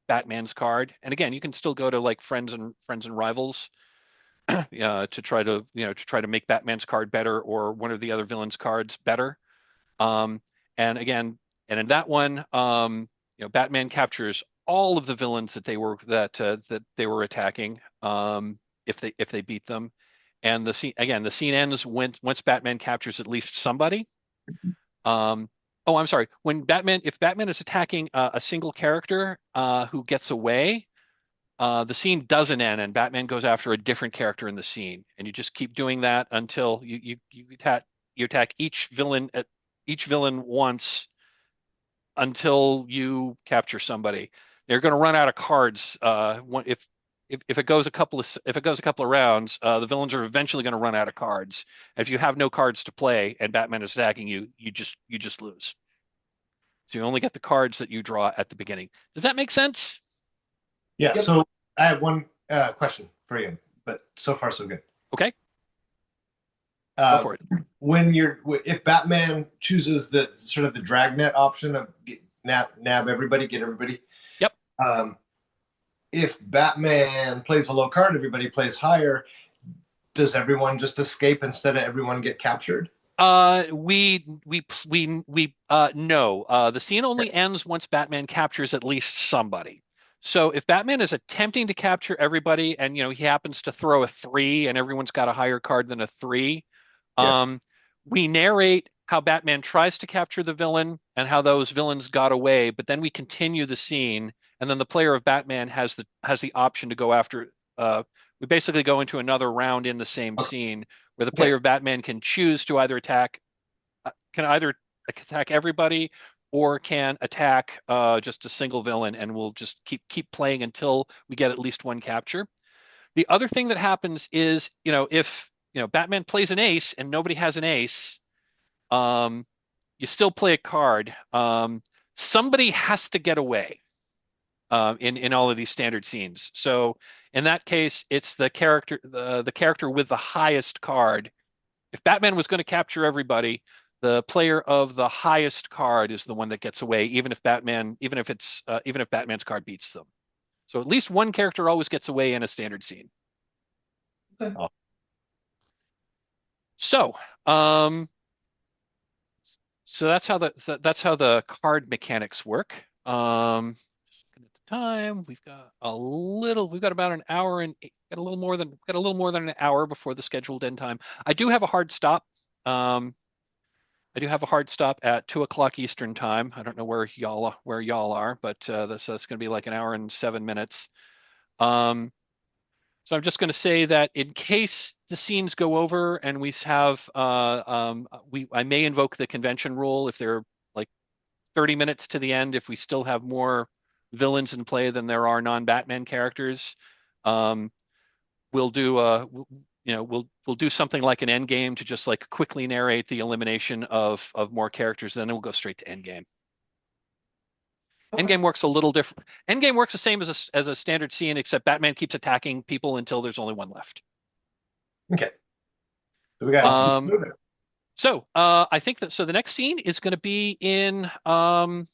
Batman's card. And again, you can still go to like friends and rivals to try to make Batman's card better or one of the other villains' cards better. Um, and again, and in that one, Batman captures all of the villains that they were attacking, if they beat them. And the scene ends once Batman captures at least somebody. Oh, I'm sorry. If Batman is attacking a single character who gets away, the scene doesn't end, and Batman goes after a different character in the scene, and you just keep doing that until you attack each villain once, until you capture somebody. They're going to run out of cards. If it goes a couple of rounds, the villains are eventually going to run out of cards. If you have no cards to play and Batman is attacking you, you just lose. So you only get the cards that you draw at the beginning. Does that make sense? Yeah. Yep. So I have one question for you, but so far so good. Okay, go for it. If Batman chooses the sort of the dragnet option of nab everybody, get everybody. Yep. If Batman plays a low card, everybody plays higher. Does everyone just escape instead of everyone get captured? No. The scene only ends once Batman captures at least somebody. So if Batman is attempting to capture everybody and he happens to throw a 3 and everyone's got a higher card than a 3, we narrate how Batman tries to capture the villain and how those villains got away, but then we continue the scene, and then the player of Batman has the option to go after. We basically go into another round in the same scene where the player of Batman can choose to either attack everybody or can attack just a single villain, and we'll just keep playing until we get at least one capture. The other thing that happens is, if Batman plays an ace and nobody has an ace, you still play a card. Somebody has to get away in all of these standard scenes. So in that case, it's the character with the highest card. If Batman was going to capture everybody, the player of the highest card is the one that gets away, even if Batman's card beats them. So at least one character always gets away in a standard scene. Okay. So that's how the card mechanics work. At the time, we've got about an hour and got a little more than an hour before the scheduled end time. I do have a hard stop. At 2:00 Eastern time. I don't know where y'all are, but that's going to be like an hour and 7 minutes. So I'm just going to say that in case the scenes go over and we have, I may invoke the convention rule if they're like 30 minutes to the end, if we still have more villains in play than there are non-Batman characters. We'll do we'll do something like an Endgame to just like quickly narrate the elimination of more characters, then we'll go straight to Endgame. Okay. Endgame works a little different. Endgame works the same as a standard scene, except Batman keeps attacking people until there's only one left. Okay. So we got. I think that the next scene is going to be in. I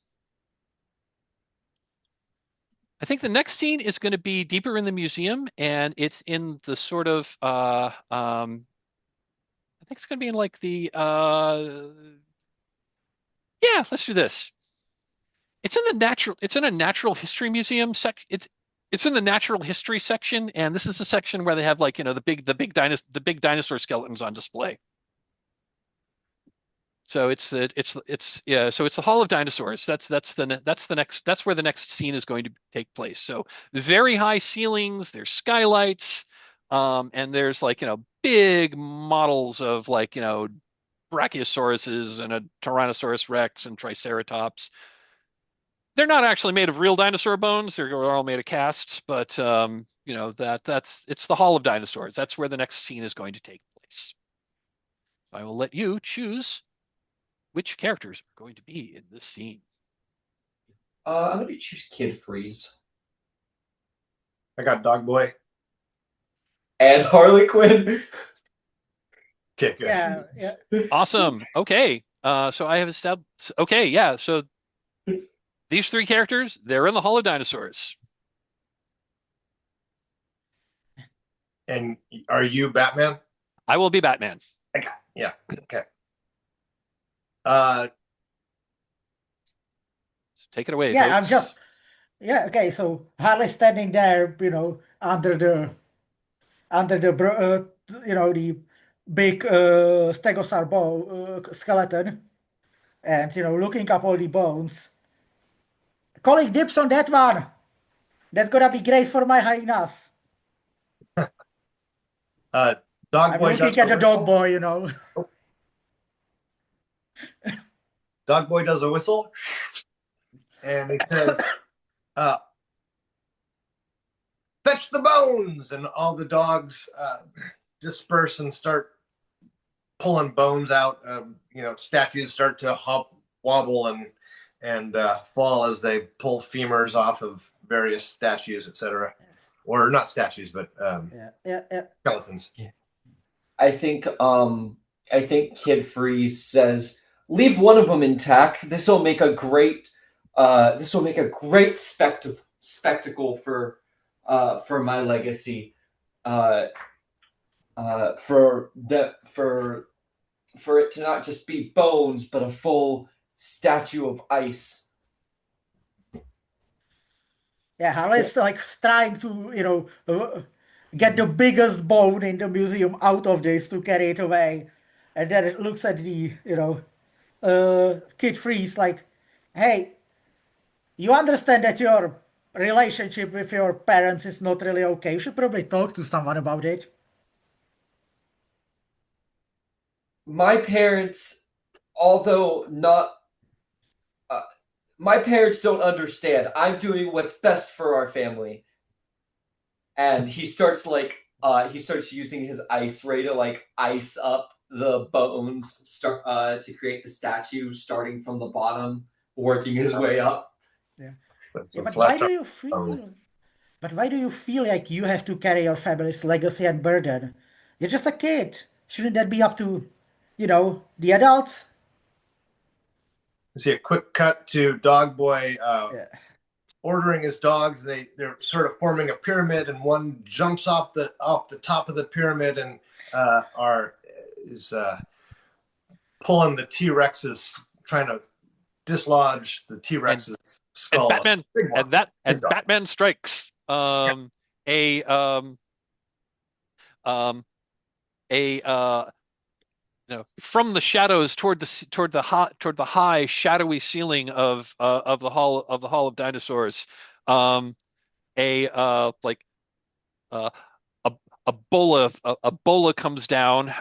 think the next scene is going to be deeper in the museum, and it's in the sort of. I think it's going to be in like the. Yeah, let's do this. It's in a natural history museum it's in the natural history section, and this is the section where they have like the big dinosaur skeletons on display. So it's the Hall of Dinosaurs. That's where the next scene is going to take place. So very high ceilings, there's skylights, and there's like big models of like Brachiosauruses and a Tyrannosaurus Rex and Triceratops. They're not actually made of real dinosaur bones. They're all made of casts, but it's the Hall of Dinosaurs. That's where the next scene is going to take place. I will let you choose which characters are going to be in this scene. I'm going to choose Kid Freeze. I got Dog Boy. And Harley Quinn. Okay, good. Yeah. Awesome. Okay. So I have established. Okay, yeah. So these 3 characters, they're in the Hall of Dinosaurs. And are you Batman? I will be Batman. Okay. Yeah. Okay. So take it away. Yeah, folks. okay. So Harley standing there, under the the big stegosaur skeleton, and looking up all the bones. Calling dips on that one. That's gonna be great for my hyenas. Dog I'm Boy looking does at the a dog whistle. boy. Dog Boy does a whistle. and he says, "Fetch the bones!" And all the dogs disperse and start pulling bones out. Statues start to hop, wobble, and fall as they pull femurs off of various statues, etc. Or not statues, but skeletons. I think Kid Freeze says, "Leave one of them intact. This will make a great spectacle for my legacy. For it to not just be bones, but a full statue of ice." Yeah, Hal is like trying to, get the biggest bone in the museum out of this to carry it away. And then it looks at the, Kid Freeze like, hey, you understand that your relationship with your parents is not really okay. You should probably talk to someone about it. My parents, although not, my parents don't understand. I'm doing what's best for our family. And he starts using his ice ray to like ice up the bones to create the statue, starting from the bottom, working his way up. Yeah. But Yeah, but why do you feel? But why do you feel like you have to carry your family's legacy and burden? You're just a kid. Shouldn't that be up to, the adults? You see a quick cut to Dog Boy Yeah. ordering his dogs. They're sort of forming a pyramid, and one jumps off the top of the pyramid and is pulling the T-Rex's, trying to dislodge the T-Rex's skull. Batman strikes. A from the shadows toward the high shadowy ceiling of the hall of dinosaurs, a like a bola comes down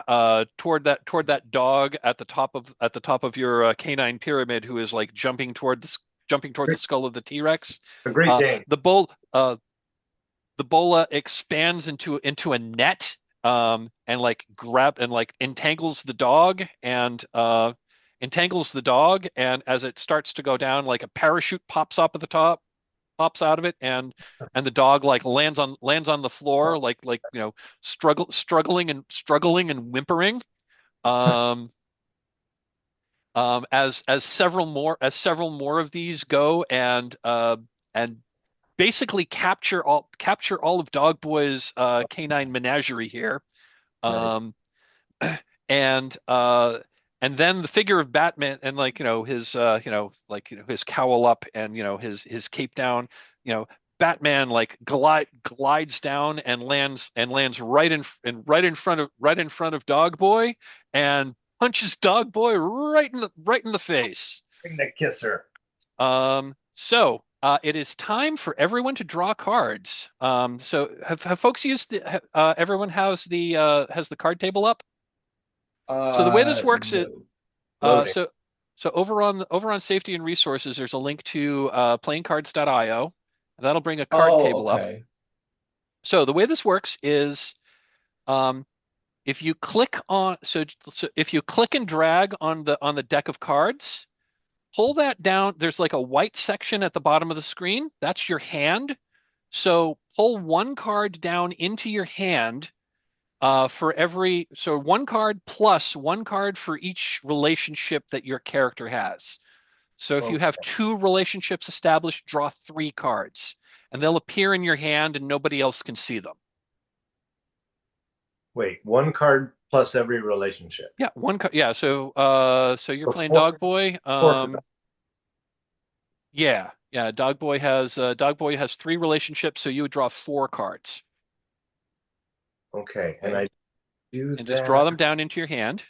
toward that dog at the top of your canine pyramid, who is like jumping toward the skull of the T-Rex. A Great Dane. The bola expands into a net, and like entangles the dog, and as it starts to go down, like a parachute pops up at the top, pops out of it, and the dog like lands on the floor, like struggling and whimpering. As several more of these go, and basically capture all of Dog Boy's canine menagerie here. Nice. And then the figure of Batman, and his cowl up, and his cape down, Batman like glides down and lands right in front of Dog Boy, and punches Dog Boy right in the face. Bring the kisser. So it is time for everyone to draw cards. So have folks used everyone has the card table up? So the way this works is so over on safety and resources, there's a link to playingcards.io. That'll bring a card table up. So the way this works is, if you click and drag on the deck of cards, pull that down. There's like a white section at the bottom of the screen. That's your hand. So pull one card down into your hand so one card plus one card for each relationship that your character has. So if you have two relationships established, draw 3 cards, and they'll appear in your hand and nobody else can see them. Wait, one card plus every relationship. Yeah, one card. Yeah, so you're playing Dog Boy. Yeah. Dog Boy has 3 relationships, so you would draw 4 cards. Okay, and I do that. Just draw them down into your hand,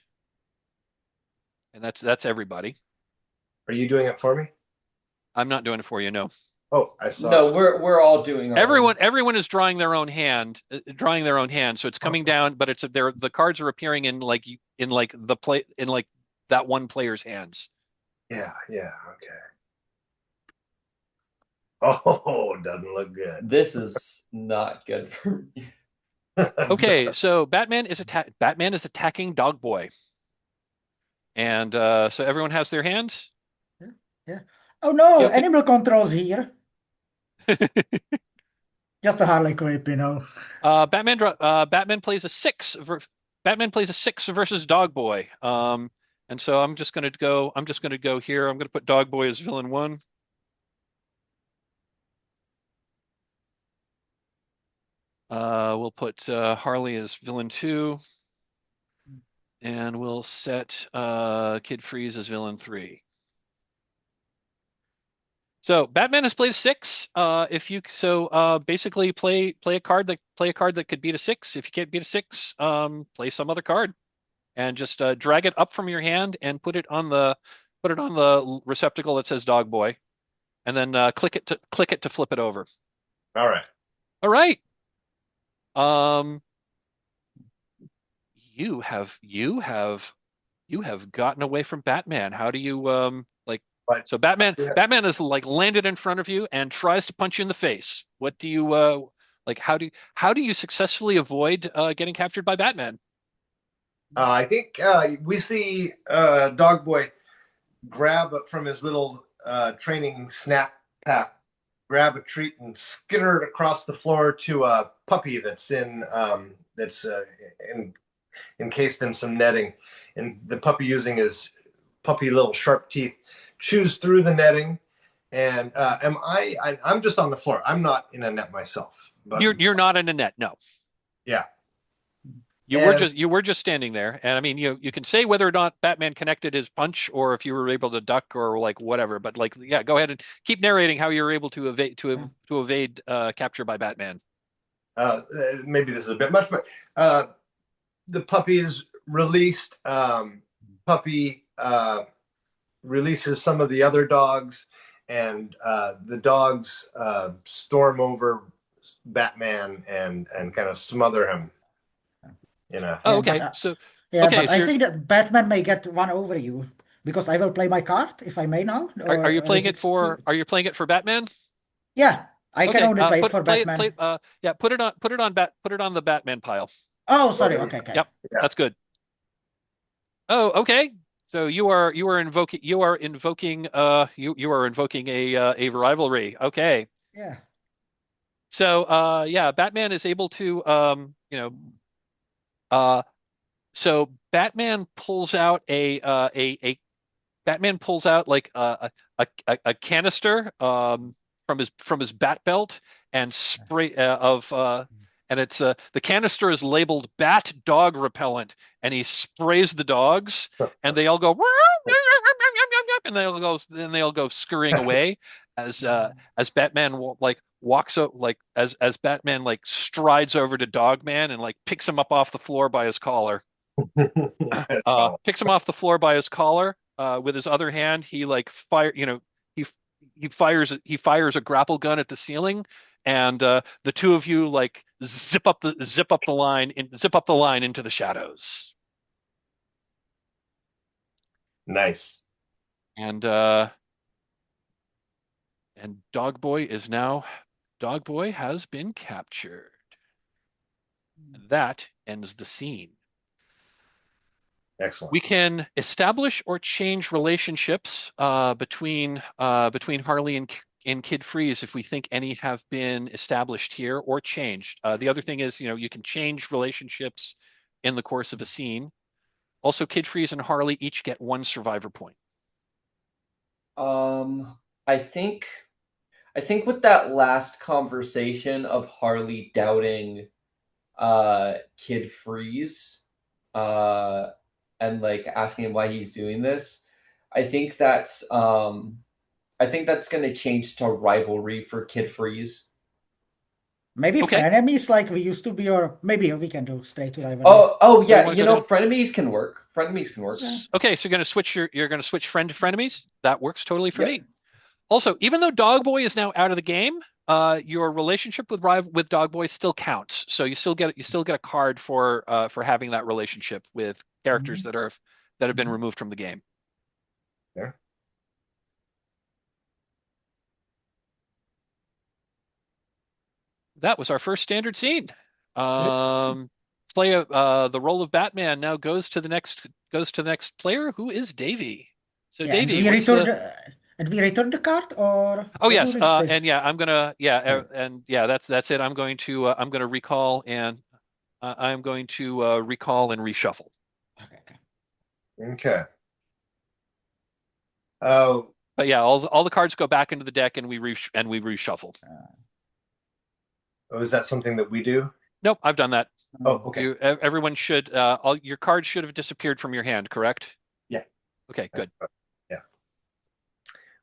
and that's everybody. Are you doing it for me? I'm not doing it for you, no. Oh, I saw. No, we're all doing. Everyone is drawing their own hand, So it's coming down, but the cards are appearing in that one player's hands. Yeah. Okay. Oh, doesn't look good. This is not good for me. Okay, so Batman is attacking Dog Boy, and so everyone has their hands. Yeah. Yeah. Oh no, You animal controls here. Just a Harley Quinn, you know. Batman plays a Batman plays a 6 versus Dog Boy. And so I'm just gonna go here. I'm gonna put Dog Boy as villain 1. We'll put Harley as villain 2, and we'll set Kid Freeze as villain 3. So Batman has played 6. If you basically play a card that could beat a 6. If you can't beat a 6, play some other card, and just drag it up from your hand and put it on the receptacle that says Dog Boy, and then click it to flip it over. All right. All right. You have gotten away from Batman. How do you But so Batman yeah, Batman is like landed in front of you and tries to punch you in the face. What do you how do you successfully avoid getting captured by Batman? I think we see Dog Boy grab from his little training snap pack, grab a treat and skitter it across the floor to a puppy that's encased in some netting, and the puppy, using his puppy little sharp teeth, chews through the netting. And I'm just on the floor. I'm not in a net myself, but You're not in a net, no. yeah. You And were just standing there, and I mean, you can say whether or not Batman connected his punch or if you were able to duck or like whatever, but like yeah, go ahead and keep narrating how you were able to evade capture by Batman. maybe this is a bit much, but the puppy is released. Puppy releases some of the other dogs, and the dogs storm over Batman and kind of smother him. You know. Oh, Yeah, okay. So yeah, okay, but so I you're think that Batman may get one over you because I will play my card if I may now, are you or playing is it it too? for are you playing it for Batman? Yeah, I can Okay, only play it for play it Batman. play yeah, put it on the Batman pile. Oh, sorry. Okay. Okay, okay. Yep, Yeah. that's good. Oh, okay. So you are invoking a rivalry. Okay. Yeah. So yeah, Batman is able to uh so Batman pulls out a Batman pulls out like a canister from his bat belt and spray of and it's the canister is labeled bat dog repellent, and he sprays the dogs and they all go and they all go scurrying away as Batman walks up like as Batman like strides over to Dogman and like picks him up off the floor by his collar. Picks him off the floor by his collar. With his other hand, he like he he fires a grapple gun at the ceiling, and the two of you like zip up the line into the shadows. Nice. And Dog Boy has been captured. And that ends the scene. Excellent. We can establish or change relationships between Harley and Kid Freeze if we think any have been established here or changed. The other thing is, you can change relationships in the course of a scene. Also, Kid Freeze and Harley each get 1 survivor point. I think with that last conversation of Harley doubting Kid Freeze, and like asking him why he's doing this, I think that's going to change to rivalry for Kid Freeze. Maybe Okay. frenemies like we used to be, or maybe we can do straight to rivalry. Oh yeah, wanna go down? frenemies can work. Frenemies can work. Yeah. Okay, so you're gonna switch friend to frenemies. That works totally for Yeah. me. Also, even though Dog Boy is now out of the game, your relationship with Dog Boy still counts. So you still get a card for having that relationship with characters that have been removed from the game. Yeah. that was our first standard scene. Play the role of Batman now goes to the next player, who is Davey. So Yeah, Davey, what's the and we return the card, or Oh what do yes, we stay? and yeah, I'm gonna Okay. and yeah, that's it. I'm gonna recall and I'm going to recall and reshuffle. Okay. Okay. Oh, But yeah, all the cards go back into the deck and we reshuffle. is that something that we do? Nope, I've done that. Oh, okay. Everyone should all your cards should have disappeared from your hand, correct? Yeah. Okay, good. Yeah.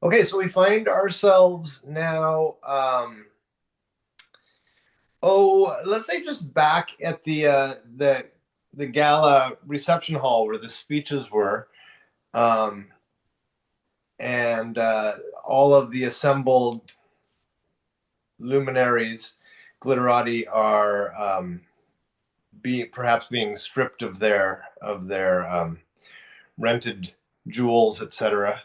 Okay, so we find ourselves now. Let's say just back at the gala reception hall where the speeches were, and all of the assembled luminaries, glitterati, are perhaps being stripped of their rented jewels, etc.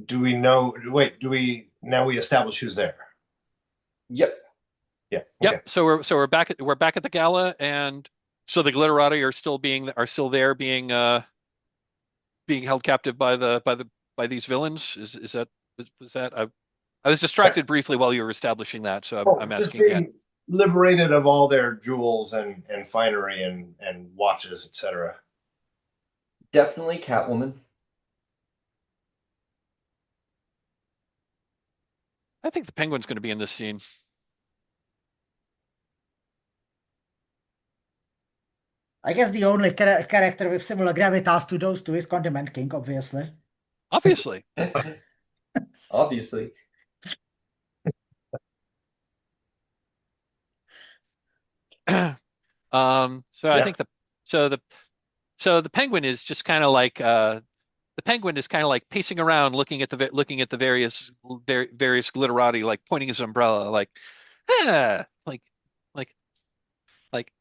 Do we know? Wait, do we now? We establish who's there. Yep. Yeah. Okay. Yep. So we're back at the gala, and so the glitterati are still there being held captive by these villains. Was that I was distracted briefly while you were establishing that, so I'm Just asking again. being liberated of all their jewels and finery and watches, etc. Definitely Catwoman. I think the Penguin's going to be in this scene. I guess the only character with similar gravitas to those two is Condiment King, obviously. Obviously. Obviously. So I think the Penguin is just kind of like pacing around looking at the various glitterati, like pointing his umbrella like ah, like like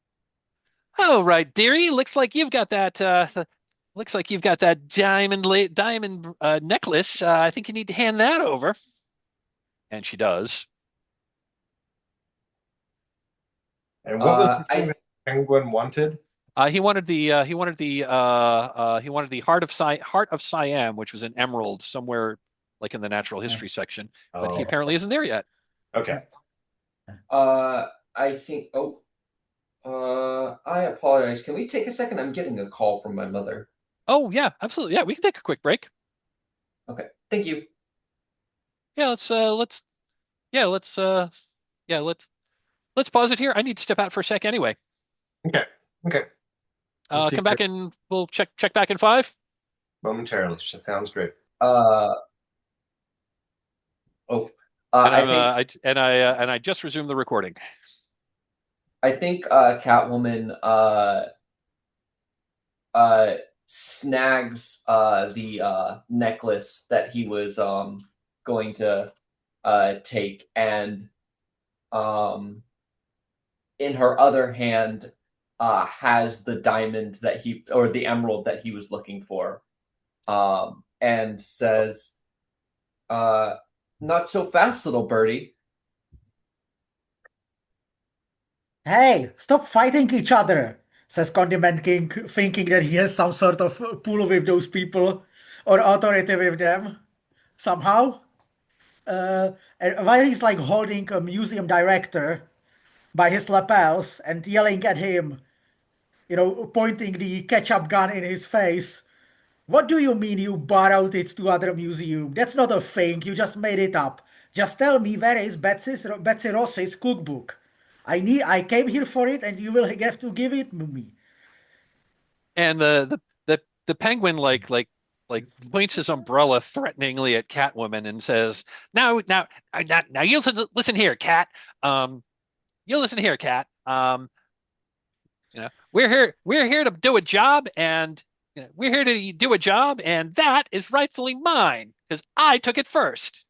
oh right, dearie, looks like you've got that diamond necklace. I think you need to hand that over. And she does. And what was the thing I that Penguin wanted? He wanted the heart of Siam, which was an emerald somewhere like in the natural history section, but he Oh, apparently isn't there yet. okay. I think. Oh, I apologize. Can we take a second? I'm getting a call from my mother. Oh yeah, absolutely. Yeah, we can take a quick break. Okay. Thank you. Yeah, yeah, yeah, let's pause it here. I need to step out for a sec anyway. Okay. Okay. We'll see Come back and we'll check back in 5. momentarily. Sounds great. Oh. And I just resumed the recording. I think Catwoman snags the necklace that he was going to take, and in her other hand has the diamond or the emerald that he was looking for, and says, "Not so fast, little birdie." Hey, stop fighting each other, says Condiment King, thinking that he has some sort of pull with those people or authority with them somehow. And while he's like holding a museum director by his lapels and yelling at him, pointing the ketchup gun in his face. What do you mean you borrowed it to other museum? That's not a thing, you just made it up. Just tell me where is Betsy Ross's cookbook. I came here for it and you will have to give it to me. And the Penguin like points his umbrella threateningly at Catwoman and says, now you listen here, Cat. You listen here, Cat. We're here to do a job, and we're here to do a job, and that is rightfully mine because I took it first.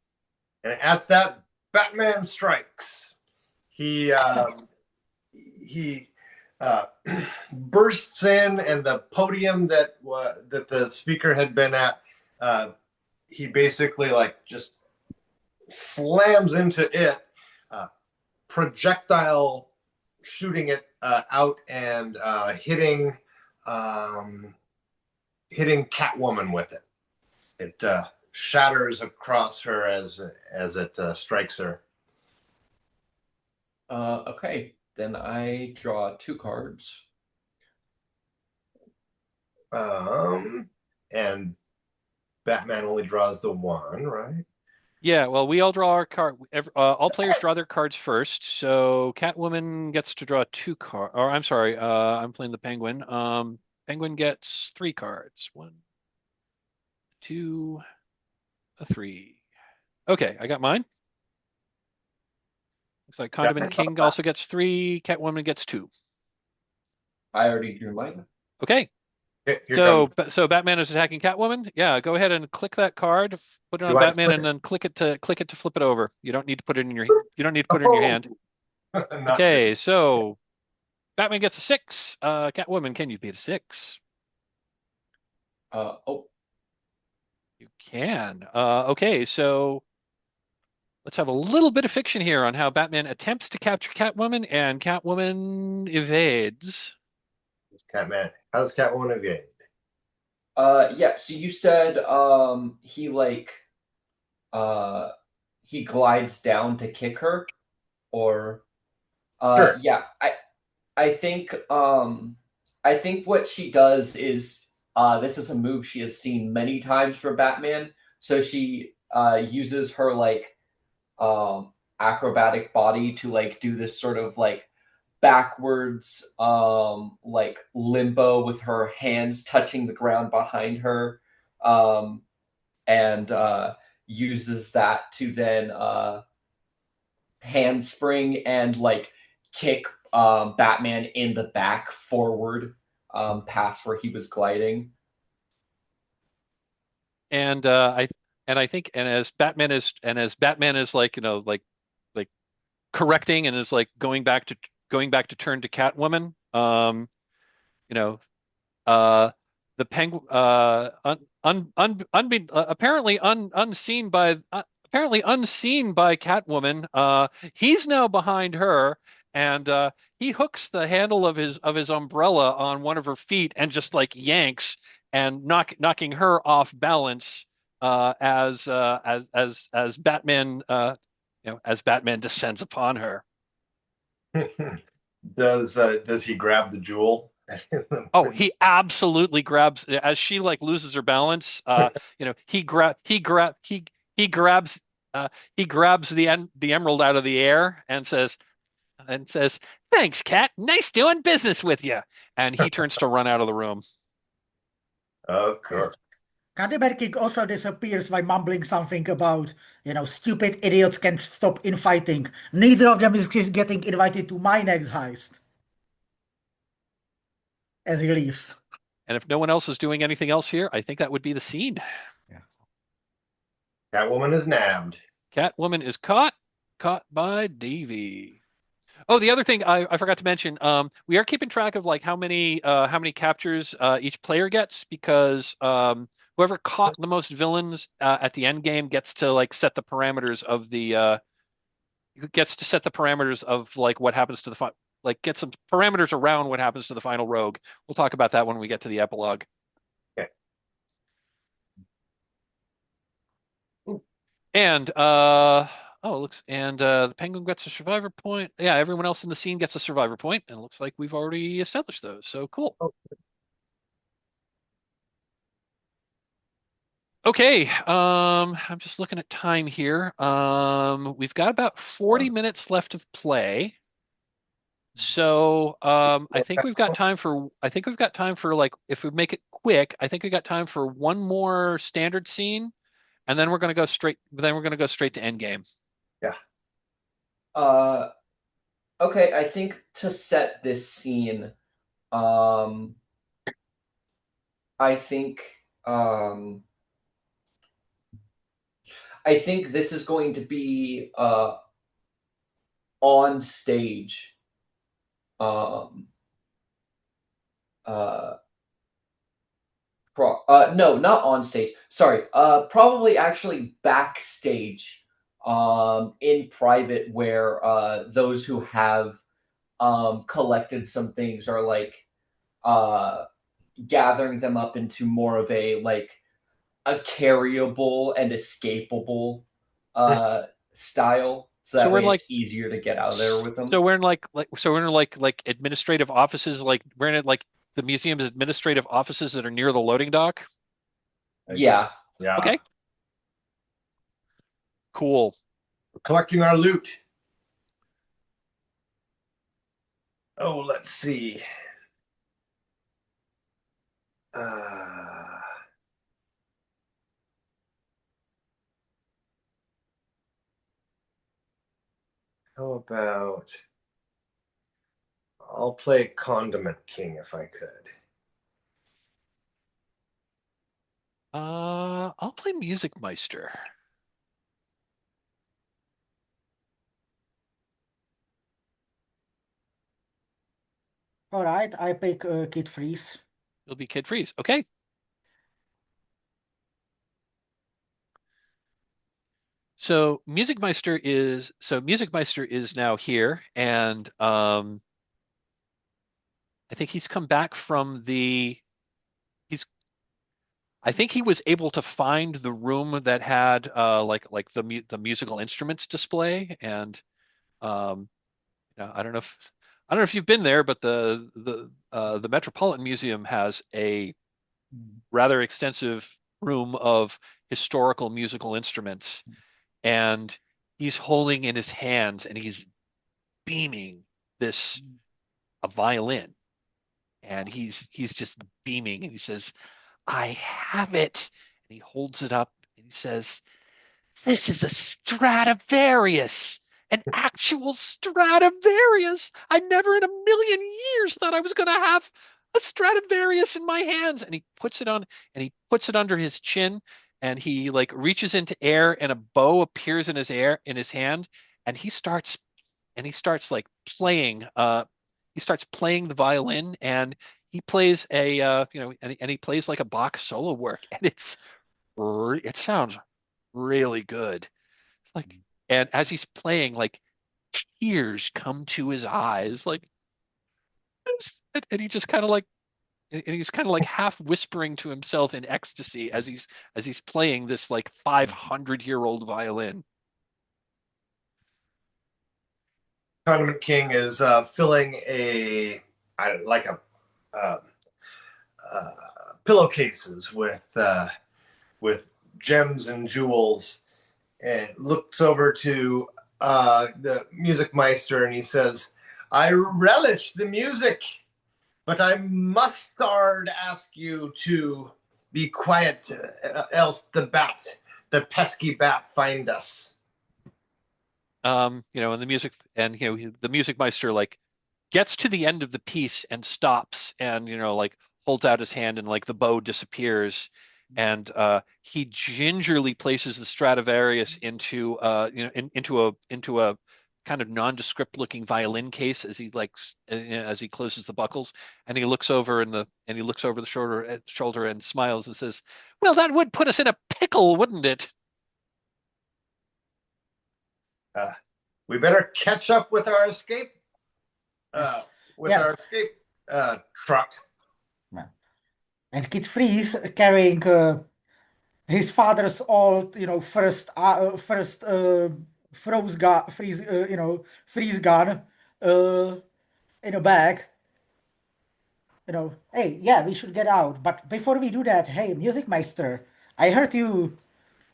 And at that, Batman strikes. He bursts in, and the podium that the speaker had been at, he basically like just slams into it, projectile shooting it out and hitting Catwoman with it. It shatters across her as it strikes her. Okay, then I draw 2 cards. And Batman only draws the 1, right? Yeah, well, we all draw our card. All players draw their cards first. So Catwoman gets to draw 2 cards. Or I'm sorry, I'm playing the Penguin. Penguin gets 3 cards. 1, 2, a 3. Okay, I got mine. Looks like Condiment King also gets 3. Catwoman gets 2. I already drew mine. Okay. So Batman is attacking Catwoman. Yeah, go ahead and click that card, put it on Batman, and then click it to flip it over. You don't need to put it in your hand. Okay, so Batman gets a 6. Catwoman, can you beat a 6? Oh, You can. Okay, so let's have a little bit of fiction here on how Batman attempts to capture Catwoman and Catwoman evades. How does Catwoman evade? yeah. So you said he glides down to kick her, or Sure. yeah. I think what she does is this is a move she has seen many times from Batman. So she uses her acrobatic body to do this sort of backwards limbo with her hands touching the ground behind her, and uses that to then handspring and kick Batman in the back forward, past where he was gliding. And I think as Batman is correcting and is going back to turn to Catwoman, you know, the penguin unseen by Catwoman, he's now behind her, and he hooks the handle of his umbrella on one of her feet and just yanks and knocking her off balance, as Batman as Batman descends upon her. Does he grab the jewel? Oh, he absolutely grabs as she loses her balance. He grabs the emerald out of the air and says, "Thanks, Cat. Nice doing business with you." And he turns to run out of the room. Of course. Condiment King also disappears by mumbling something about, stupid idiots can't stop infighting. Neither of them is getting invited to my next heist. As he leaves. And if no one else is doing anything else here, I think that would be the scene. Yeah. Catwoman is nabbed. Catwoman is caught by Davey. Oh, the other thing I forgot to mention, we are keeping track of how many captures each player gets, because whoever caught the most villains at the end game gets to set the parameters of what happens to the get some parameters around what happens to the final rogue. We'll talk about that when we get to the epilogue. Okay. And the Penguin gets a survivor point. Yeah, everyone else in the scene gets a survivor point, and it looks like we've already established those. So cool. Okay, I'm just looking at time here. We've got about 40 minutes left of play. So I think we've got time for if we make it quick, I think we got time for one more standard scene, and then we're gonna go straight to Endgame. Yeah. Okay, I think to set this scene, I think this is going to be on stage. No, not on stage. Sorry. Probably actually backstage. in private, where those who have collected some things are like gathering them up into more of a carryable and escapable style, so So that we're in way like it's easier to get out of there with them. so we're in like administrative offices, like we're in like the museum's administrative offices that are near the loading dock. Yeah. Yeah. Okay, cool. We're collecting our loot. Oh, let's see. Uh, how about I'll play Condiment King if I could. I'll play Music Meister. All right, I pick Kid Freeze. It'll be Kid Freeze. Okay. So Music Meister is now here, and I think he's come back from he's I think he was able to find the room that had like the musical instruments display, and um I don't know if you've been there, but the Metropolitan Museum has a rather extensive room of historical musical instruments, and he's holding in his hands and he's beaming this a violin, and he's just beaming, and he says, "I have it." And he holds it up and he says, "This is a Stradivarius, an actual Stradivarius. I never in a million years thought I was going to have a Stradivarius in my hands." And he puts it under his chin, and he like reaches into air, and a bow appears in his hand, and he starts like playing he starts playing the violin, and he plays and he plays like a Bach solo work, and it sounds really good. Like, and as he's playing, like tears come to his eyes, like, and he just kind of like, and he's kind of like half whispering to himself in ecstasy as he's playing this like 500-year-old violin. Condiment King is filling like a uh, uh, pillowcases with gems and jewels, and looks over to the music meister and he says, "I relish the music, but I must ask you to be quiet, else the pesky bat, find us." And the music meister like gets to the end of the piece and stops, and like holds out his hand, and like the bow disappears, and he gingerly places the Stradivarius into a kind of nondescript looking violin case as as he closes the buckles, and he looks over the shoulder and smiles and says, "Well, that would put us in a pickle, wouldn't it?" We better catch up with our escape truck. And Kid Freeze carrying his father's old, first freeze gun uh, in a bag. Hey, yeah, we should get out. But before we do that, hey, Music Meister, I heard you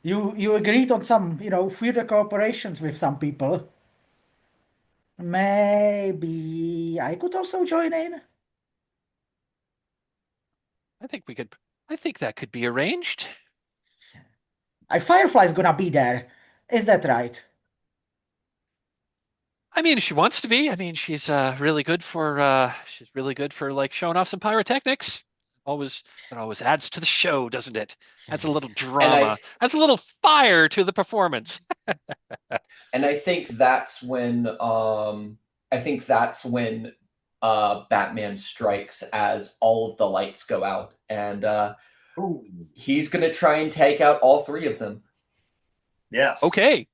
agreed on some, future cooperations with some people. Maybe I could also join in. I think we could. I think that could be arranged. Firefly's gonna be there. Is that right? I mean, if she wants to be. I mean, she's really good for like showing off some pyrotechnics. Always That always adds to the show, doesn't it? Adds a little And drama, adds a little fire to the performance. and I think that's when Batman strikes as all of the lights go out, and he's gonna try and take out all three of them. Yes. Okay.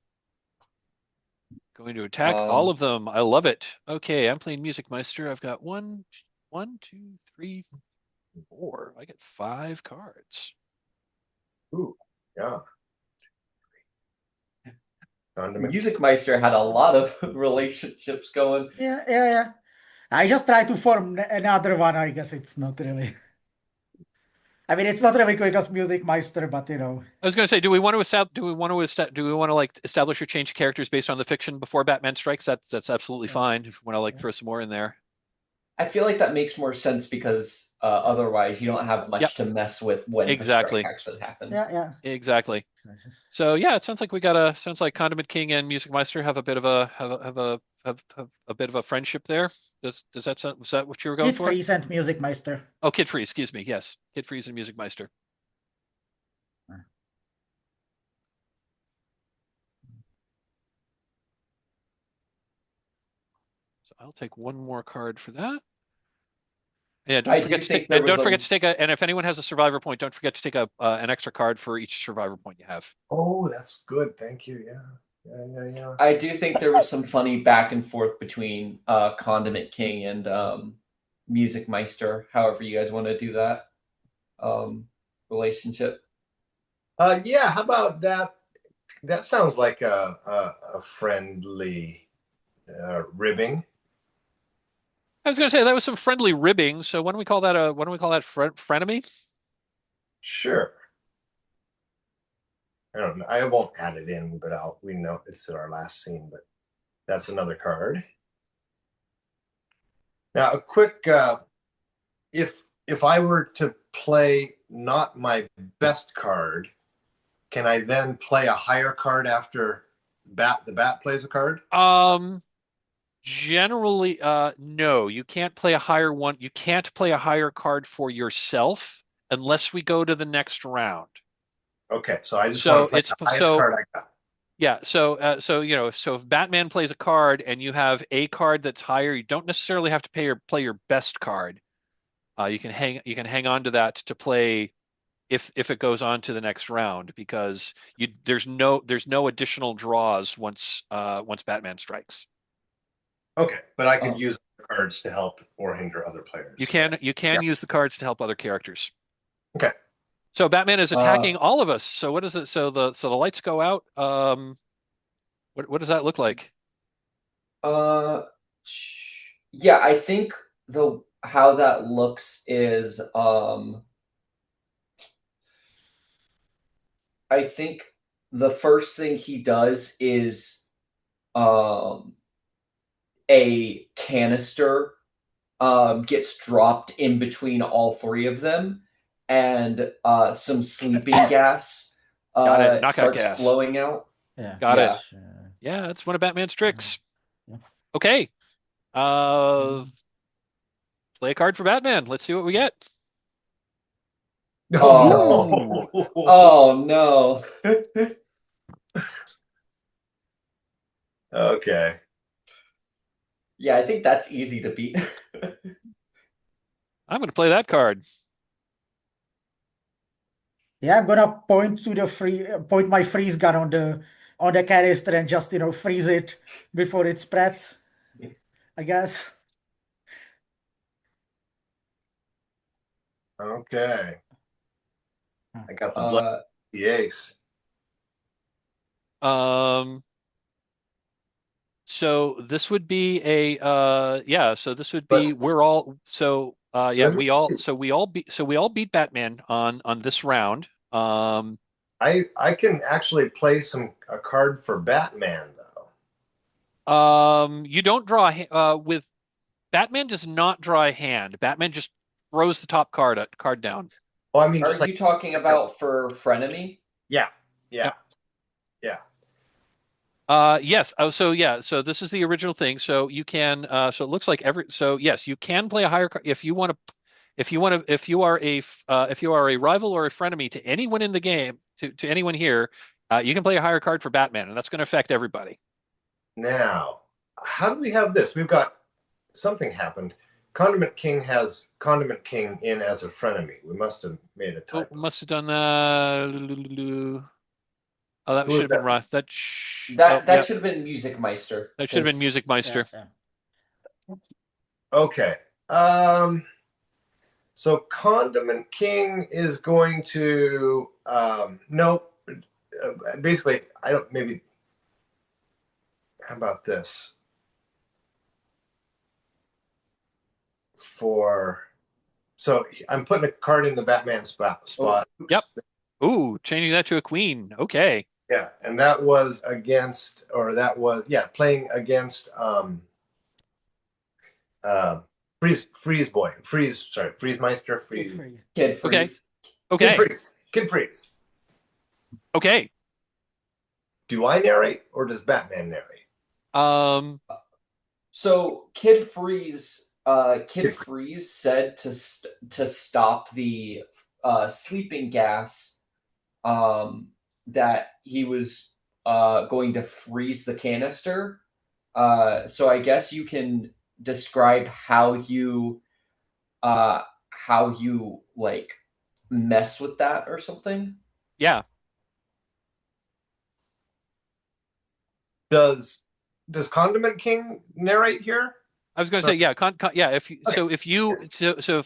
Going to attack all of them. I love it. Okay, I'm playing Music Meister. I've got one, two, three, 4. I get 5 cards. Ooh, yeah. Music Meister had a lot of relationships going. Yeah. I just try to form another one. I guess it's not really. I mean, it's not really quick as Music Meister, but you know. I was going to say, do we want to like establish or change characters based on the fiction before Batman Strikes? That's absolutely fine. If we want to like throw some more in there. I feel like that makes more sense because otherwise you don't have much to mess with when the strike actually happens. Yeah. Exactly. So yeah, it sounds like Condiment King and Music Meister have a bit of a friendship there. Was that what you were going Kid for? Freeze and Music Meister. Oh, Kid Freeze, excuse me. Yes, Kid Freeze and Music Meister. So I'll take one more card for that. Yeah, don't forget to take and if anyone has a survivor point, don't forget to take an extra card for each survivor point you have. Oh, that's good. Thank you. Yeah. I do think there was some funny back and forth between Condiment King and Music Meister, however you guys want to do that relationship. Yeah, how about that? That sounds like a friendly ribbing. I was going to say that was some friendly ribbing. So why don't we call that frenemy? Sure. I don't know. I won't add it in, but we know it's our last scene. But that's another card. Now, a quick. If I were to play not my best card, can I then play a higher card after the bat plays a card? Generally, no, you can't play a higher one. You can't play a higher card for yourself unless we go to the next round. Okay, so I just want to play the highest card I got. Yeah, so if Batman plays a card and you have a card that's higher, you don't necessarily have to play your best card. You can hang on to that to play if it goes on to the next round because there's no additional draws once Batman strikes. Okay, but I could use cards to help or hinder other players. You can use the cards to help other characters. Okay. So Batman is attacking all of us. So what is it? So the lights go out. What does that look like? Yeah, I think how that looks is I think the first thing he does is a canister gets dropped in between all 3 of them, and some sleeping gas starts gas. flowing out. Yeah. Got it. Yeah, that's one of Batman's tricks. Yeah. Okay. Play a card for Batman. Let's see what we get. Oh, oh no. Okay. Yeah, I think that's easy to beat. I'm going to play that card. Yeah, I'm gonna point my freeze gun on the canister and just freeze it before it spreads. I guess. Okay. I got the blood, the ace. So this would be so this would be we all beat Batman on this round. I can actually play a card for Batman though. You don't draw with Batman does not draw a hand. Batman just throws the top card down. Well, I mean, are you talking about for Frenemy? Yeah. Yes. Oh, so yeah. So this is the original thing. So you can. So it looks like yes, you can play a higher card if you want to. If you are a rival or a frenemy to anyone in the game, to anyone here, you can play a higher card for Batman, and that's going to affect everybody. Now, how do we have this? We've got something happened. Condiment King has Condiment King in as a frenemy. We must have made a typo. Must have done that. Oh, that Who should was have been that? Roth. Oh, That yep. should have been Music Meister. That should have been 'cause- Music Meister. Yeah. Okay. So Condiment King is going to nope. Basically, I don't. Maybe. How about this? So I'm putting a card in the Batman spot. Oops. Yep. Ooh, changing that to a queen. Okay. Yeah, and that was against, or that was playing against uh Freeze Boy. Freeze Meister. Kid Freeze. Freeze. Kid Okay. Freeze. Okay. Kid Freeze. Okay. Do I narrate or does Batman narrate? Um, So Kid Freeze said to stop the sleeping gas, that he was going to freeze the canister. So I guess you can describe how you like mess with that or something. yeah. Does Condiment King narrate here? I was going to So- say, yeah, yeah. If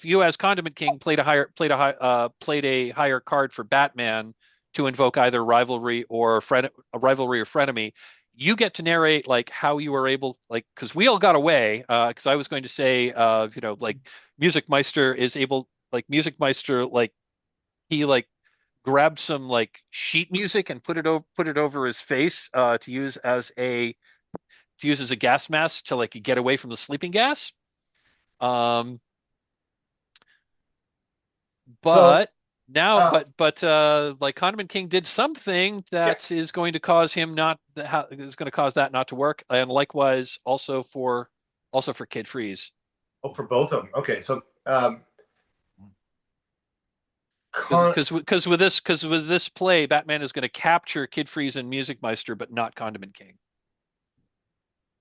you as Condiment King played a higher card for Batman to invoke either rivalry or frenemy, you get to narrate like how you were able, like, because we all got away. Because I was going to say, like Music Meister is able, like Music Meister, like he like grabbed some like sheet music and put it over his face to use as a gas mask to like get away from the sleeping gas. Um, So but now, uh, like Condiment King did something yeah. that is going to cause him not is going to cause that not to work, and likewise also for Kid Freeze. Oh, for both of them. Okay, so Because with this play, Batman is going to capture Kid Freeze and Music Meister, but not Condiment King.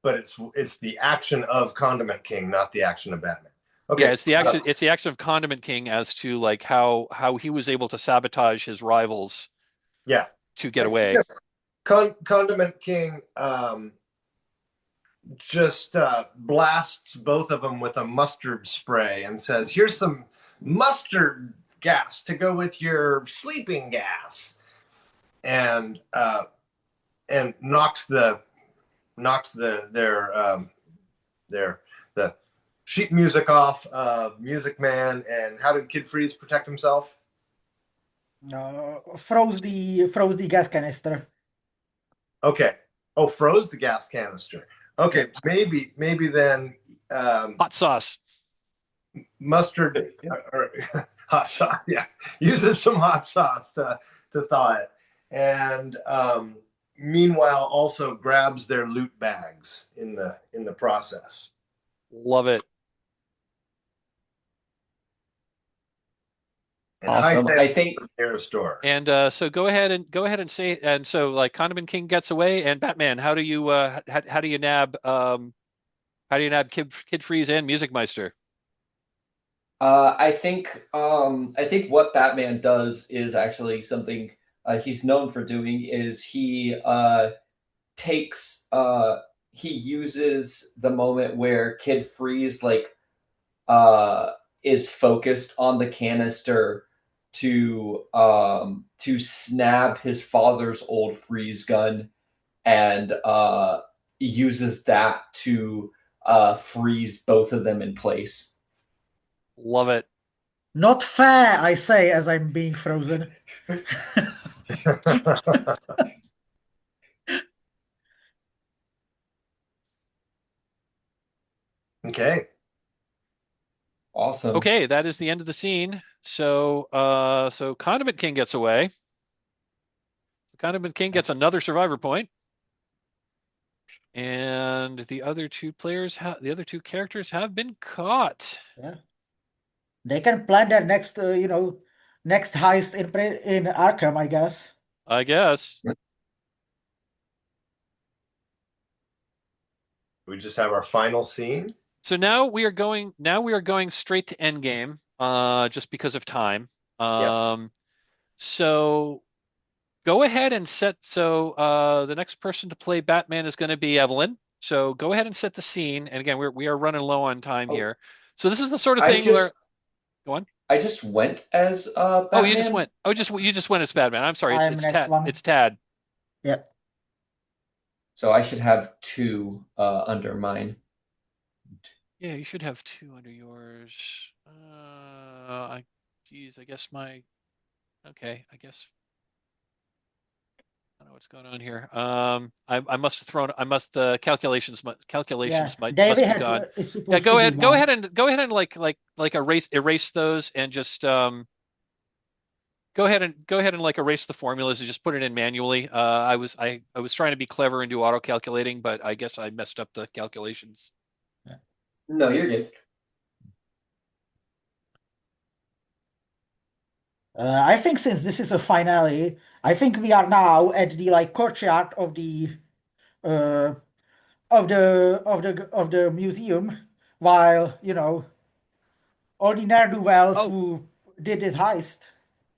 but it's the action of Condiment King, not the action of Batman. Okay. Yeah, it's the action of Condiment King as to like how he was able to sabotage his rivals Yeah. to get away. Condiment King just blasts both of them with a mustard spray and says, "Here's some mustard gas to go with your sleeping gas," and knocks the sheet music off Music Man. And how did Kid Freeze protect himself? Froze the gas canister. Okay. Oh, froze the gas canister. Okay, maybe then Hot sauce. mustard or hot sauce. Yeah, using some hot sauce to thaw it, and meanwhile also grabs their loot bags in the process. Love it. And Awesome. hide I think near a store. And so go ahead and say, and so like Condiment King gets away, and Batman, how do you nab Kid Freeze and Music Meister? I think what Batman does is actually something he's known for doing. Is he uses the moment where Kid Freeze is focused on the canister to snab his father's old freeze gun, and uses that to freeze both of them in place. Love it. Not fair, I say, as I'm being frozen. Okay. Awesome. Okay, that is the end of the scene. So so Condiment King gets away. Condiment King gets another survivor point. And the other two characters have been caught. Yeah. They can plan their next next heist in Arkham, I guess. I guess. We just have our final scene. So now we are going straight to Endgame, just because of time. So go ahead and set. So the next person to play Batman is going to be Evelyn. So go ahead and set the scene. And again, we are running low on time Oh, here. So this is the sort of I thing where just go on. I just went as Oh, you just Batman. went. Oh, just you just went as Batman. I'm sorry. I'm It's next Tad. one. It's Tad. Yep. So I should have two under mine. Yeah, you should have two under yours. Geez, I guess my. Okay, I guess I don't know what's going on here. I must have thrown. I must the Yeah. calculations Davey must be had gone. is Yeah, supposed to be go one. ahead and like erase those and just go ahead and like erase the formulas and just put it in manually. I was trying to be clever and do auto calculating, but I guess I messed up the calculations. No, you're good. I think since this is a finale, I think we are now at the like courtyard of the uh of the museum, while all the ne'er-do-wells Oh, who did this heist.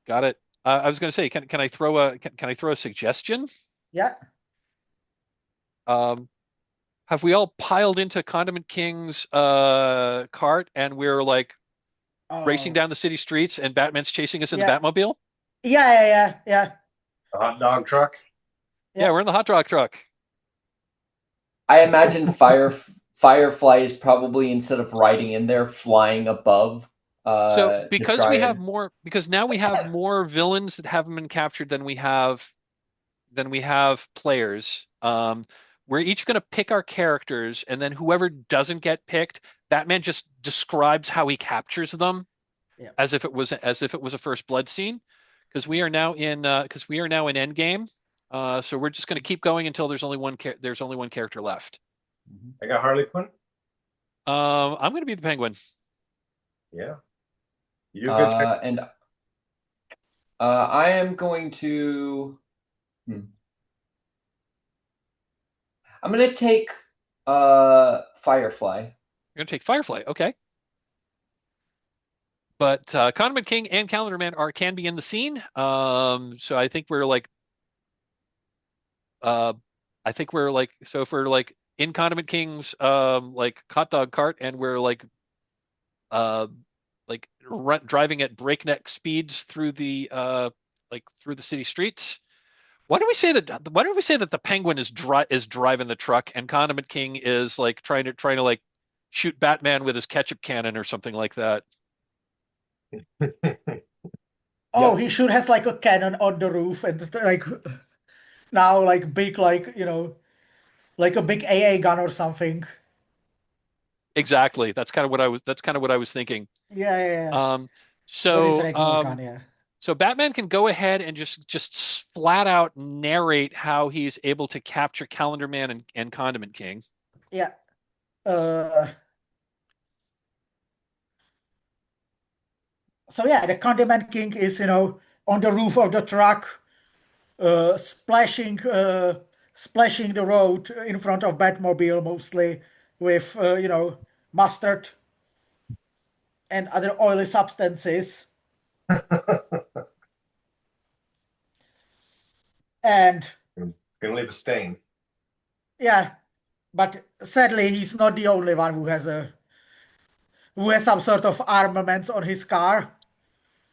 got it. I was going to say, can I throw can I throw a suggestion? Yeah. Um, have we all piled into Condiment King's cart and we're like racing Oh, down the city streets and Batman's chasing us in the yeah. Batmobile? Yeah. The hot dog truck. Yeah, Yeah. we're in the hot dog truck. I imagine Firefly is probably, instead of riding in there, flying above So to because try we have and. more, because now we have more villains that haven't been captured than we have players. We're each going to pick our characters, and then whoever doesn't get picked, Batman just describes how he captures them Yeah. as if it was a first blood scene. Because we are now in Endgame. So we're just going to keep going until there's only one character left. I got Harley Quinn. I'm going to be the Penguin. Yeah. You do a good job. And I am going to. I'm going to take Firefly. You're going to take Firefly, okay? But Condiment King and Calendar Man can be in the scene. So I think we're like, so if we're like in Condiment King's like hot dog cart and we're uh driving at breakneck speeds through the through the city streets. Why don't we say that the Penguin is driving the truck and Condiment King is like trying to like shoot Batman with his ketchup cannon or something like that. Oh, Yep. he sure has like a cannon on the roof and like now like big like a big AA gun or something. Exactly. That's kind of what I was thinking. Yeah. Um, But it's a so regular gun, yeah. so Batman can go ahead and just flat out narrate how he's able to capture Calendar Man and Condiment King. Yeah. Uh, so yeah, the Condiment King is, on the roof of the truck, splashing the road in front of Batmobile mostly with, mustard and other oily substances. And It's gonna leave a stain. yeah, but sadly, he's not the only one who has some sort of armaments on his car.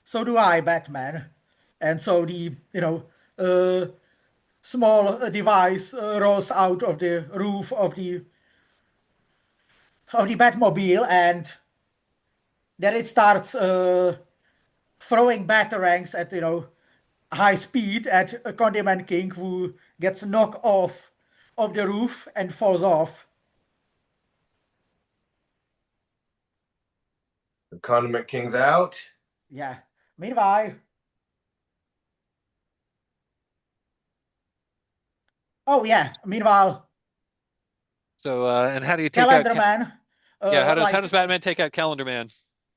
So do I, Batman. And so the small device rolls out of the roof of the Batmobile, and then it starts throwing batarangs at high speed at a Condiment King, who gets knocked off of the roof and falls off. The Condiment King's out. Yeah. Meanwhile, oh yeah. Meanwhile, So and how do you take out? Calendar Man, Yeah, how does like Batman take out Calendar Man?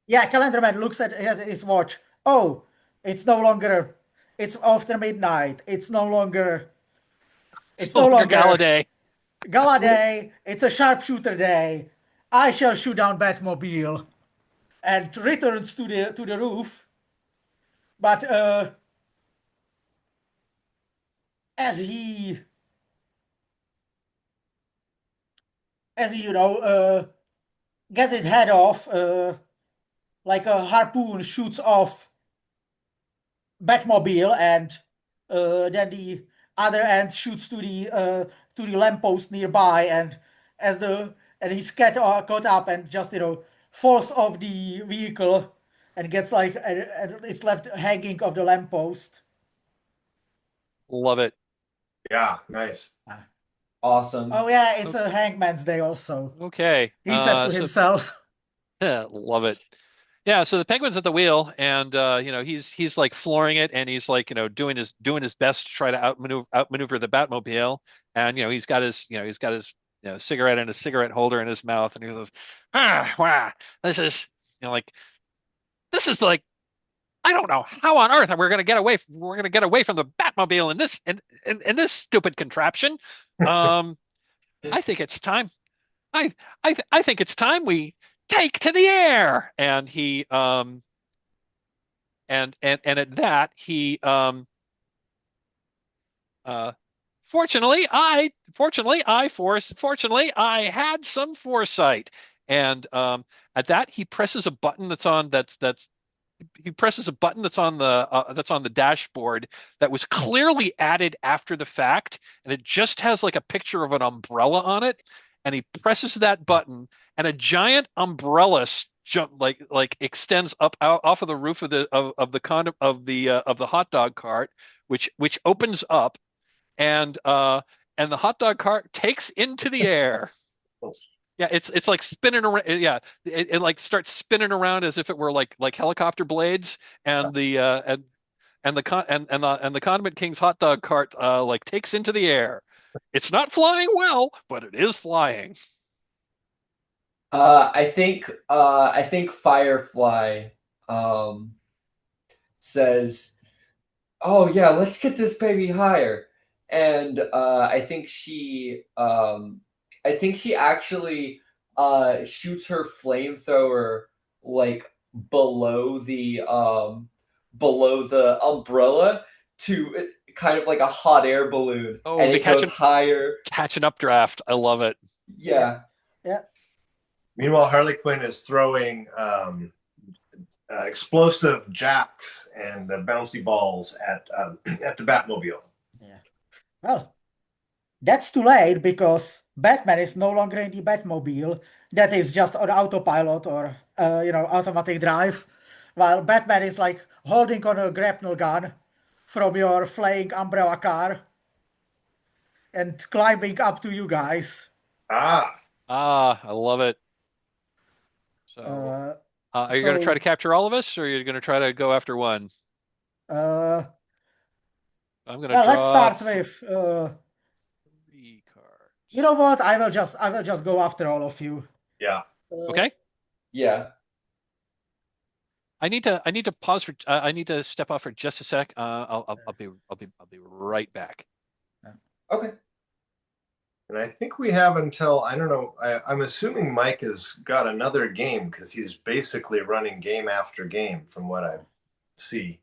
yeah, Calendar Man looks at his watch. Oh, it's no longer. It's after midnight. It's no longer. It's It's no no longer Gala longer Day. Gala Day. It's a sharpshooter day. I shall shoot down Batmobile, and returns to the roof. But as he gets his head off, like a harpoon shoots off Batmobile, and then the other end shoots to the lamppost nearby, and as the and he's caught up and just falls off the vehicle and gets and is left hanging off the lamppost. Love it. Yeah, nice. Awesome. Oh yeah, it's a Hangman's Day also. Okay. He says to So himself. love it. Yeah, so the penguin's at the wheel, and he's like flooring it, and he's like doing his best to try to outmaneuver the Batmobile, and he's got his cigarette and his cigarette holder in his mouth, and he goes, wow, this is like I don't know how on earth we're gonna get away from the Batmobile in this stupid contraption. I think it's time. I think it's time we take to the air. And he and at that he uh fortunately I had some foresight. And at that he presses a button that's he presses a button that's on the dashboard that was clearly added after the fact, and it just has like a picture of an umbrella on it. And he presses that button, and a giant umbrella jump like extends up out off of the roof of the of the hot dog cart, which opens up, and the hot dog cart takes into the air. Yeah, it's like spinning around. Yeah, it like starts spinning around as if it were like helicopter blades, and the Condiment King's hot dog cart like takes into the air. It's not flying well, but it is flying. I think Firefly says, "Oh yeah, let's get this baby higher," and I think she actually shoots her flamethrower like below the umbrella to kind of like a hot air balloon, Oh, and to it goes higher. catch an updraft. I love it. Yeah. Yeah. Meanwhile, Harley Quinn is throwing explosive jacks and bouncy balls at the Batmobile. Yeah. Well, that's too late because Batman is no longer in the Batmobile. That is just on autopilot or automatic drive, while Batman is like holding on a grapnel gun from your flying umbrella car and climbing up to you guys. Ah, I love it. So, Uh, are you going to try so to capture all of us, or are you going to try to go after one? uh, I'm going to well, let's draw start with 3 cards. you know what? I will just go after all of you. yeah. Okay. Yeah. I need to pause for. I need to step off for just a sec. I'll be right back. Okay. And I think we have until, I don't know, I'm assuming Mike has got another game because he's basically running game after game from what I see.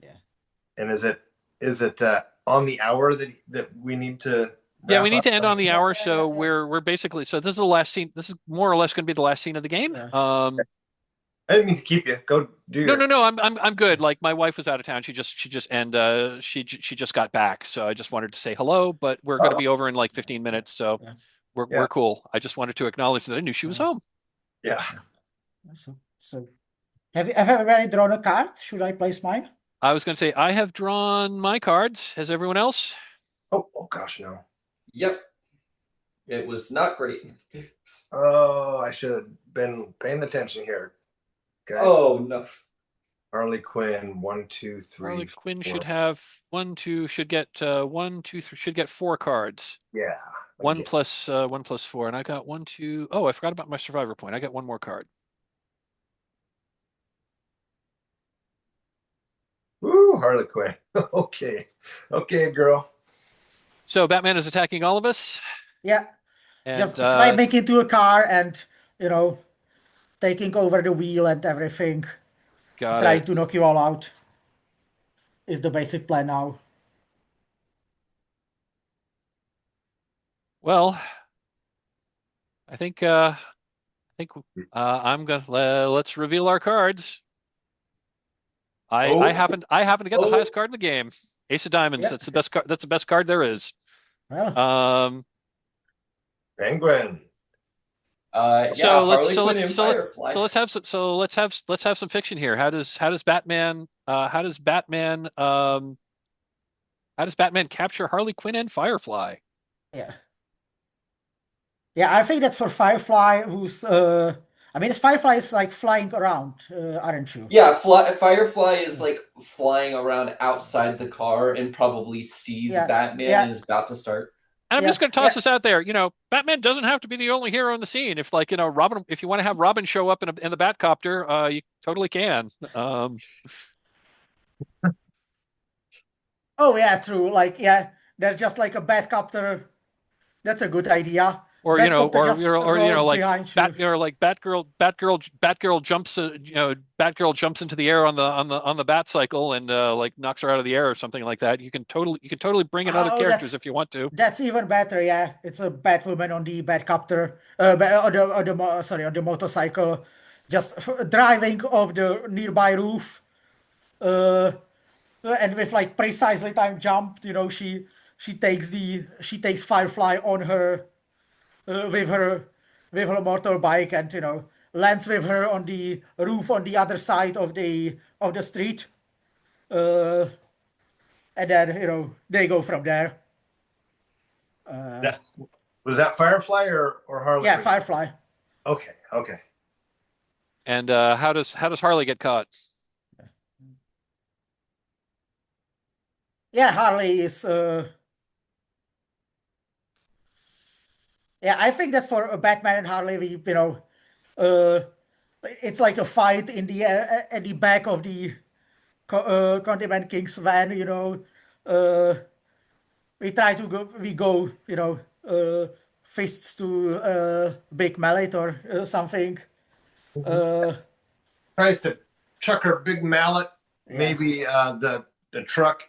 Yeah. And is it on the hour that we need to Yeah, wrap we need up? to end on the hour, so Yeah. we're basically, so this is the last scene. This is more or less going to be the last scene of the game. Yeah. I didn't mean to keep you. Go do your... No. I'm good. Like my wife was out of town. She just got back, so I just wanted to say hello. But we're going to be over in like 15 minutes, so Yeah. we're cool. I just wanted to acknowledge that I knew she was home. Yeah. So have everybody drawn a card? Should I place mine? I was going to say I have drawn my cards. Has everyone else? Oh gosh, no. Yep. It was not great. Oh, I should have been paying attention here, guys. Oh no. Harley Quinn, 1, 2, 3. Harley Quinn 4. should have 1, 2, should get 1, 2, 3, should get 4 cards. Yeah. 1 plus 4, and I got 1, 2. Oh, I forgot about my survivor point. I got 1 more card. Woo, Harley Quinn. Okay, girl. So Batman is attacking all of us. Yeah. And Just climbing into a car and taking over the wheel and everything, trying to knock you all out is the basic plan now. Well, I think I'm gonna let's reveal our cards. Oh, I happen to get the highest Oh, card in the game. Ace of Diamonds. Yeah. That's the best card. That's the best card there is. Well, Um, Penguin. yeah, so let's Harley so Quinn let's and so let's Firefly. so let's have some so let's have some fiction here. How does Batman capture Harley Quinn and Firefly? yeah. Yeah, I think that for Firefly, I mean, Firefly is like flying around, aren't you? Yeah, Firefly is like flying around outside the car and probably sees Yeah, Batman yeah, and is about to start. And I'm just yeah, going to toss yeah. this out there. Batman doesn't have to be the only hero in the scene. If Robin, if you want to have Robin show up in the Batcopter, you totally can. Oh, yeah, true. Like, yeah, there's just like a Batcopter. That's a good idea. Or Batcopter just rolls like behind you. Batgirl jumps, Batgirl jumps into the air on the Bat cycle and like knocks her out of the air or something like that. You can totally bring in other Oh, characters if you want to. that's even better. Yeah, it's a Batwoman on the Batcopter, sorry, on the motorcycle, just driving off the nearby roof. Uh, and with like precisely timed jump, she takes Firefly on her with her motorbike, and lands with her on the roof on the other side of the street. Uh, and then they go from there. That, was that Firefly or Harley Yeah, Quinn? Firefly. Okay, okay. And how does Harley get caught? Yeah, Harley is. Yeah, I think that for Batman and Harley, uh, it's like a fight in the back of the Condiment King's van. Uh, we go, fists to big mallet or something. Uh, Tries to chuck her big mallet. yeah, Maybe the truck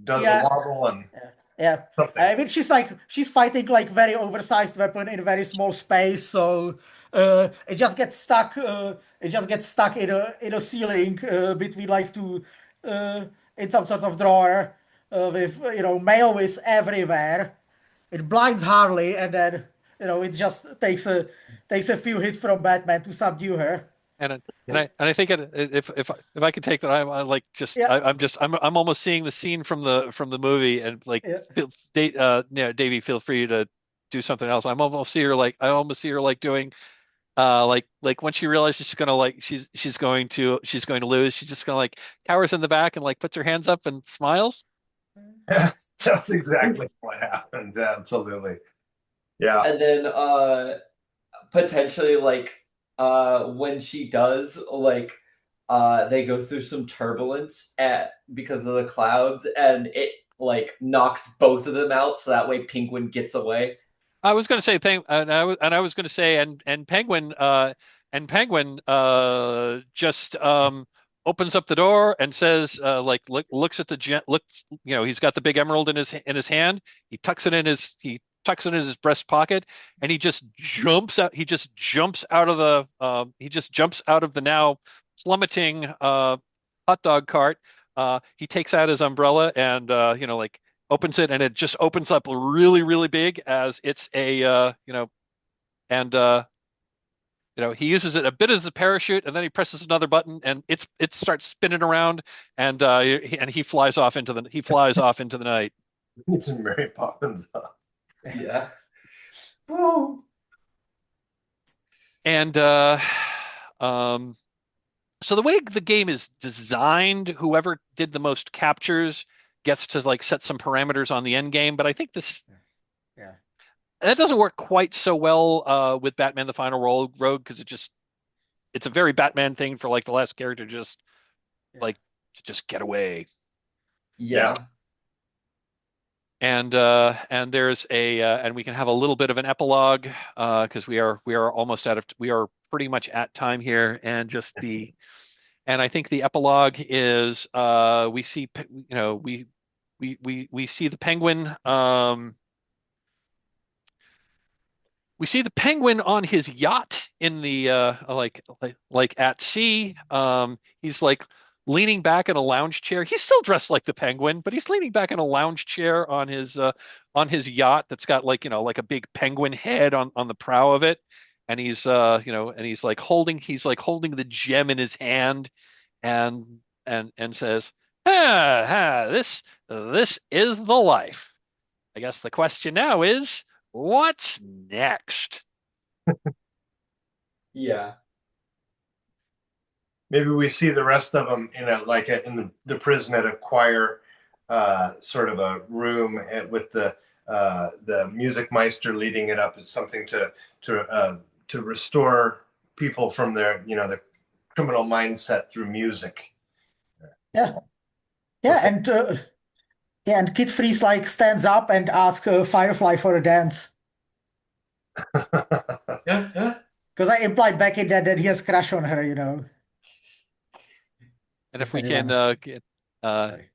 does a yeah, wobble and yeah, yeah. something. I mean, she's fighting like very oversized weapon in a very small space, so it just gets stuck. It just gets stuck in a ceiling between like two, uh, in some sort of drawer with mail is everywhere. It blinds Harley, and then it just takes a few hits from Batman to subdue her. I think if I could take that, I like Yeah, I'm almost seeing the scene from the movie and like yeah. Davey, feel free to do something else. I almost see her like doing like when she realizes she's going to lose, she's just gonna like cowers in the back and like puts her hands up and smiles. Yeah, that's exactly what happens. Absolutely. Yeah. And then potentially like when she does like they go through some turbulence at because of the clouds and it like knocks both of them out so that way Penguin gets away. I was going to say and I was going to say and Penguin just opens up the door and says looks at the looks he's got the big emerald in his hand. He tucks it in his breast pocket and he just jumps out of the now plummeting hot dog cart. He takes out his umbrella and like opens it and it just opens up really, really big as it's a and he uses it a bit as a parachute and then he presses another button and it starts spinning around and he flies off into the night. It's Mary Poppins. Yeah. Oh. And um so the way the game is designed, whoever did the most captures gets to like set some parameters on the end game, but I think this Yeah. that doesn't work quite so well with Batman the Final Rogue because it's a very Batman thing for like the last character just Yeah. like to just get away. Yeah. Yeah. And there's a and we can have a little bit of an epilogue because we are almost we are pretty much at time here and I think the epilogue is we see we see the Penguin We see the penguin on his yacht in the like at sea. He's like leaning back in a lounge chair. He's still dressed like the penguin, but he's leaning back in a lounge chair on his yacht that's got like like a big penguin head on the prow of it. And he's like holding the gem in his hand and says, this is the life. I guess the question now is, what's next? Yeah. Maybe we see the rest of them in the prison at a choir, sort of a room with the music meister leading it up. It's something to restore people from their the criminal mindset through music. Yeah, yeah, and Kid Freeze like stands up and asks Firefly for a dance because I implied back in that he has crush on her, And if If we can anyone. get Sorry.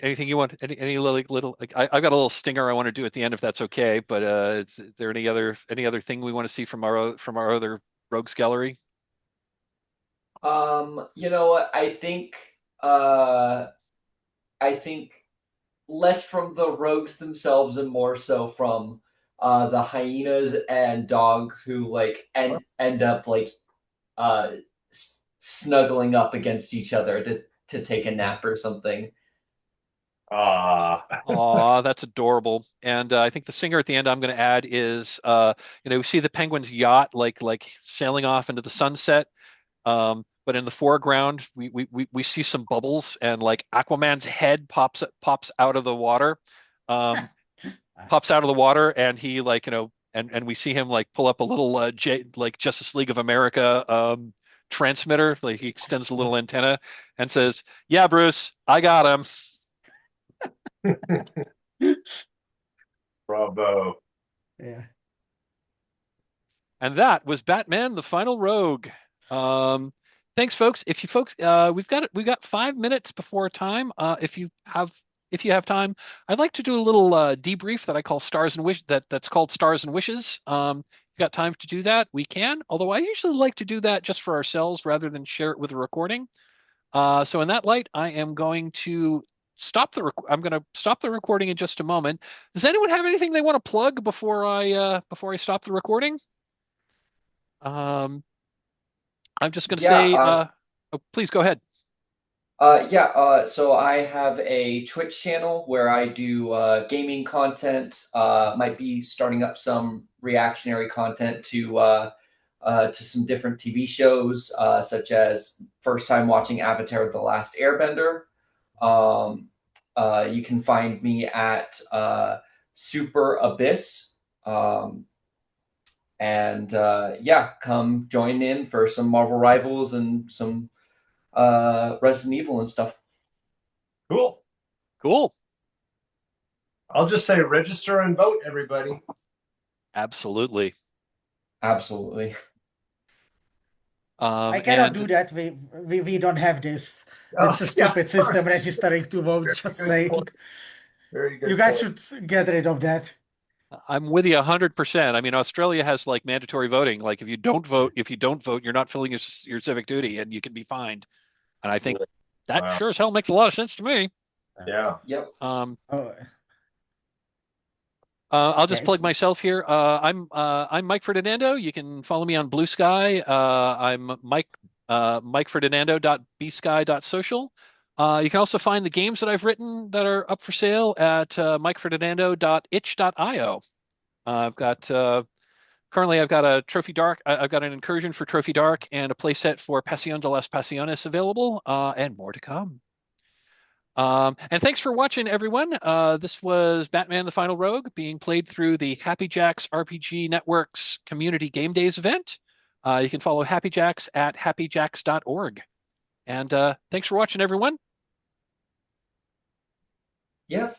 anything you want, any little like I've got a little stinger I want to do at the end if that's okay. But is there any other thing we want to see from our other rogues gallery? You know what? I think less from the rogues themselves and more so from the hyenas and dogs who like end up like uh snuggling up against each other to take a nap or something. Ah, Aw, that's adorable. And I think the singer at the end I'm going to add is we see the penguin's yacht like sailing off into the sunset. But in the foreground, we see some bubbles and like Aquaman's head pops out of the water, um, pops out of the water, and he like and we see him like pull up a little like Justice League of America transmitter. Like he extends a little antenna and says, "Yeah, Bruce, I got him." bravo. Yeah. And that was Batman: The Final Rogue. Um, Thanks, folks. If you folks, we've got 5 minutes before time. If you have time, I'd like to do a little debrief that I call Stars and Wish that's called Stars and Wishes. If you've got time to do that, we can. Although I usually like to do that just for ourselves rather than share it with a recording. So in that light, I'm going to stop the recording in just a moment. Does anyone have anything they want to plug before I stop the recording? Um, I'm just going to Yeah, say, oh, please go ahead. so I have a Twitch channel where I do gaming content. Might be starting up some reactionary content to some different TV shows, such as first time watching Avatar: The Last Airbender. Um, you can find me at Super Abyss. And yeah, come join in for some Marvel Rivals and some Resident Evil and stuff. Cool. Cool. I'll just say register and vote, everybody. Absolutely. Absolutely. I cannot And do that. We don't have this. Oh, It's a yeah, stupid sorry. system registering to vote. Very Just good saying. point. Very good You guys point. should get rid of that. I'm with you 100%. I mean, Australia has like mandatory voting. Like if you don't vote, you're not filling your civic duty and you can be fined. And I think that Wow. sure as hell makes a lot of sense to me. Yeah. Yep. Oh, I'll yeah. just plug myself here. I'm Mike Ferdinando. You can follow me on Blue Sky. I'm Mike Ferdinando.bsky.social. You can also find the games that I've written that are up for sale at mikeferdinando.itch.io. I've got currently I've got a Trophy Dark. I've got an incursion for Trophy Dark and a playset for Pasión de las Pasiones available, and more to come. And thanks for watching, everyone. This was Batman: The Final Rogue being played through the Happy Jacks RPG Network's Community Game Days event. You can follow Happy Jacks at happyjacks.org. And thanks for watching, everyone. Yep.